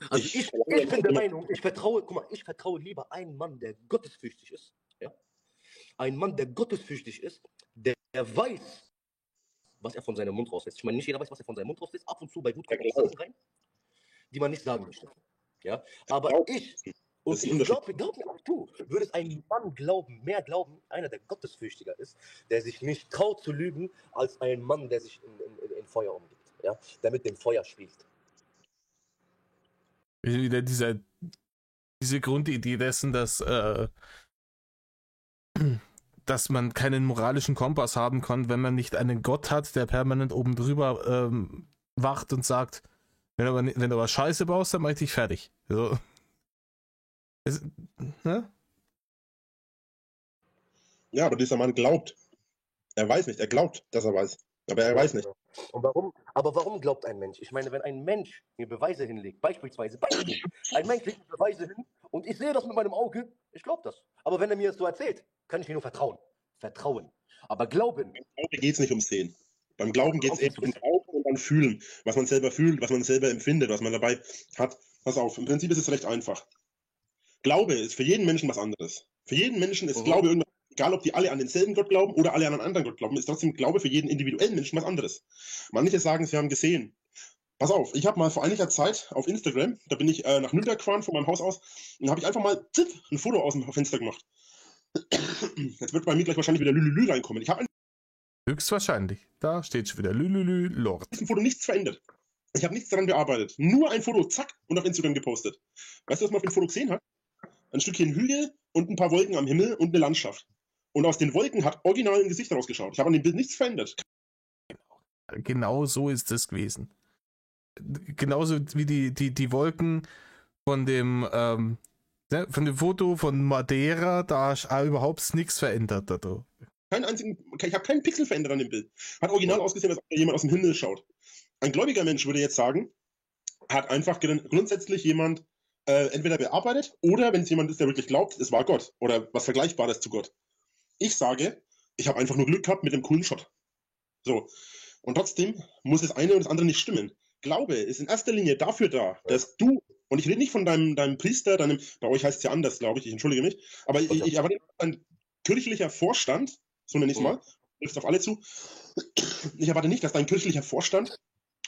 Also ich bin der Meinung, ich vertraue lieber einen Mann, der gottesfürchtig ist. Ja? Ein Mann, der gottesfürchtig ist, der weiß, was er von seinem Mund rauslässt. Ich meine, nicht jeder weiß, was er von seinem Mund rauslässt. Ab und zu bei Wut kommen auch Sachen rein, die man nicht sagen möchte. Ja? Aber ich glaube mir auch, du würdest einen Mann mehr glauben, einer, der gottesfürchtiger ist, der sich nicht traut zu lügen, als ein Mann, der sich in Feuer umgibt, ja? Der mit dem Feuer spielt. Wieder diese Grundidee dessen, dass man keinen moralischen Kompass haben kann, wenn man nicht einen Gott hat, der permanent oben drüber wacht und sagt, wenn du aber Scheiße baust, dann mach ich dich fertig. Also, ne? Ja, aber dieser Mann glaubt. Er weiß nicht, er glaubt, dass er weiß. Aber er weiß nicht. Und warum glaubt ein Mensch? Ich meine, wenn ein Mensch mir Beweise hinlegt, beispielsweise, ein Mensch legt mir Beweise hin und ich sehe das mit meinem Auge, ich glaube das. Aber wenn er mir das so erzählt, kann ich mir nur vertrauen. Vertrauen. Aber Glauben. Beim Glauben geht es nicht ums Sehen. Beim Glauben geht es eben um Glauben und um Fühlen. Was man selber fühlt, was man selber empfindet, was man dabei hat. Pass auf, im Prinzip ist es recht einfach. Glaube ist für jeden Menschen was anderes. Für jeden Menschen ist Glaube irgendwas, egal ob die alle an denselben Gott glauben oder alle an einen anderen Gott glauben, ist trotzdem Glaube für jeden individuellen Menschen was anderes. Manche sagen, sie haben gesehen. Pass auf, ich habe mal vor einiger Zeit auf Instagram, da bin ich nach Nürnberg gefahren von meinem Haus aus und habe ich einfach mal ein Foto aus dem Fenster gemacht. Jetzt wird bei mir gleich wahrscheinlich wieder Lülülü reinkommen. Ich habe Höchstwahrscheinlich. Da steht schon wieder Lülülü, Lord. an diesem Foto nichts verändert. Ich habe nichts daran bearbeitet. Nur ein Foto, zack, und auf Instagram gepostet. Weißt du, was man auf dem Foto gesehen hat? Ein Stückchen Hügel und ein paar Wolken am Himmel und eine Landschaft. Und aus den Wolken hat original ein Gesicht rausgeschaut. Ich habe an dem Bild nichts verändert. Genau so ist es gewesen. Genauso wie die Wolken von dem Foto von Madeira, da ist auch überhaupt nichts verändert. Da. Ich habe keinen Pixel verändert an dem Bild. Hat original ausgesehen, als ob jemand aus dem Himmel schaut. Ein gläubiger Mensch würde jetzt sagen, hat einfach grundsätzlich jemand entweder bearbeitet oder, wenn es jemand ist, der wirklich glaubt, es war Gott oder was Vergleichbares zu Gott. Ich sage, ich habe einfach nur Glück gehabt mit dem coolen Shot. So. Und trotzdem muss das eine und das andere nicht stimmen. Glaube ist in erster Linie dafür da, dass du, und ich rede nicht von deinem Priester, bei euch heißt es ja anders, glaube ich entschuldige mich, aber ich erwarte, ein kirchlicher Vorstand, so nenne ich es mal, trifft auf alle zu, ich erwarte nicht, dass dein kirchlicher Vorstand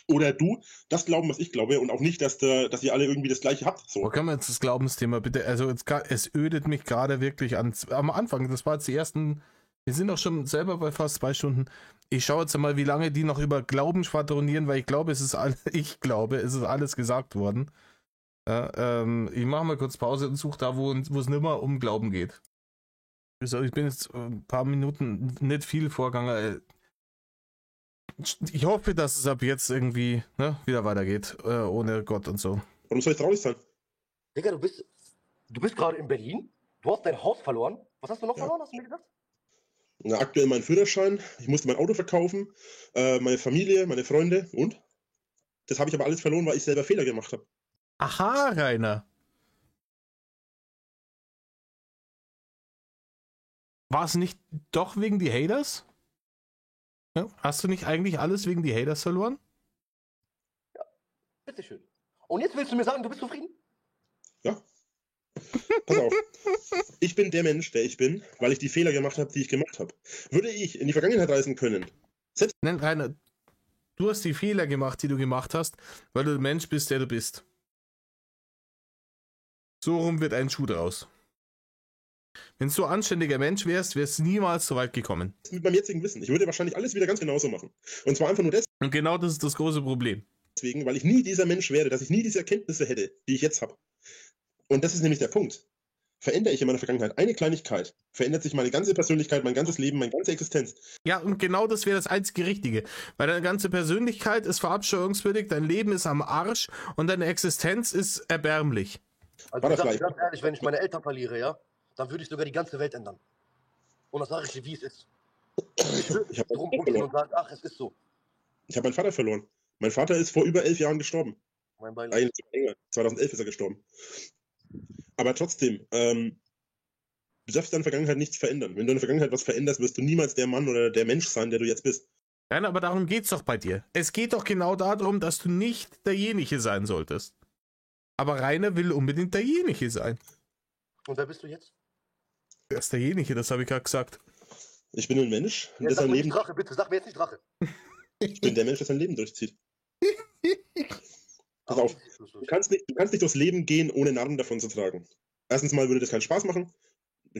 oder du das glauben, was ich glaube, und auch nicht, dass ihr alle irgendwie das Gleiche habt. So. Wo können wir jetzt das Glaubensthema bitte, also es ödet mich gerade wirklich am Anfang, das war jetzt die ersten, wir sind doch schon selber bei fast 2 Stunden. Ich schaue jetzt mal, wie lange die noch über Glauben schwadronieren, weil ich glaube, es ist alles gesagt worden. Ich mache mal kurz Pause und suche da, wo es nicht mehr um Glauben geht. Ich bin jetzt ein paar Minuten nicht viel Vorganger. Ich hoffe, dass es ab jetzt irgendwie wieder weitergeht, ohne Gott und so. Warum soll ich traurig sein? Digga, du bist gerade in Berlin, du hast dein Haus verloren. Was hast du noch verloren, hast du mir gesagt? Na, aktuell meinen Führerschein, ich musste mein Auto verkaufen, meine Familie, meine Freunde und? Das habe ich aber alles verloren, weil ich selber Fehler gemacht habe. Aha, Rainer. War es nicht doch wegen die Haters? Ja, hast du nicht eigentlich alles wegen die Haters verloren? Ja, bitteschön. Und jetzt willst du mir sagen, du bist zufrieden? Ja. Pass auf. Ich bin der Mensch, der ich bin, weil ich die Fehler gemacht habe, die ich gemacht habe. Würde ich in die Vergangenheit reisen können? Nein, Rainer, du hast die Fehler gemacht, die du gemacht hast, weil du der Mensch bist, der du bist. So rum wird ein Schuh draus. Wenn du so anständiger Mensch wärst du niemals so weit gekommen. Mit meinem jetzigen Wissen. Ich würde wahrscheinlich alles wieder ganz genauso machen. Und zwar einfach nur deswegen. Und genau das ist das große Problem. Weil ich nie dieser Mensch wäre, dass ich nie diese Erkenntnisse hätte, die ich jetzt habe. Und das ist nämlich der Punkt. Verändere ich in meiner Vergangenheit eine Kleinigkeit, verändert sich meine ganze Persönlichkeit, mein ganzes Leben, meine ganze Existenz. Ja, und genau das wäre das einzige Richtige. Weil deine ganze Persönlichkeit ist verabscheuungswürdig, dein Leben ist am Arsch und deine Existenz ist erbärmlich. Also ich sag dir ganz ehrlich, wenn ich meine Eltern verliere, ja, dann würde ich sogar die ganze Welt ändern. Und das sage ich dir, wie es ist. Ich habe drum rumgehen und sagen, ach, es ist so. Ich habe meinen Vater verloren. Mein Vater ist vor über 11 Jahren gestorben. Mein Beileid. Eigentlich sogar länger. 2011 ist er gestorben. Aber trotzdem, du darfst deine Vergangenheit nichts verändern. Wenn du in der Vergangenheit was veränderst, wirst du niemals der Mann oder der Mensch sein, der du jetzt bist. Nein, aber darum geht's doch bei dir. Es geht doch genau darum, dass du nicht derjenige sein solltest. Aber Rainer will unbedingt derjenige sein. Und wer bist du jetzt? Er ist derjenige, das habe ich gerade gesagt. Ich bin ein Mensch, Ja, der sag sein mir Leben... nicht Drache, bitte, sag mir jetzt nicht Drache. Ich bin der Mensch, der sein Leben durchzieht. Pass auf, du kannst nicht durchs Leben gehen, ohne Narren davon zu tragen. Erstens mal würde das keinen Spaß machen.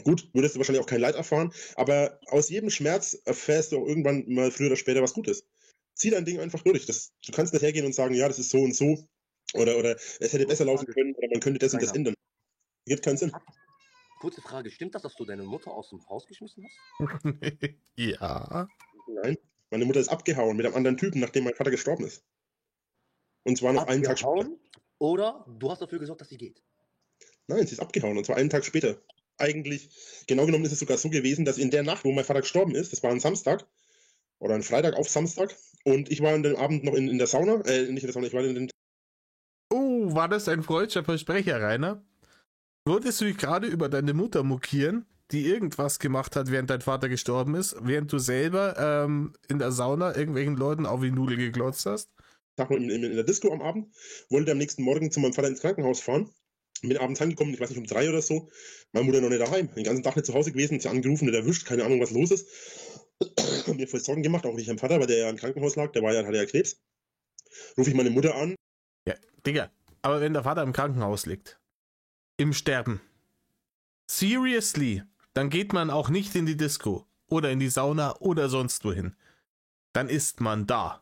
Gut, würdest du wahrscheinlich auch kein Leid erfahren, aber aus jedem Schmerz erfährst du auch irgendwann mal früher oder später was Gutes. Zieh dein Ding einfach durch. Du kannst nicht hergehen und sagen, ja, das ist so und so, oder es hätte besser laufen können, oder man könnte das und das ändern. Gibt keinen Sinn. Kurze Frage, stimmt das, dass du deine Mutter aus dem Haus geschmissen hast? Ja. Nein, meine Mutter ist abgehauen mit einem anderen Typen, nachdem mein Vater gestorben ist. Und zwar noch einen Tag später. Oder du hast dafür gesorgt, dass sie geht? Nein, sie ist abgehauen, und zwar einen Tag später. Eigentlich, genau genommen ist es sogar so gewesen, dass in der Nacht, wo mein Vater gestorben ist, das war ein Samstag, oder ein Freitag auf Samstag, und ich war an dem Abend noch in der Sauna, nicht in der Sauna, ich war in den... Oh, war das ein freudscher Versprecher, Rainer? Wolltest du dich gerade über deine Mutter mokieren, die irgendwas gemacht hat, während dein Vater gestorben ist, während du selber in der Sauna irgendwelchen Leuten auf die Nudel geglotzt hast? Tag noch in der Disco am Abend, wollte am nächsten Morgen zu meinem Vater ins Krankenhaus fahren Bin abends angekommen, ich weiß nicht, um 3 oder so. Meine Mutter noch nicht daheim. Den ganzen Tag nicht zu Hause gewesen, sie angerufen, nicht erwischt, keine Ahnung, was los ist. Mir voll Sorgen gemacht, auch nicht am Vater, weil der ja im Krankenhaus lag, hatte ja Krebs. Rufe ich meine Mutter an. Ja, Digga, aber wenn der Vater im Krankenhaus liegt, im Sterben, seriously, dann geht man auch nicht in die Disco oder in die Sauna oder sonst wohin. Dann ist man da.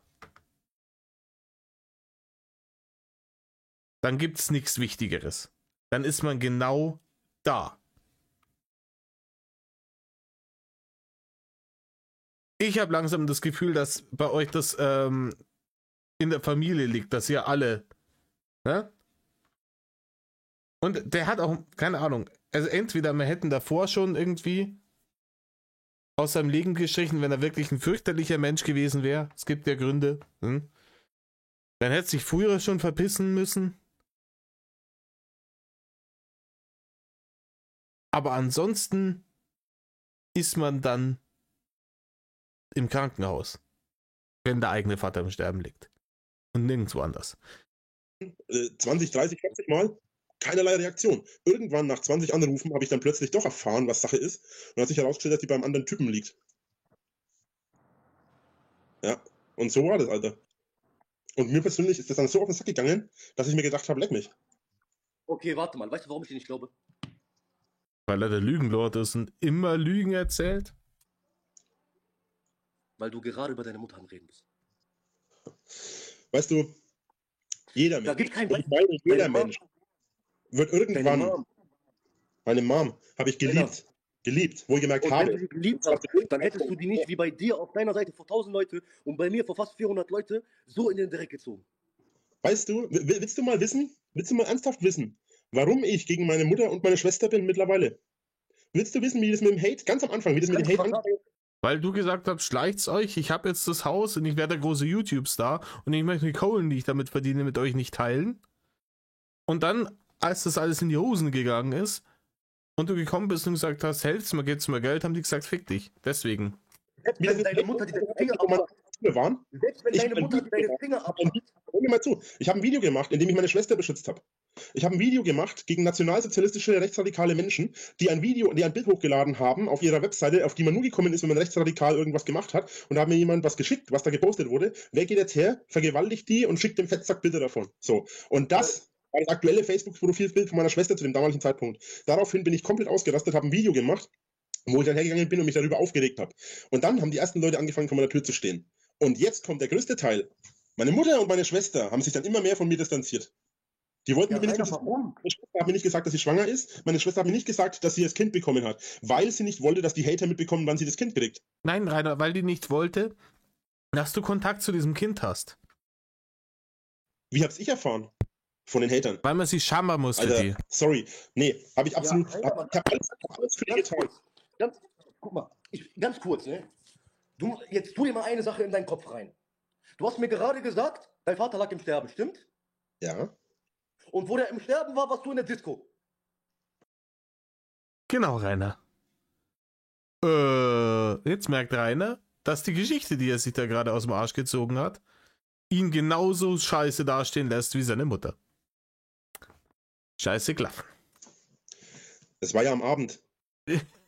Dann gibt's nichts Wichtigeres. Dann ist man genau da. Ich habe langsam das Gefühl, dass bei euch das in der Familie liegt, dass ihr alle, ne? Und der hat auch, keine Ahnung, also entweder wir hätten davor schon irgendwie aus seinem Leben gestrichen, wenn er wirklich ein fürchterlicher Mensch gewesen wäre. Es gibt ja Gründe. Dann hätte sich früher schon verpissen müssen. Aber ansonsten ist man dann im Krankenhaus, wenn der eigene Vater im Sterben liegt. Und nirgendwo anders. 20, 30, 40 Mal, keinerlei Reaktion. Irgendwann nach 20 Anrufen habe ich dann plötzlich doch erfahren, was Sache ist. Und hat sich herausgestellt, dass die beim anderen Typen liegt. Ja, und so war das, Alter. Und mir persönlich ist das dann so auf den Sack gegangen, dass ich mir gedacht habe, leck mich. Okay, warte mal. Weißt du, warum ich dir nicht glaube? Weil er der Lügenlord ist und immer Lügen erzählt? Weil du gerade über deine Mutter am Reden bist. Weißt du, jeder Da Mensch, gibt kein und ich meine, jeder Deine Mom- Mensch wird Deine irgendwann, Mom. meine Mom, habe ich geliebt. Geliebt, wo ich gemerkt Und wenn du habe, sie geliebt hast, dann hättest du die nicht wie bei dir auf deiner Seite vor 1000 Leute und bei mir vor fast 400 Leute so in den Dreck gezogen. weißt du, willst du mal ernsthaft wissen, warum ich gegen meine Mutter und meine Schwester bin mittlerweile? Willst du wissen, wie das mit dem Hate, ganz am Anfang, wie das mit dem Hate angefangen hat? Weil du gesagt hast, schleicht's euch, ich habe jetzt das Haus und ich werde der große YouTube-Star und ich möchte die Kohlen, die ich damit verdiene, mit euch nicht teilen. Und dann, als das alles in die Hosen gegangen ist und du gekommen bist und gesagt hast, helft's mir, geht's mir Geld, haben die gesagt, fick dich. Deswegen. Selbst wenn deine Mutter dir deine Finger Wo abhackt, wir waren. selbst wenn Ich deine hab ein Mutter dir Video deine Finger gemacht. abhackt, Hör mir mal zu. Ich habe ein Video gemacht, in dem ich meine Schwester beschützt habe. Ich habe ein Video gemacht gegen nationalsozialistische rechtsradikale Menschen, die ein Bild hochgeladen haben auf ihrer Webseite, auf die man nur gekommen ist, wenn man rechtsradikal irgendwas gemacht hat. Und da hat mir jemand was geschickt, was da gepostet wurde. Wer geht jetzt her, vergewaltigt die und schickt dem Fettsack Bilder davon. So. Und das war das aktuelle Facebook-Profilbild von meiner Schwester zu dem damaligen Zeitpunkt. Daraufhin bin ich komplett ausgerastet, habe ein Video gemacht, wo ich dann hergegangen bin und mich darüber aufgeregt habe. Und dann haben die ersten Leute angefangen, vor meiner Tür zu stehen. Und jetzt kommt der größte Teil. Meine Mutter und meine Schwester haben sich dann immer mehr von mir distanziert. Die wollten ja, mir nicht, Rainer, warum? meine Schwester hat mir nicht gesagt, dass sie schwanger ist. Meine Schwester hat mir nicht gesagt, dass sie das Kind bekommen hat, weil sie nicht wollte, dass die Hater mitbekommen, wann sie das Kind kriegt. Nein, Rainer, weil die nicht wollte, dass du Kontakt zu diesem Kind hast. Wie hab's ich erfahren? Von den Hatern. Weil man sie schammern muss für die. Alter, sorry. Nee, habe ich absolut. Ja, Rainer, Ich hab alles für die Ganz getan. kurz. Guck mal, ganz kurz, ne? Jetzt tu dir mal eine Sache in deinen Kopf rein. Du hast mir gerade gesagt, dein Vater lag im Sterben, stimmt? Ja. Und wo der im Sterben war, warst du in der Disco. Genau, Rainer. Jetzt merkt Rainer, dass die Geschichte, die er sich da gerade aus dem Arsch gezogen hat, ihn genauso scheiße dastehen lässt wie seine Mutter. Scheiße klaffen. Es war ja am Abend.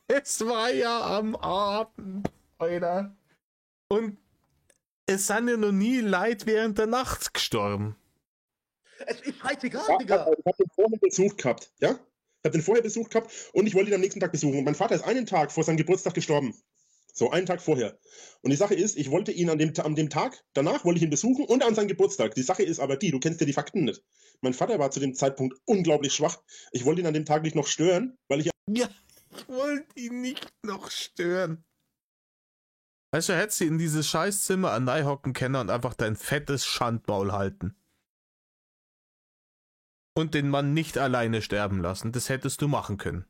Es war ja am Abend, Alter. Und es sind ja noch nie Leid während der Nacht gestorben. Es ist scheißegal, Ja, Digga. ich habe den vorher besucht gehabt, ja? Ich habe den vorher besucht gehabt und ich wollte ihn am nächsten Tag besuchen. Und mein Vater ist einen Tag vor seinem Geburtstag gestorben. So, einen Tag vorher. Und die Sache ist, ich wollte ihn an dem Tag, danach wollte ich ihn besuchen und an seinem Geburtstag. Die Sache ist aber die, du kennst ja die Fakten nicht. Mein Vater war zu dem Zeitpunkt unglaublich schwach. Ich wollte ihn an dem Tag nicht noch stören, weil ich Ja, ich wollte ihn nicht noch stören. Weißt du, hättest du in dieses Scheißzimmer an hocken können und einfach dein fettes Schandmaul halten. Und den Mann nicht alleine sterben lassen. Das hättest du machen können.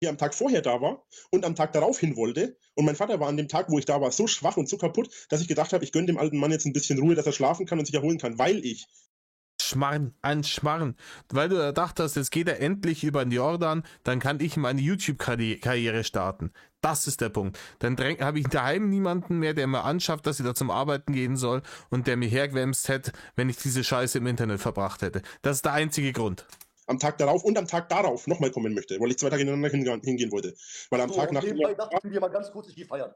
hier am Tag vorher da war und am Tag darauf hin wollte. Und mein Vater war an dem Tag, wo ich da war, so schwach und so kaputt, dass ich gedacht habe, ich gönne dem alten Mann jetzt ein bisschen Ruhe, dass er schlafen kann und sich erholen kann, weil ich Schmarrn, ein Schmarrn. Weil du gedacht hast, jetzt geht er endlich über den Jordan, dann kann ich meine YouTube-Karriere starten. Das ist der Punkt. Dann habe ich daheim niemanden mehr, der mir anschafft, dass ich da zum Arbeiten gehen soll und der mir hergewämst hätte, wenn ich diese Scheiße im Internet verbracht hätte. Das ist der einzige Grund. am Tag darauf und am Tag darauf nochmal kommen möchte, weil ich 2 Tage hintereinander hingehen wollte. Weil am So, Tag und nach nebenbei dachtest du dir mal ganz kurz, ich gehe feiern.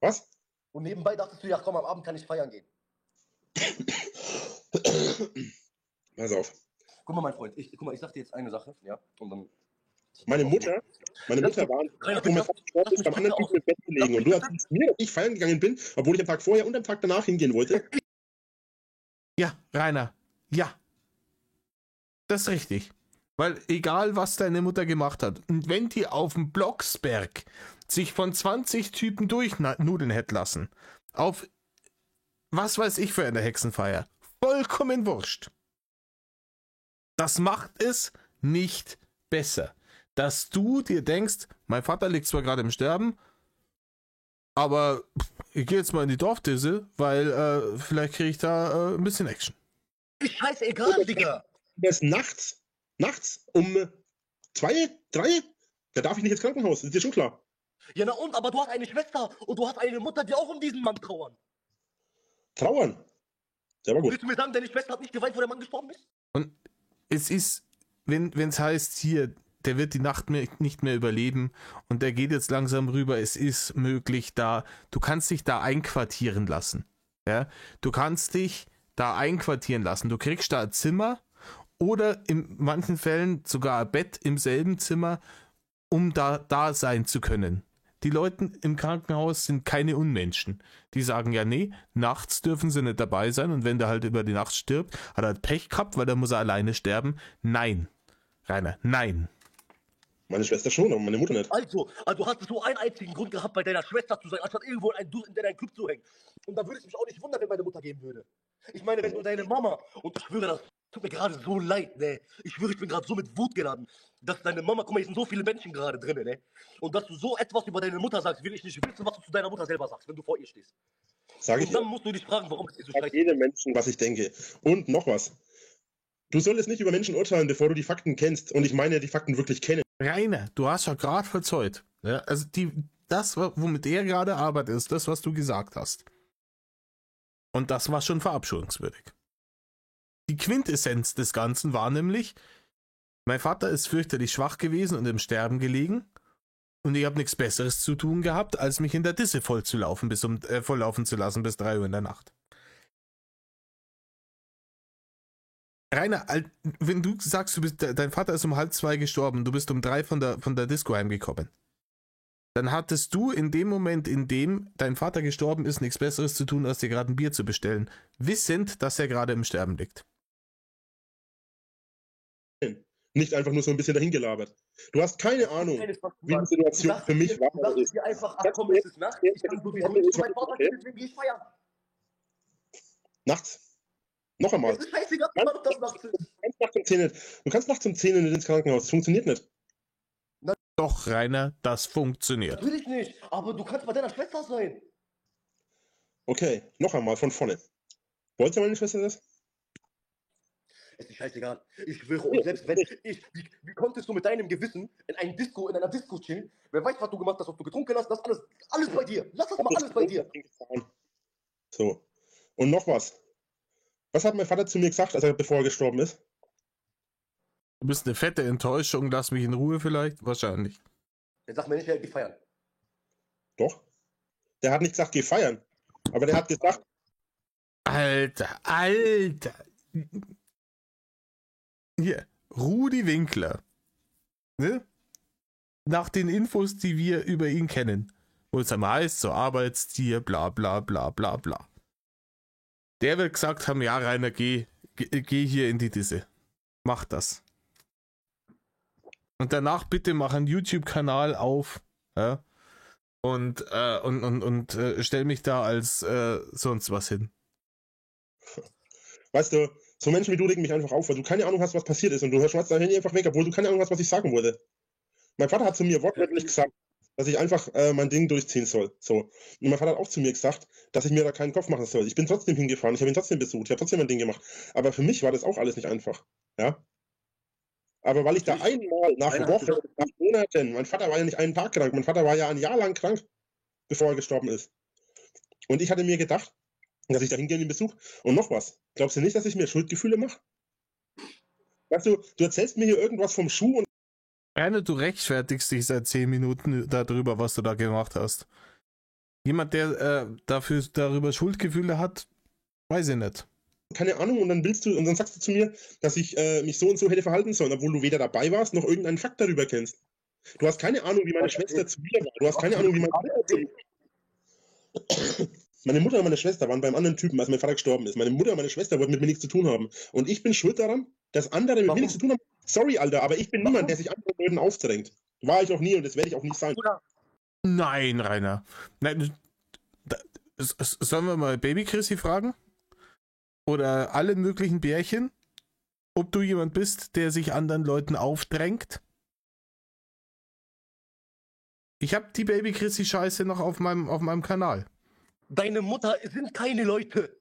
Was? Und nebenbei dachtest du, ja komm, am Abend kann ich feiern gehen. Pass auf. Guck mal, mein Freund, ich sag dir jetzt eine Sache, ja, und dann... Meine Mutter war, Rainer, wo mein Vater gestorben ist, am anderen Typen im Bett gelegen. Und du erzählst mir, dass ich feiern gegangen bin, obwohl ich am Tag vorher und am Tag danach hingehen wollte. Ja, Rainer, ja. Das ist richtig. Weil egal, was deine Mutter gemacht hat, und wenn die auf dem Blocksberg sich von 20 Typen durchnudeln hätte lassen, auf was weiß ich für eine Hexenfeier, vollkommen wurscht. Das macht es nicht besser. Dass du dir denkst, mein Vater liegt zwar gerade im Sterben, aber ich gehe jetzt mal in die Dorfdisse, weil vielleicht kriege ich da ein bisschen Action. Ist scheißegal, Digga. Der ist nachts um 2, 3, da darf ich nicht ins Krankenhaus, ist dir schon klar. Ja, na und, aber du hast eine Schwester und du hast eine Mutter, die auch um diesen Mann trauern. Trauern. Der war gut. Willst du mir sagen, deine Schwester hat nicht geweint, wo der Mann gestorben ist? Und es ist, wenn es heißt, hier, der wird die Nacht nicht mehr überleben und der geht jetzt langsam rüber, es ist möglich, du kannst dich da einquartieren lassen. Ja? Du kannst dich da einquartieren lassen. Du kriegst da ein Zimmer oder in manchen Fällen sogar ein Bett im selben Zimmer, um da sein zu können. Die Leute im Krankenhaus sind keine Unmenschen. Die sagen ja, nee, nachts dürfen sie nicht dabei sein und wenn der halt über die Nacht stirbt, hat er halt Pech gehabt, weil dann muss er alleine sterben. Nein, Rainer, nein. Meine Schwester schon, aber meine Mutter nicht. Also hast du einen einzigen Grund gehabt, bei deiner Schwester zu sein, anstatt irgendwo in deinem Club zu hängen. Und da würde es mich auch nicht wundern, wenn meine Mutter gehen würde. Ich meine, wenn du deine Mama, und ich schwöre, das tut mir gerade so leid, ne? Ich schwöre, ich bin gerade so mit Wut geladen, dass deine Mama, guck mal, hier sind so viele Menschen gerade drin, ne? Und dass du so etwas über deine Mutter sagst, will ich nicht wissen, was du zu deiner Mutter selber sagst, wenn du vor ihr stehst. Sag ich Und dann musst du dich fragen, warum es dir so sag scheiße jedem Menschen, was ich denke. Und noch was. Du solltest nicht über Menschen urteilen, bevor du die Fakten kennst. Und ich meine, die Fakten wirklich kennen. Rainer, du hast ja gerade verzeugt. Ja, also das, womit er gerade arbeitet, ist das, was du gesagt hast. Und das war schon verabscheuungswürdig. Die Quintessenz des Ganzen war nämlich, mein Vater ist fürchterlich schwach gewesen und im Sterben gelegen. Und ich habe nichts Besseres zu tun gehabt, als mich in der Disse volllaufen zu lassen bis 3 Uhr in der Nacht. Rainer, wenn du sagst, dein Vater ist um 1:30 gestorben, du bist um 3 von der Disco heimgekommen, dann hattest du in dem Moment, in dem dein Vater gestorben ist, nichts Besseres zu tun, als dir gerade ein Bier zu bestellen, wissend, dass er gerade im Sterben liegt. Nicht einfach nur so ein bisschen dahingelabert. Du hast keine Ahnung, wie die Situation für mich war. Du sagst dir einfach, ach komm, es ist Nacht, ich kann sowieso nicht zu meinem Vater gehen, deswegen gehe ich feiern. Nachts. Noch einmal. Es ist scheißegal, wann das nachts ist. Du kannst nachts um 10 nicht ins Krankenhaus. Das funktioniert nicht. Doch, Rainer, das funktioniert. Natürlich nicht, aber du kannst bei deiner Schwester sein. Okay, noch einmal von vorne. Wollte meine Schwester das? Es ist scheißegal. Ich schwöre, und selbst wenn wie konntest du mit deinem Gewissen in einer Disco chillen? Wer weiß, was du gemacht hast, was du getrunken hast, das alles bei dir. Lass das mal alles bei dir. So. Und noch was. Was hat mein Vater zu mir gesagt, bevor er gestorben ist? Du bist eine fette Enttäuschung, lass mich in Ruhe vielleicht? Wahrscheinlich. Jetzt sag mir nicht, geh feiern. Doch. Der hat nicht gesagt, geh feiern. Aber der hat gesagt... Alter. Hier, Rudi Winkler. Ne? Nach den Infos, die wir über ihn kennen, wo es einmal heißt, so Arbeitstier, bla bla bla bla bla. Der wird gesagt haben, ja Rainer, geh hier in die Disse. Mach das. Und danach bitte mach einen YouTube-Kanal auf, ja, und stell mich da als sonst was hin. Weißt du, so Menschen wie du regen mich einfach auf, weil du keine Ahnung hast, was passiert ist und du schmeißt dein Handy einfach weg, obwohl du keine Ahnung hast, was ich sagen wollte. Mein Vater hat zu mir wortwörtlich gesagt, dass ich einfach mein Ding durchziehen soll. So. Und mein Vater hat auch zu mir gesagt, dass ich mir da keinen Kopf machen soll. Ich bin trotzdem hingefahren, ich habe ihn trotzdem besucht, ich habe trotzdem mein Ding gemacht. Aber für mich war das auch alles nicht einfach. Ja? Aber weil ich da einmal nach Wochen, nach Monaten, mein Vater war ja nicht einen Tag krank, mein Vater war ja ein Jahr lang krank, bevor er gestorben ist. Und ich hatte mir gedacht, dass ich da hingehe in den Besuch. Und noch was. Glaubst du nicht, dass ich mir Schuldgefühle mache? Weißt du, du erzählst mir hier irgendwas vom Schuh und Rainer, du rechtfertigst dich seit 10 Minuten darüber, was du da gemacht hast. Jemand, der darüber Schuldgefühle hat, weiß ich nicht. keine Ahnung, und dann sagst du zu mir, dass ich mich so und so hätte verhalten sollen, obwohl du weder dabei warst, noch irgendeinen Fakt darüber kennst. Du hast keine Ahnung, wie meine Schwester zu mir war. Du hast keine Ahnung, wie meine Mutter und meine Schwester waren beim anderen Typen, als mein Vater gestorben ist. Meine Mutter und meine Schwester wollten mit mir nichts zu tun haben. Und ich bin schuld daran, dass andere mit mir nichts zu tun haben. Sorry, Alter, aber ich bin niemand, der sich anderen Leuten aufdrängt. War ich noch nie und das werde ich auch nie sein. Nein, Rainer. Nein, sollen wir mal Baby Chrissy fragen? Oder alle möglichen Bärchen? Ob du jemand bist, der sich anderen Leuten aufdrängt? Ich habe die Baby Chrissy Scheiße noch auf meinem Kanal. Deine Mutter sind keine Leute.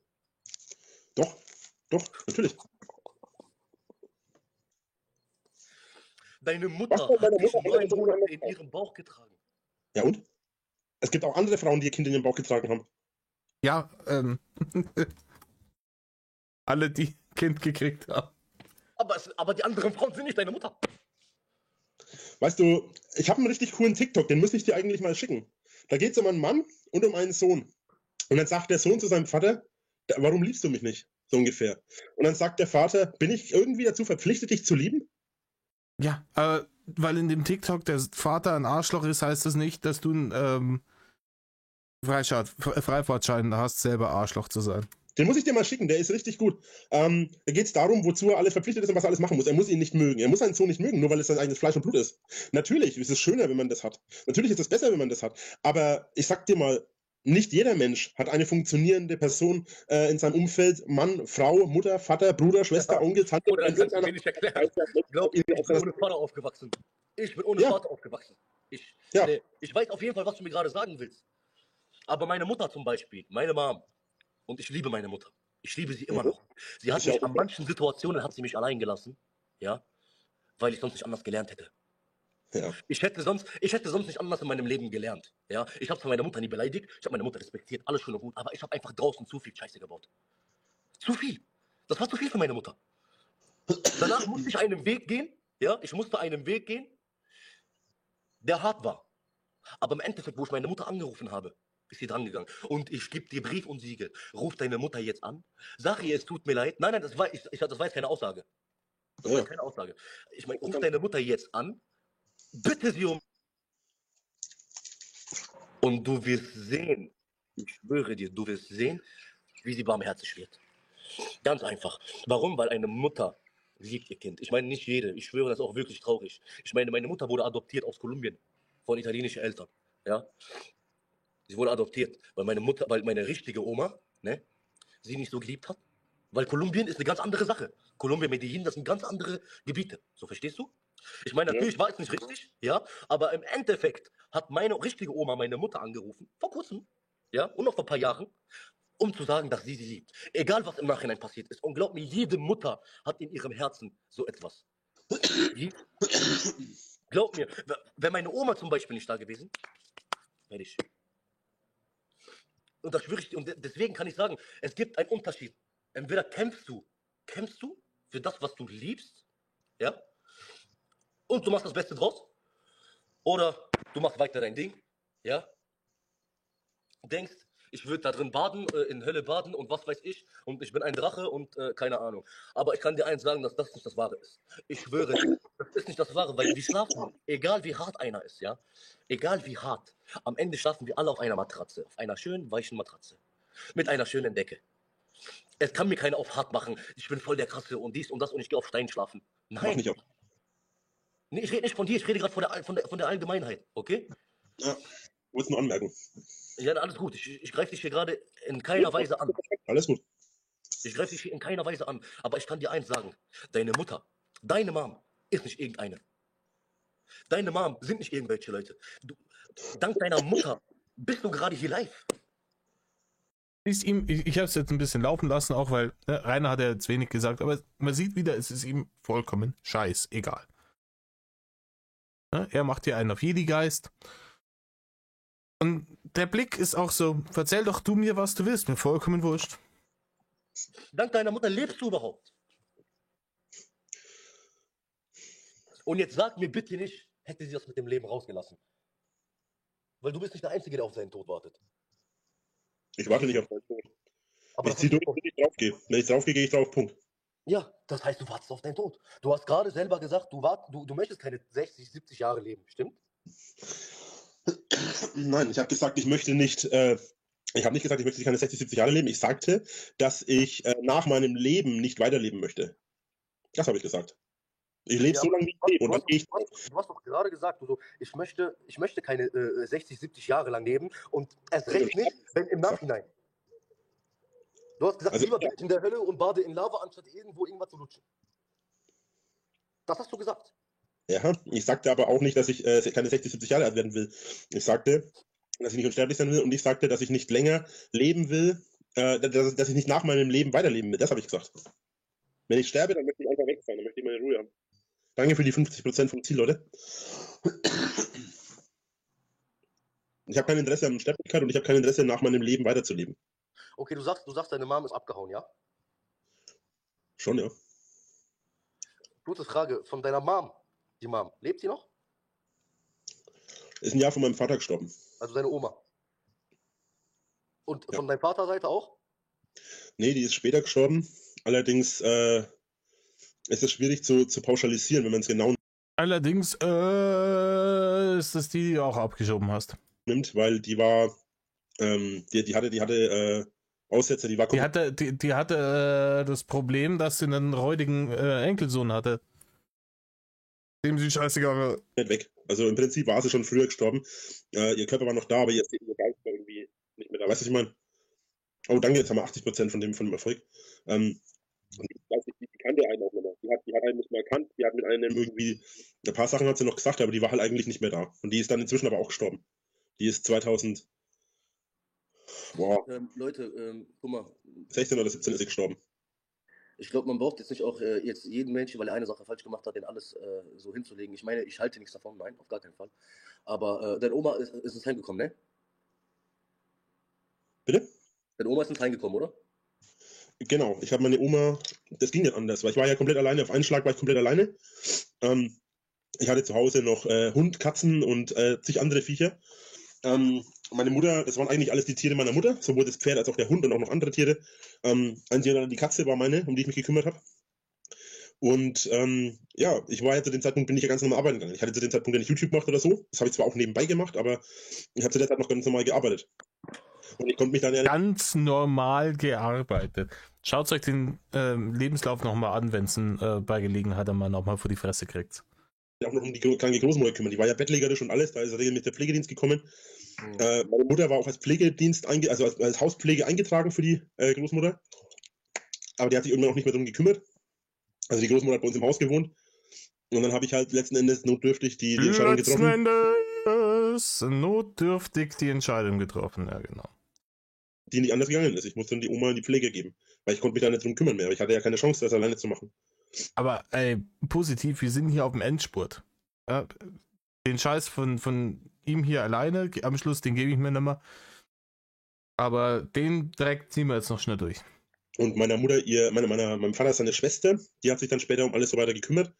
Doch, natürlich. Deine Mutter Was hat deine hat dich Mutter 9 Monate in ihrem Bauch getragen. Ja und? Es gibt auch andere Frauen, die ihr Kind in den Bauch getragen haben. Ja, alle, die ein Kind gekriegt haben. Aber die anderen Frauen sind nicht deine Mutter. Weißt du, ich habe einen richtig coolen TikTok, den müsste ich dir eigentlich mal schicken. Da geht es um einen Mann und um einen Sohn. Und dann sagt der Sohn zu seinem Vater, warum liebst du mich nicht? So ungefähr. Und dann sagt der Vater, bin ich irgendwie dazu verpflichtet, dich zu lieben? Ja, weil in dem TikTok der Vater ein Arschloch ist, heißt das nicht, dass du einen Freifahrtschein hast, selber Arschloch zu sein. Den muss ich dir mal schicken, der ist richtig gut. Da geht es darum, wozu er alles verpflichtet ist und was er alles machen muss. Er muss ihn nicht mögen. Er muss seinen Sohn nicht mögen, nur weil es sein eigenes Fleisch und Blut ist. Natürlich ist es schöner, wenn man das hat. Natürlich ist es besser, wenn man das hat. Aber ich sag dir mal, nicht jeder Mensch hat eine funktionierende Person in seinem Umfeld, Mann, Frau, Mutter, Vater, Bruder, Schwester, Onkel, Tante. Oder kannst du mir nicht erklären. Glaub mir, ich bin ohne Vater aufgewachsen. Ich bin ohne Vater aufgewachsen. Ich weiß auf jeden Fall, was du mir gerade sagen willst. Aber meine Mutter zum Beispiel, meine Mom, und ich liebe meine Mutter. Ich liebe sie immer noch. Sie hat mich an manchen Situationen hat sie mich allein gelassen, ja, weil ich sonst nicht anders gelernt hätte. Ja. Ich hätte sonst nicht anders in meinem Leben gelernt. Ja? Ich habe meine Mutter nie beleidigt, ich habe meine Mutter respektiert, alles schön und gut, aber ich habe einfach draußen zu viel Scheiße gebaut. Zu viel. Das war zu viel für meine Mutter. Danach musste ich einen Weg gehen, ja, der hart war. Aber im Endeffekt, wo ich meine Mutter angerufen habe, ist sie dran gegangen. Und ich gebe dir Brief und Siegel. Ruf deine Mutter jetzt an. Sag ihr, es tut mir leid. Nein, das war jetzt keine Aussage. Das war keine Aussage. Ich meine, ruf deine Mutter jetzt an. Bitte sie um. Und du wirst sehen, ich schwöre dir, du wirst sehen, wie sie barmherzig wird. Ganz einfach. Warum? Weil eine Mutter liebt ihr Kind. Ich meine, nicht jede. Ich schwöre, das ist auch wirklich traurig. Ich meine, meine Mutter wurde adoptiert aus Kolumbien von italienischen Eltern. Ja? Sie wurde adoptiert, weil meine richtige Oma, ne, sie nicht so geliebt hat. Weil Kolumbien ist eine ganz andere Sache. Kolumbien, Medellin, das sind ganz andere Gebiete. So, verstehst du? Ich meine, natürlich war es nicht richtig, ja, aber im Endeffekt hat meine richtige Oma meine Mutter angerufen, vor kurzem, ja, und noch vor ein paar Jahren, um zu sagen, dass sie liebt. Egal, was im Nachhinein passiert ist. Und glaub mir, jede Mutter hat in ihrem Herzen so etwas. Glaub mir, wäre meine Oma zum Beispiel nicht da gewesen, wäre ich. Und das schwöre ich dir. Und deswegen kann ich sagen, es gibt einen Unterschied. Entweder kämpfst du für das, was du liebst, ja, und du machst das Beste draus, oder du machst weiter dein Ding, ja, denkst, ich würde da drin baden, in Hölle baden und was weiß ich, und ich bin ein Drache und keine Ahnung. Aber ich kann dir eins sagen, dass das nicht das Wahre ist. Ich schwöre, das ist nicht das Wahre, weil wir schlafen, egal wie hart einer ist, ja, egal wie hart, am Ende schlafen wir alle auf einer Matratze, auf einer schönen, weichen Matratze, mit einer schönen Decke. Es kann mir keiner auf hart machen, ich bin voll der Krasse und dies und das und ich gehe auf Stein schlafen. Nein. Nicht auf. Nee, ich rede nicht von dir, ich rede gerade von der Allgemeinheit, okay? Ja, wolltest nur anmerken. Ja, alles gut, ich greife dich hier gerade in keiner Weise an. Alles gut. Ich greife dich hier in keiner Weise an. Aber ich kann dir eins sagen, deine Mutter, deine Mom ist nicht irgendeine. Deine Mom sind nicht irgendwelche Leute. Dank deiner Mutter bist du gerade hier live. Ich habe es jetzt ein bisschen laufen lassen, auch weil Rainer hat ja jetzt wenig gesagt, aber man sieht wieder, es ist ihm vollkommen scheißegal. Er macht hier einen auf Jedi-Geist. Und der Blick ist auch so, erzähl doch du mir, was du willst, mir vollkommen wurscht. Dank deiner Mutter lebst du überhaupt. Und jetzt sag mir bitte nicht, hätte sie das mit dem Leben rausgelassen. Weil du bist nicht der Einzige, der auf seinen Tod wartet. Ich warte nicht auf deinen Tod. Aber Ich das ziehe hast durch, du, wenn ich draufgehe. Wenn ich draufgehe, gehe ich drauf, Punkt. ja, das heißt, du wartest auf deinen Tod. Du hast gerade selber gesagt, du möchtest keine 60, 70 Jahre leben, stimmt? Nein, ich habe gesagt, ich möchte nicht, ich habe nicht gesagt, ich möchte keine 60, 70 Jahre leben. Ich sagte, dass ich nach meinem Leben nicht weiterleben möchte. Das habe ich gesagt. Ich lebe Ja, so lange, wie ich lebe und dann gehe ich drauf. Du hast doch gerade gesagt, ich möchte keine 60, 70 Jahre lang leben und erst recht nicht, wenn im Nachhinein. Du hast gesagt, Also, lieber bin ich in der Hölle und bade in Lava, anstatt irgendwo irgendwas zu lutschen. Das hast du gesagt. ja, ich sagte aber auch nicht, dass ich keine 60, 70 Jahre alt werden will. Ich sagte, dass ich nicht unsterblich sein will und ich sagte, dass ich nicht länger leben will, dass ich nicht nach meinem Leben weiterleben will. Das habe ich gesagt. Wenn ich sterbe, dann möchte ich einfach weg sein, dann möchte ich meine Ruhe haben. Danke für die 50% vom Ziel, Leute. Ich habe kein Interesse an Sterblichkeit und ich habe kein Interesse, nach meinem Leben weiterzuleben. Okay, du sagst, deine Mom ist abgehauen, ja? Schon, ja. Gute Frage, von deiner Mom, die Mom, lebt sie noch? Ist ein Jahr von meinem Vater gestorben. Also deine Oma. Und Ja. von deiner Vaterseite auch? Nee, die ist später gestorben. Allerdings ist es schwierig zu pauschalisieren, wenn man es genau Allerdings ist das die du auch abgeschoben hast. nimmt, weil die war, die hatte Aussetzer, die war Die hatte das Problem, dass sie einen räudigen Enkelsohn hatte. Dem sie scheißegal war. komplett weg. Also im Prinzip war sie schon früher gestorben. Ihr Körper war noch da, aber ihr Geist war irgendwie nicht mehr da. Weißt du, was ich meine? Oh, danke, jetzt haben wir 80% von dem Erfolg. Ich weiß nicht, die kannte einen auch nicht mehr. Die hat einen nicht mehr erkannt. Die hat mit einem irgendwie, ein paar Sachen hat sie noch gesagt, aber die war halt eigentlich nicht mehr da. Und die ist dann inzwischen aber auch gestorben. Die ist 2016 Leute, guck mal, oder 17 ist sie gestorben. ich glaube, man braucht jetzt nicht auch jetzt jeden Menschen, weil er eine Sache falsch gemacht hat, den alles so hinzulegen. Ich meine, ich halte nichts davon, nein, auf gar keinen Fall. Aber deine Oma ist ins Heim gekommen, ne? Bitte? Deine Oma ist ins Heim gekommen, oder? Genau, ich habe meine Oma, das ging nicht anders, weil ich war ja komplett alleine, auf einen Schlag war ich komplett alleine. Ich hatte zu Hause noch Hund, Katzen und zig andere Viecher. Meine Mutter, das waren eigentlich alles die Tiere meiner Mutter, sowohl das Pferd als auch der Hund und auch noch andere Tiere. Einzig die Katze war meine, um die ich mich gekümmert habe. Und ja, ich war ja zu dem Zeitpunkt, bin ich ja ganz normal arbeiten gegangen. Ich hatte zu dem Zeitpunkt ja nicht YouTube gemacht oder so. Das habe ich zwar auch nebenbei gemacht, aber ich habe zu der Zeit noch ganz normal gearbeitet. Und ich konnte mich dann ja Ganz normal gearbeitet. Schaut euch den Lebenslauf nochmal an, wenn es bei Gelegenheit einmal nochmal vor die Fresse kriegt. auch noch um die kranke Großmutter kümmern. Die war ja bettlägerisch und alles, da ist regelmäßig der Pflegedienst gekommen. Meine Mutter war auch als Pflegedienst, also als Hauspflege eingetragen für die Großmutter. Aber die hat sich irgendwann auch nicht mehr darum gekümmert. Also die Großmutter hat bei uns im Haus gewohnt. Und dann habe ich halt letzten Endes notdürftig die Entscheidung getroffen. Letzten Endes notdürftig die Entscheidung getroffen, ja genau. Die nicht anders gegangen ist. Ich musste dann die Oma in die Pflege geben. Weil ich konnte mich da nicht drum kümmern mehr. Ich hatte ja keine Chance, das alleine zu machen. Aber positiv, wir sind hier auf dem Endspurt. Ja, den Scheiß von ihm hier alleine, am Schluss, den gebe ich mir nicht mehr. Aber den direkt ziehen wir jetzt noch schnell durch. Und meiner Mutter, meinem Vater seine Schwester, die hat sich dann später um alles so weiter gekümmert.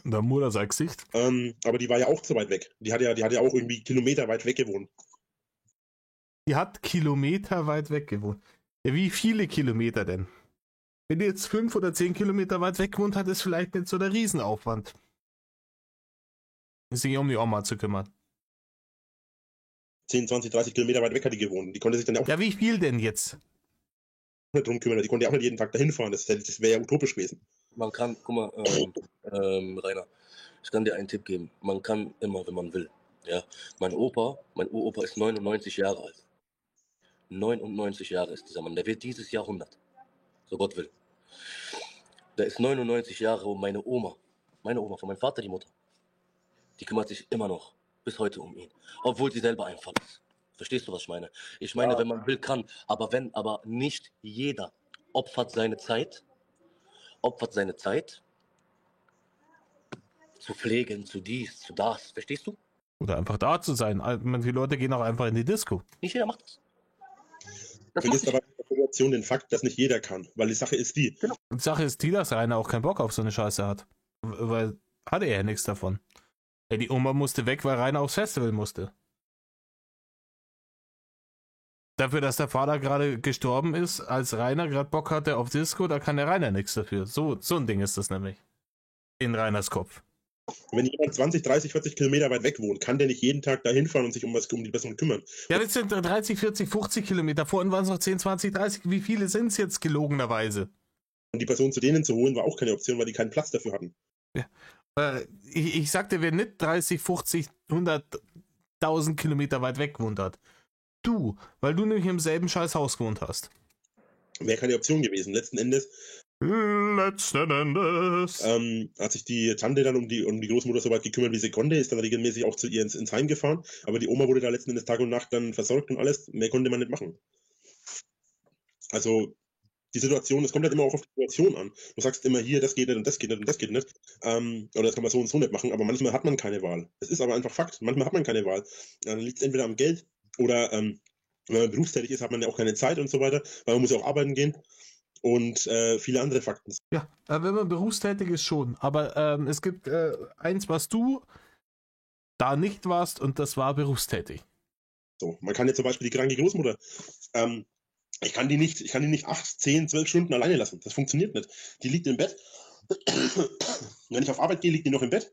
Der Mutter sein Gesicht. Aber die war ja auch zu weit weg. Die hat ja auch irgendwie Kilometer weit weg gewohnt. Die hat Kilometer weit weg gewohnt. Ja, wie viele Kilometer denn? Wenn die jetzt 5 oder 10 Kilometer weit weg wohnt, hat es vielleicht nicht so der Riesenaufwand, sich um die Oma zu kümmern. 10, 20, 30 Kilometer weit weg hat die gewohnt. Die konnte sich dann auch Ja, wie viel denn jetzt? nicht drum kümmern. Die konnte ja auch nicht jeden Tag dahin fahren. Das wäre ja utopisch gewesen. Man kann, guck mal, Rainer, ich kann dir einen Tipp geben. Man kann immer, wenn man will. Ja, mein Uropa ist 99 Jahre alt. 99 Jahre ist dieser Mann. Der wird dieses Jahrhundert, so Gott will. Der ist 99 Jahre und meine Oma, von meinem Vater, die Mutter, die kümmert sich immer noch bis heute um ihn. Obwohl sie selber ein Fall ist. Verstehst du, was ich meine? Ich meine, wenn man will, kann. Aber nicht jeder opfert seine Zeit zu pflegen, zu dies, zu das. Verstehst du? Oder einfach da zu sein. Manche Leute gehen auch einfach in die Disco. Nicht jeder macht das. Das macht Vergisst nicht. aber in der Situation den Fakt, dass nicht jeder kann. Weil die Sache ist die. Die Sache ist die, dass Rainer auch keinen Bock auf so eine Scheiße hat. Weil hatte er ja nichts davon. Ja, die Oma musste weg, weil Rainer aufs Festival musste. Dafür, dass der Vater gerade gestorben ist, als Rainer gerade Bock hatte auf Disco, da kann der Rainer nichts dafür. So ein Ding ist das nämlich. In Rainers Kopf. Wenn jemand 20, 30, 40 Kilometer weit weg wohnt, kann der nicht jeden Tag da hinfahren und sich um die Person kümmern. Ja, jetzt sind 30, 40, 50 Kilometer. Vorhin waren es noch 10, 20, 30. Wie viele sind es jetzt gelogenerweise? Und die Person zu denen zu holen, war auch keine Option, weil die keinen Platz dafür hatten. Ja. Ich sagte, wer nicht 30, 50, 100.000 Kilometer weit weg gewohnt hat. Du, weil du nämlich im selben scheiß Haus gewohnt hast. Wäre keine Option gewesen. Letzten Endes hat sich die Tante dann um die Großmutter so weit gekümmert, wie sie konnte, ist dann regelmäßig auch zu ihr ins Heim gefahren, aber die Oma wurde da letzten Endes Tag und Nacht dann versorgt und alles, mehr konnte man nicht machen. Also die Situation, es kommt halt immer auch auf die Situation an. Du sagst immer hier, das geht nicht und das geht nicht und das geht nicht. Oder das kann man so und so nicht machen, aber manchmal hat man keine Wahl. Es ist aber einfach Fakt, manchmal hat man keine Wahl. Dann liegt es entweder am Geld oder wenn man berufstätig ist, hat man ja auch keine Zeit und so weiter, weil man muss ja auch arbeiten gehen. Und viele andere Fakten. Ja, wenn man berufstätig ist schon. Aber es gibt eins, was du da nicht warst, und das war berufstätig. So, man kann jetzt zum Beispiel die kranke Großmutter, ich kann die nicht 8, 10, 12 Stunden alleine lassen. Das funktioniert nicht. Die liegt im Bett. Wenn ich auf Arbeit gehe, liegt die noch im Bett.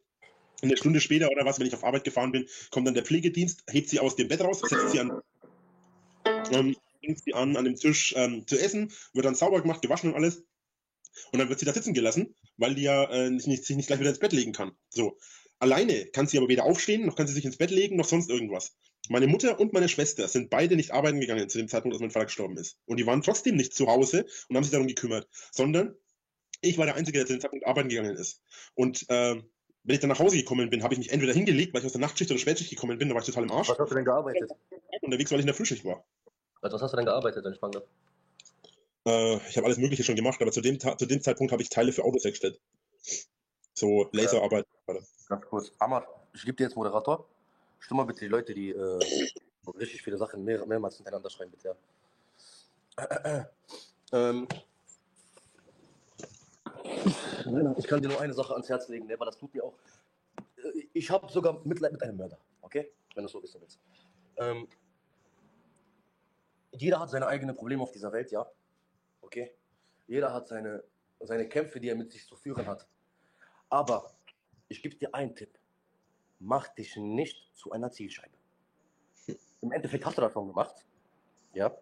Eine Stunde später oder was, wenn ich auf Arbeit gefahren bin, kommt dann der Pflegedienst, hebt sie aus dem Bett raus, setzt sie an. Fängt sie an dem Tisch zu essen, wird dann sauber gemacht, gewaschen und alles. Und dann wird sie da sitzen gelassen, weil die ja sich nicht gleich wieder ins Bett legen kann. So. Alleine kann sie aber weder aufstehen, noch kann sie sich ins Bett legen, noch sonst irgendwas. Meine Mutter und meine Schwester sind beide nicht arbeiten gegangen zu dem Zeitpunkt, als mein Vater gestorben ist. Und die waren trotzdem nicht zu Hause und haben sich darum gekümmert, sondern ich war der Einzige, der zu dem Zeitpunkt arbeiten gegangen ist. Und wenn ich dann nach Hause gekommen bin, habe ich mich entweder hingelegt, weil ich aus der Nachtschicht oder Spätschicht gekommen bin, da war ich total im Arsch. Was hast du denn gearbeitet? Unterwegs, weil ich in der Frühschicht war. Also was hast du denn gearbeitet, wenn ich fragen darf? Ich habe alles Mögliche schon gemacht, aber zu dem Zeitpunkt habe ich Teile für Autos hergestellt. So Laserarbeit. Ganz kurz. Amar, ich gebe dir jetzt Moderator. Stimm mal bitte die Leute, die richtig viele Sachen mehrmals hintereinander schreiben, bitte. Ich kann dir nur eine Sache ans Herz legen, aber das tut mir auch. Ich habe sogar Mitleid mit einem Mörder, okay? Wenn du es so wissen willst. Jeder hat seine eigenen Probleme auf dieser Welt, ja. Okay? Jeder hat seine Kämpfe, die er mit sich zu führen hat. Aber ich gebe dir einen Tipp. Mach dich nicht zu einer Zielscheibe. Im Endeffekt hast du das schon gemacht. Ja.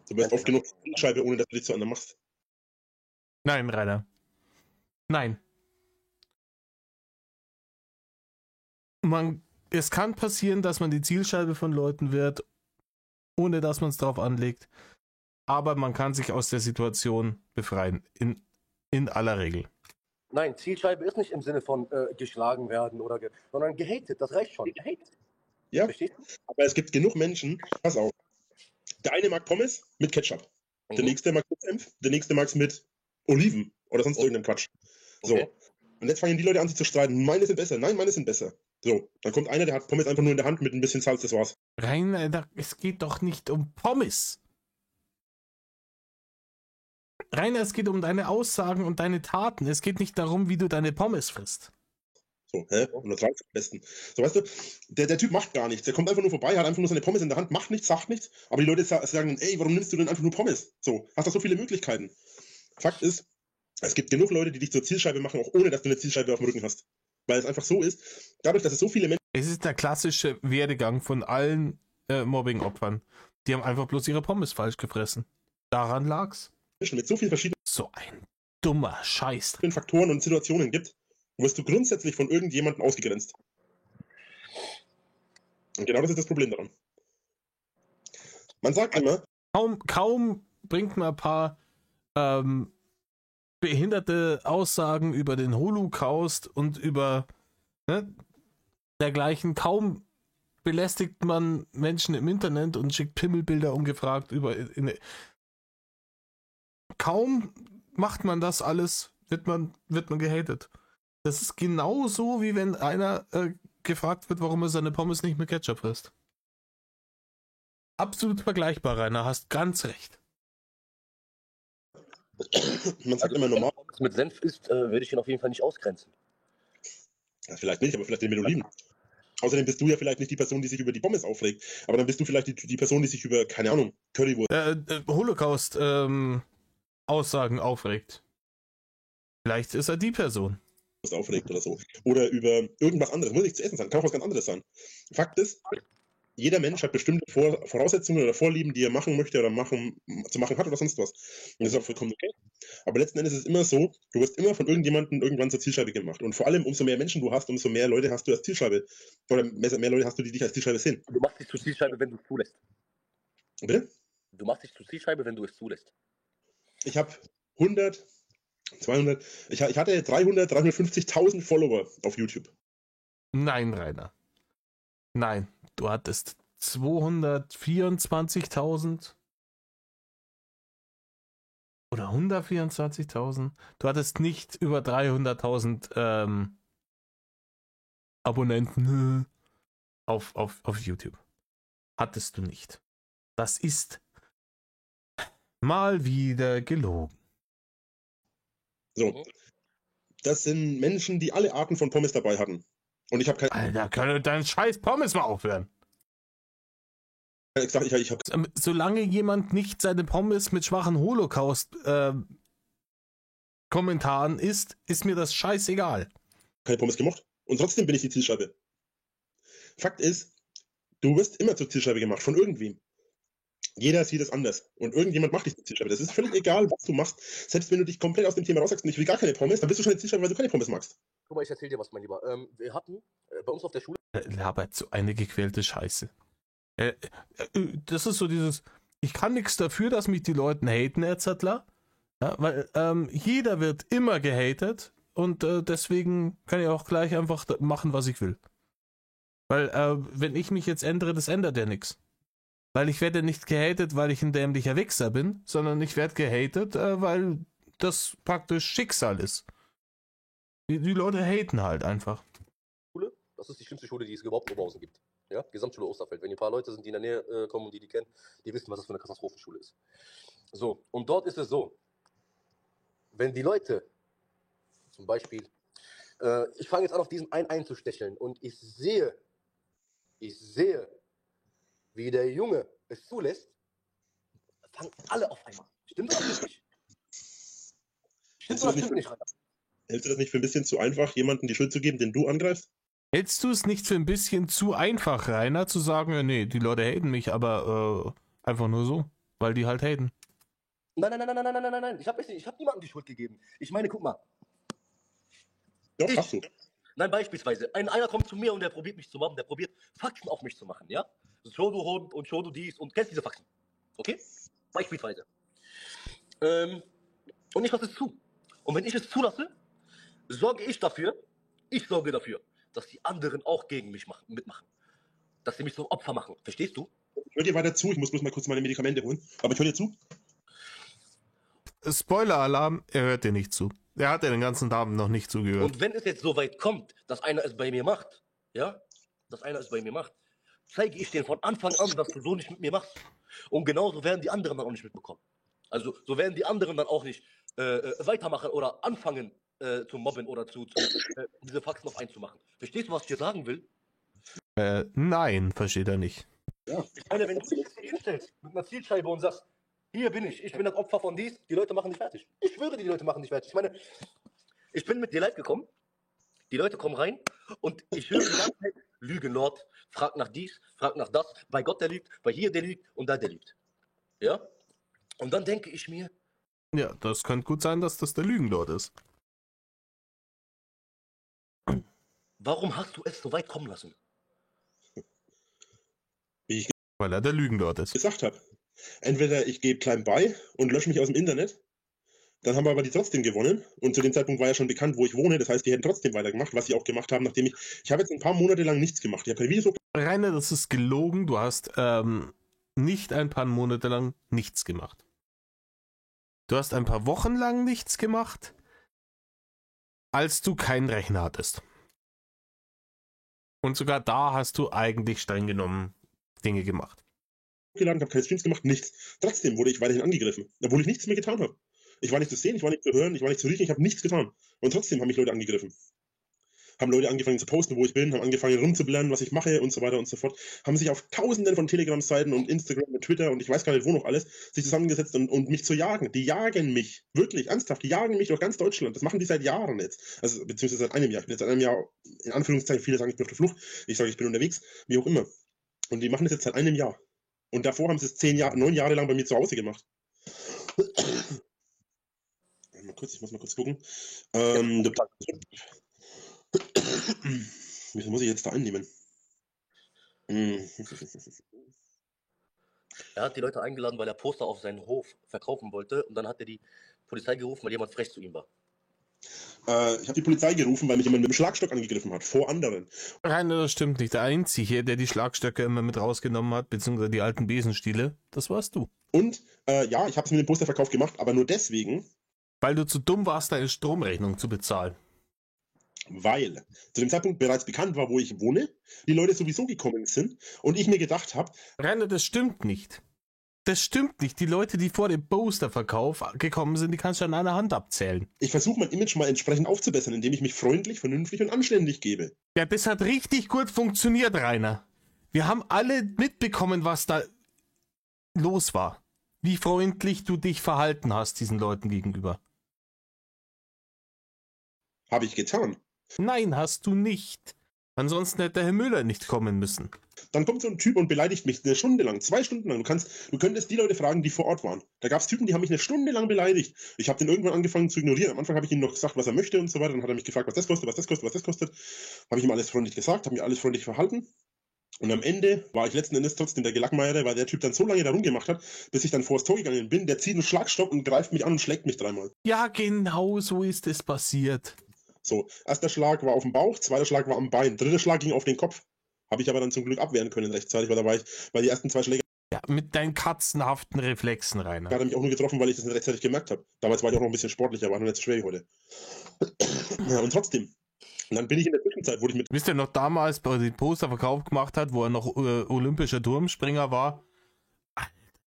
Du bist oft genug Zielscheibe, ohne dass du dich zu einer machst. Nein, Rainer. Nein. Es kann passieren, dass man die Zielscheibe von Leuten wird, ohne dass man es drauf anlegt. Aber man kann sich aus der Situation befreien. In aller Regel. Nein, Zielscheibe ist nicht im Sinne von geschlagen werden sondern gehatet. Das reicht schon. Gehatet. Ja, verstehst du? Aber es gibt genug Menschen, pass auf. Der eine mag Pommes mit Ketchup. Der nächste mag mit Senf. Der nächste mag es mit Oliven oder sonst irgendeinen Quatsch. So. Okay. Und jetzt fangen die Leute an, sich zu streiten. Meine sind besser. Nein, meine sind besser. So. Dann kommt einer, der hat Pommes einfach nur in der Hand mit ein bisschen Salz, das war's. Rainer, es geht doch nicht um Pommes. Rainer, es geht um deine Aussagen und deine Taten. Es geht nicht darum, wie du deine Pommes frisst. So, Und das reicht am besten. So, weißt du, der Typ macht gar nichts. Der kommt einfach nur vorbei, hat einfach nur seine Pommes in der Hand, macht nichts, sagt nichts. Aber die Leute sagen, ey, warum nimmst du denn einfach nur Pommes? So, hast doch so viele Möglichkeiten. Fakt ist, es gibt genug Leute, die dich zur Zielscheibe machen, auch ohne, dass du eine Zielscheibe auf dem Rücken hast. Weil es einfach so ist, dadurch, dass es so viele Menschen... Es ist der klassische Werdegang von allen Mobbing-Opfern. Die haben einfach bloß ihre Pommes falsch gefressen. Daran lag's. mit so vielen verschiedenen So ein dummer Scheiß. Faktoren und Situationen gibt, wirst du grundsätzlich von irgendjemandem ausgegrenzt. Und genau das ist das Problem daran. Man sagt immer... Kaum bringt man ein paar behinderte Aussagen über den Holocaust und über dergleichen. Kaum belästigt man Menschen im Internet und schickt Pimmelbilder ungefragt kaum macht man das alles, wird man gehatet. Das ist genauso, wie wenn einer gefragt wird, warum er seine Pommes nicht mit Ketchup frisst. Absolut vergleichbar, Rainer, hast ganz recht. Man sagt immer normal. Wenn es mit Senf ist, würde ich ihn auf jeden Fall nicht ausgrenzen. Ja, vielleicht nicht, aber vielleicht den wir nur lieben. Außerdem bist du ja vielleicht nicht die Person, die sich über die Pommes aufregt, aber dann bist du vielleicht die Person, die sich über, keine Ahnung, Currywurst Holocaust-Aussagen aufregt. Vielleicht ist er die Person. aufregt oder so. Oder über irgendwas anderes. Muss nicht zu essen sein, kann auch was ganz anderes sein. Fakt ist, jeder Mensch hat bestimmte Voraussetzungen oder Vorlieben, die er machen möchte oder zu machen hat oder sonst was. Und das ist auch vollkommen okay. Aber letzten Endes ist es immer so, du wirst immer von irgendjemandem irgendwann zur Zielscheibe gemacht. Und vor allem, umso mehr Menschen du hast, umso mehr Leute hast du als Zielscheibe. Oder mehr Leute hast du, die dich als Zielscheibe sehen. Du machst dich zur Zielscheibe, wenn du es zulässt. Bitte? Du machst dich zur Zielscheibe, wenn du es zulässt. Ich habe 100, 200, ich hatte 300, 350.000 Follower auf YouTube. Nein, Rainer. Nein, du hattest 224.000 oder 124.000. Du hattest nicht über 300.000 Abonnenten auf YouTube. Hattest du nicht. Das ist mal wieder gelogen. So. Das sind Menschen, die alle Arten von Pommes dabei hatten. Und ich habe keine. Alter, kann dein scheiß Pommes mal aufhören. Ich habe Solange jemand nicht seine Pommes mit schwachen Holocaust-Kommentaren isst, ist mir das scheißegal. keine Pommes gemocht. Und trotzdem bin ich die Zielscheibe. Fakt ist, du wirst immer zur Zielscheibe gemacht, von irgendwem. Jeder sieht es anders. Und irgendjemand macht dich zur Zielscheibe. Das ist völlig egal, was du machst. Selbst wenn du dich komplett aus dem Thema raussagst und ich will gar keine Pommes, dann bist du schon eine Zielscheibe, weil du keine Pommes magst. Guck mal, ich erzähl dir was, mein Lieber. Wir hatten bei uns auf der Schule. Labert so eine gequälte Scheiße. Das ist so dieses, ich kann nichts dafür, dass mich die Leute haten, etc. Ja, weil jeder wird immer gehatet und deswegen kann ich auch gleich einfach machen, was ich will. Weil wenn ich mich jetzt ändere, das ändert ja nichts. Weil ich werde nicht gehatet, weil ich ein dämlicher Wichser bin, sondern ich werde gehatet, weil das praktisch Schicksal ist. Die Leute haten halt einfach. Schule, das ist die schlimmste Schule, die es überhaupt in Oberhausen gibt. Ja, Gesamtschule Osterfeld. Wenn ihr ein paar Leute sind, die in der Nähe kommen und die kennen, die wissen, was das für eine Katastrophenschule ist. So, und dort ist es so, wenn die Leute, zum Beispiel, ich fange jetzt an, auf diesen einen einzustecheln und ich sehe, wie der Junge es zulässt, fangen alle auf einmal. Stimmt das nicht? Stimmt das nicht? Hältst du das nicht für ein bisschen zu einfach, jemandem die Schuld zu geben, den du angreifst? Hältst du es nicht für ein bisschen zu einfach, Rainer, zu sagen, ja, nee, die Leute haten mich, aber einfach nur so, weil die halt haten? Nein. Ich habe niemandem die Schuld gegeben. Ich meine, guck mal. Doch, hast du. Nein, beispielsweise, einer kommt zu mir und der probiert mich zu mobben, der probiert Faxen auf mich zu machen, ja? Show du Hund und Show du dies und kennst diese Faxen. Okay? Beispielsweise. Und ich lasse es zu. Und wenn ich es zulasse, sorge dafür, dass die anderen auch gegen mich mitmachen. Dass sie mich zum Opfer machen. Verstehst du? Ich höre dir weiter zu, ich muss bloß mal kurz meine Medikamente holen. Aber ich höre dir zu. Spoiler-Alarm, er hört dir nicht zu. Er hat ja den ganzen Abend noch nicht zugehört. Und wenn es jetzt so weit kommt, dass einer es bei mir macht, ja, zeige ich dir von Anfang an, dass du so nicht mit mir machst. Und genauso werden die anderen dann auch nicht mitbekommen. Also so werden die anderen dann auch nicht weitermachen oder anfangen zu mobben oder diese Faxen noch einzumachen. Verstehst du, was ich dir sagen will? Nein, versteht er nicht. Ja. Ich meine, wenn du dich hinstellst mit einer Zielscheibe und sagst, hier bin ich bin das Opfer von dies, die Leute machen dich fertig. Ich schwöre, die Leute machen dich fertig. Ich meine, ich bin mit dir live gekommen, die Leute kommen rein und ich höre die ganze Zeit, Lügenlord, frag nach dies, frag nach das, bei Gott der lügt, bei hier der lügt und da der lügt. Ja? Und dann denke ich mir, ja, das könnte gut sein, dass das der Lügenlord ist. warum hast du es so weit kommen lassen? Weil er der Lügenlord ist. Gesagt habe. Entweder ich gebe klein bei und lösche mich aus dem Internet, dann haben aber die trotzdem gewonnen und zu dem Zeitpunkt war ja schon bekannt, wo ich wohne, das heißt, die hätten trotzdem weitergemacht, was sie auch gemacht haben, nachdem ich habe jetzt ein paar Monate lang nichts gemacht, ich habe keine Videos. Rainer, das ist gelogen, du hast nicht ein paar Monate lang nichts gemacht. Du hast ein paar Wochen lang nichts gemacht, als du keinen Rechner hattest. Und sogar da hast du eigentlich streng genommen Dinge gemacht. Geladen, habe keine Streams gemacht, nichts. Trotzdem wurde ich weiterhin angegriffen, obwohl ich nichts mehr getan habe. Ich war nicht zu sehen, ich war nicht zu hören, ich war nicht zu riechen, ich habe nichts getan. Und trotzdem haben mich Leute angegriffen. haben Leute angefangen zu posten, wo ich bin, haben angefangen rumzublären, was ich mache und so weiter und so fort, haben sich auf tausenden von Telegram-Seiten und Instagram und Twitter und ich weiß gar nicht wo noch alles, sich zusammengesetzt und mich zu jagen. Die jagen mich, wirklich, ernsthaft, die jagen mich durch ganz Deutschland. Das machen die seit Jahren jetzt. Also, beziehungsweise seit einem Jahr. Ich bin jetzt seit einem Jahr, in Anführungszeichen, viele sagen, ich bin auf der Flucht, ich sage, ich bin unterwegs, wie auch immer. Und die machen das jetzt seit einem Jahr. Und davor haben sie es 9 Jahre lang bei mir zu Hause gemacht. Mal kurz, ich muss mal kurz gucken. Wie viel muss ich jetzt da einnehmen? Er hat die Leute eingeladen, weil er Poster auf seinen Hof verkaufen wollte und dann hat er die Polizei gerufen, weil jemand frech zu ihm war. Ich habe die Polizei gerufen, weil mich jemand mit dem Schlagstock angegriffen hat, vor anderen. Nein, das stimmt nicht. Der Einzige, der die Schlagstöcke immer mit rausgenommen hat, beziehungsweise die alten Besenstiele, das warst du. Und ja, ich habe es mit dem Posterverkauf gemacht, aber nur deswegen, Weil du zu dumm warst, deine Stromrechnung zu bezahlen. weil zu dem Zeitpunkt bereits bekannt war, wo ich wohne, die Leute sowieso gekommen sind und ich mir gedacht habe, Rainer, das stimmt nicht. Das stimmt nicht. Die Leute, die vor dem Posterverkauf gekommen sind, die kannst du an einer Hand abzählen. ich versuche mein Image mal entsprechend aufzubessern, indem ich mich freundlich, vernünftig und anständig gebe. Ja, das hat richtig gut funktioniert, Rainer. Wir haben alle mitbekommen, was da los war. Wie freundlich du dich verhalten hast diesen Leuten gegenüber. Habe ich getan. Nein, hast du nicht. Ansonsten hätte Herr Müller nicht kommen müssen. Dann kommt so ein Typ und beleidigt mich eine Stunde lang, 2 Stunden lang. Du könntest die Leute fragen, die vor Ort waren. Da gab es Typen, die haben mich eine Stunde lang beleidigt. Ich habe den irgendwann angefangen zu ignorieren. Am Anfang habe ich ihm noch gesagt, was er möchte und so weiter. Dann hat er mich gefragt, was das kostet, was das kostet, was das kostet. Habe ich ihm alles freundlich gesagt, habe mir alles freundlich verhalten. Und am Ende war ich letzten Endes trotzdem der Gelackmeierte, weil der Typ dann so lange da rumgemacht hat, bis ich dann vors Tor gegangen bin. Der zieht einen Schlagstock und greift mich an und schlägt mich 3-mal. Ja, genau so ist es passiert. So, erster Schlag war auf dem Bauch, zweiter Schlag war am Bein, dritter Schlag ging auf den Kopf. Habe ich aber dann zum Glück abwehren können rechtzeitig, weil die ersten 2 Schläge Ja, mit deinen katzenhaften Reflexen, Rainer. hat er mich auch nur getroffen, weil ich das nicht rechtzeitig gemerkt habe. Damals war ich auch noch ein bisschen sportlicher, war noch nicht so schwer wie heute. Ja, und trotzdem. Und dann bin ich in der Zwischenzeit, wurde ich mit Wisst ihr noch damals, bei dem Posterverkauf gemacht hat, wo er noch olympischer Turmspringer war?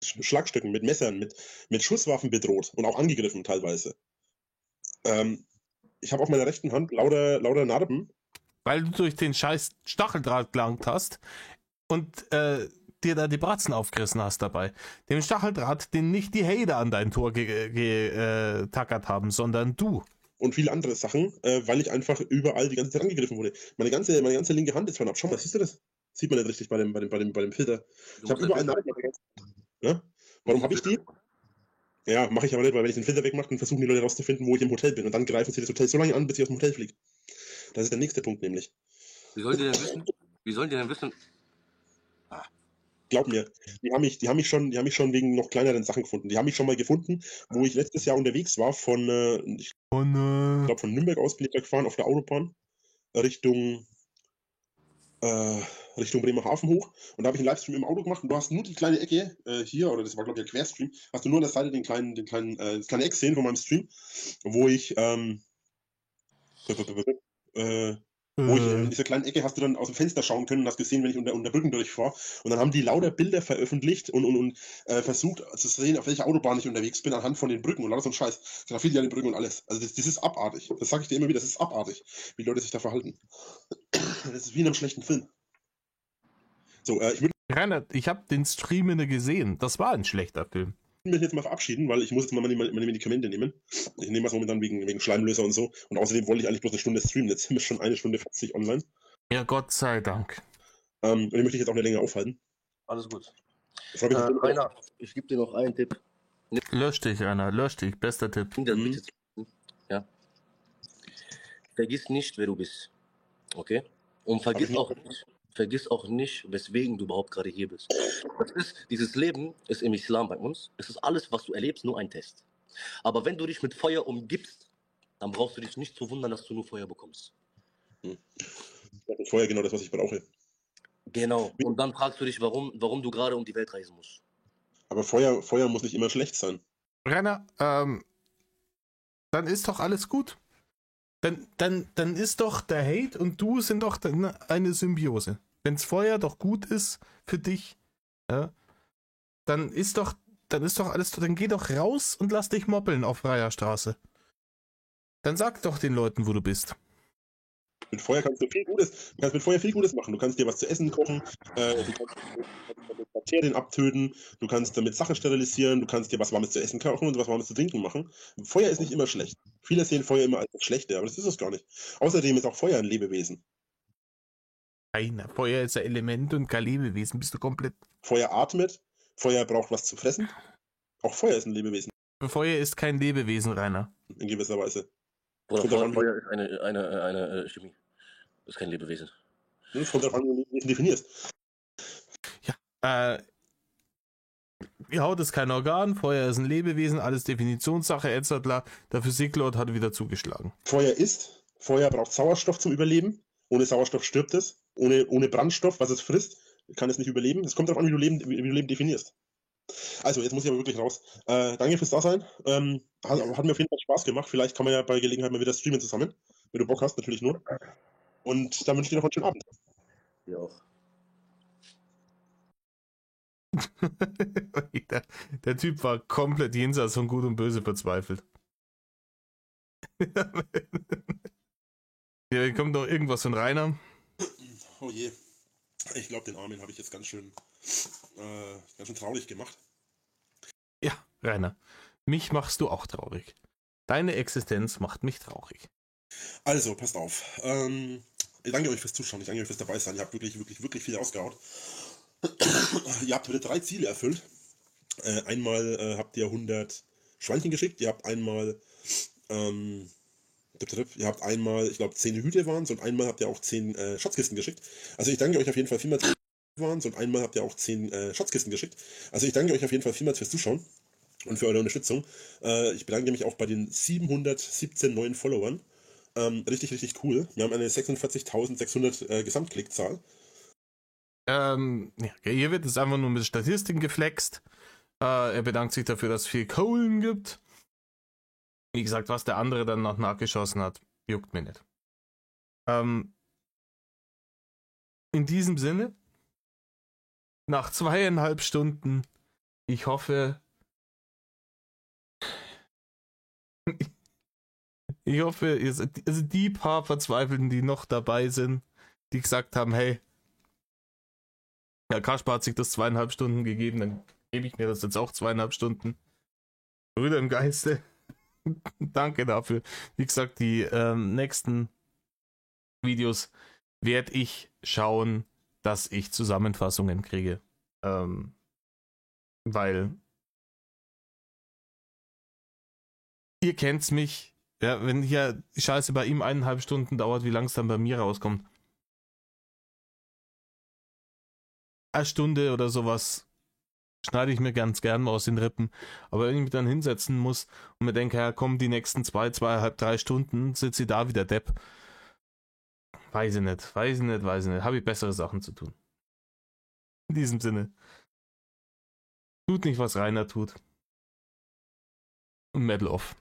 Schlagstöcken, mit Messern, mit Schusswaffen bedroht und auch angegriffen teilweise. Ich habe auf meiner rechten Hand lauter Narben. Weil du durch den scheiß Stacheldraht gelangt hast und dir da die Bratzen aufgerissen hast dabei. Dem Stacheldraht, den nicht die Hater an dein Tor getackert haben, sondern du. Und viele andere Sachen, weil ich einfach überall die ganze Zeit angegriffen wurde. Meine ganze linke Hand ist von ab. Schau mal, siehst du das? Sieht man nicht richtig bei dem Filter. Ich habe überall Narben. Ja? Warum habe ich die? Ja, mache ich aber nicht, weil wenn ich den Filter wegmache, dann versuchen die Leute rauszufinden, wo ich im Hotel bin. Und dann greifen sie das Hotel so lange an, bis ich aus dem Hotel fliege. Das ist der nächste Punkt nämlich. Wie sollen die denn wissen? Glaub mir, die haben mich schon wegen noch kleineren Sachen gefunden. Die haben mich schon mal gefunden, wo ich letztes Jahr unterwegs war ich glaube von Nürnberg aus bin ich da gefahren auf der Autobahn Richtung Bremerhaven hoch und da habe ich einen Livestream im Auto gemacht und du hast nur die kleine Ecke hier, oder das war glaube ich ein Querstream, hast du nur an der Seite das kleine Eck sehen von meinem Stream, wo ich in dieser kleinen Ecke hast du dann aus dem Fenster schauen können und hast gesehen, wenn ich unter Brücken durchfahre. Und dann haben die lauter Bilder veröffentlicht und versucht zu sehen, auf welcher Autobahn ich unterwegs bin, anhand von den Brücken und lauter so ein Scheiß. Graffiti an den Brücken und alles. Also das ist abartig. Das sage ich dir immer wieder, das ist abartig, wie die Leute sich da verhalten. Das ist wie in einem schlechten Film. So, ich würde Reinhard, ich habe den Stream gesehen. Das war ein schlechter Film. mich jetzt mal verabschieden, weil ich muss jetzt mal meine Medikamente nehmen. Ich nehme das momentan wegen Schleimlöser und so. Und außerdem wollte ich eigentlich bloß eine Stunde streamen. Jetzt sind wir schon 1 Stunde 40 online. Ja, Gott sei Dank. Und den möchte ich jetzt auch nicht länger aufhalten. Alles gut. Rainer, ich gebe dir noch einen Tipp. Lösch dich, Rainer, lösch dich. Bester Tipp. Ja. Vergiss nicht, wer du bist. Okay? Und vergiss auch nicht, weswegen du überhaupt gerade hier bist. Dieses Leben ist im Islam bei uns. Es ist alles, was du erlebst, nur ein Test. Aber wenn du dich mit Feuer umgibst, dann brauchst du dich nicht zu wundern, dass du nur Feuer bekommst. Das ist Feuer genau das, was ich brauche. Genau. Und dann fragst du dich, warum du gerade um die Welt reisen musst. Aber Feuer muss nicht immer schlecht sein. Rainer, dann ist doch alles gut. Dann ist doch der Hate und du sind doch eine Symbiose. Wenn's Feuer doch gut ist für dich, ja, dann ist doch alles, dann geh doch raus und lass dich moppeln auf freier Straße. Dann sag doch den Leuten, wo du bist. Mit Feuer kannst du mit Feuer viel Gutes machen. Du kannst dir was zu essen kochen, du kannst damit Bakterien abtöten, du kannst damit Sachen sterilisieren, du kannst dir was Warmes zu essen kochen und was Warmes zu trinken machen. Feuer ist nicht immer schlecht. Viele sehen Feuer immer als das Schlechte, aber das ist es gar nicht. Außerdem ist auch Feuer ein Lebewesen. Keiner. Feuer ist ein Element und kein Lebewesen. Bist du komplett. Feuer atmet, Feuer braucht was zu fressen. Auch Feuer ist ein Lebewesen, Feuer ist kein Lebewesen, Rainer. in gewisser Weise. Oder Kommt darauf an, Feuer ist eine Chemie. Das ist kein Lebewesen. es kommt darauf an, wie du es definierst. Die Haut ist kein Organ, Feuer ist ein Lebewesen, alles Definitionssache, etc. Der Physiklord hat wieder zugeschlagen. Feuer braucht Sauerstoff zum Überleben. Ohne Sauerstoff stirbt es. Ohne Brandstoff, was es frisst, kann es nicht überleben. Es kommt darauf an, wie du Leben definierst. Also, jetzt muss ich aber wirklich raus. Danke fürs Dasein. Hat mir auf jeden Fall Spaß gemacht. Vielleicht kann man ja bei Gelegenheit mal wieder streamen zusammen. Wenn du Bock hast, natürlich nur. Und dann wünsche ich dir noch einen schönen Abend. Dir auch. der Typ war komplett jenseits von Gut und Böse verzweifelt. Hier kommt noch irgendwas von Rainer. Oh je. Ich glaube, den Armin habe ich jetzt ganz schön traurig gemacht. Ja, Rainer, mich machst du auch traurig. Deine Existenz macht mich traurig. Also, passt auf. Ich danke euch fürs Zuschauen. Ich danke euch fürs Dabeisein. Ihr habt wirklich, wirklich, wirklich viel ausgehauen. Ihr habt wieder 3 Ziele erfüllt. Einmal habt ihr 100 Schweinchen geschickt. Ihr habt einmal, ich glaube 10 Hüte waren es und einmal habt ihr auch 10 Schatzkisten geschickt. Also ich danke euch auf jeden Fall vielmals fürs Zuschauen und für eure Unterstützung. Ich bedanke mich auch bei den 717 neuen Followern. Richtig, richtig cool. Wir haben eine 46.600 Gesamtklickzahl. Hier wird es einfach nur mit Statistiken geflext. Er bedankt sich dafür, dass es viel Kohlen gibt. Wie gesagt, was der andere dann noch nachgeschossen hat, juckt mir nicht. In diesem Sinne, nach 2,5 Stunden, ich hoffe, also die paar Verzweifelten, die noch dabei sind, die gesagt haben, hey, ja, Kasper hat sich das 2,5 Stunden gegeben, dann gebe ich mir das jetzt auch 2,5 Stunden. Brüder im Geiste. Danke dafür. Wie gesagt, die nächsten Videos werde ich schauen, dass ich Zusammenfassungen kriege. Weil ihr kennt's mich. Ja, wenn hier die Scheiße bei ihm 1,5 Stunden dauert, wie lang es dann bei mir rauskommt. 1 Stunde oder sowas schneide ich mir ganz gern mal aus den Rippen. Aber wenn ich mich dann hinsetzen muss und mir denke, ja komm, die nächsten 2,5, 3 Stunden sitze ich da wieder Depp. Weiß ich nicht. Habe ich bessere Sachen zu tun. In diesem Sinne. Tut nicht, was Rainer tut. Und Medal off.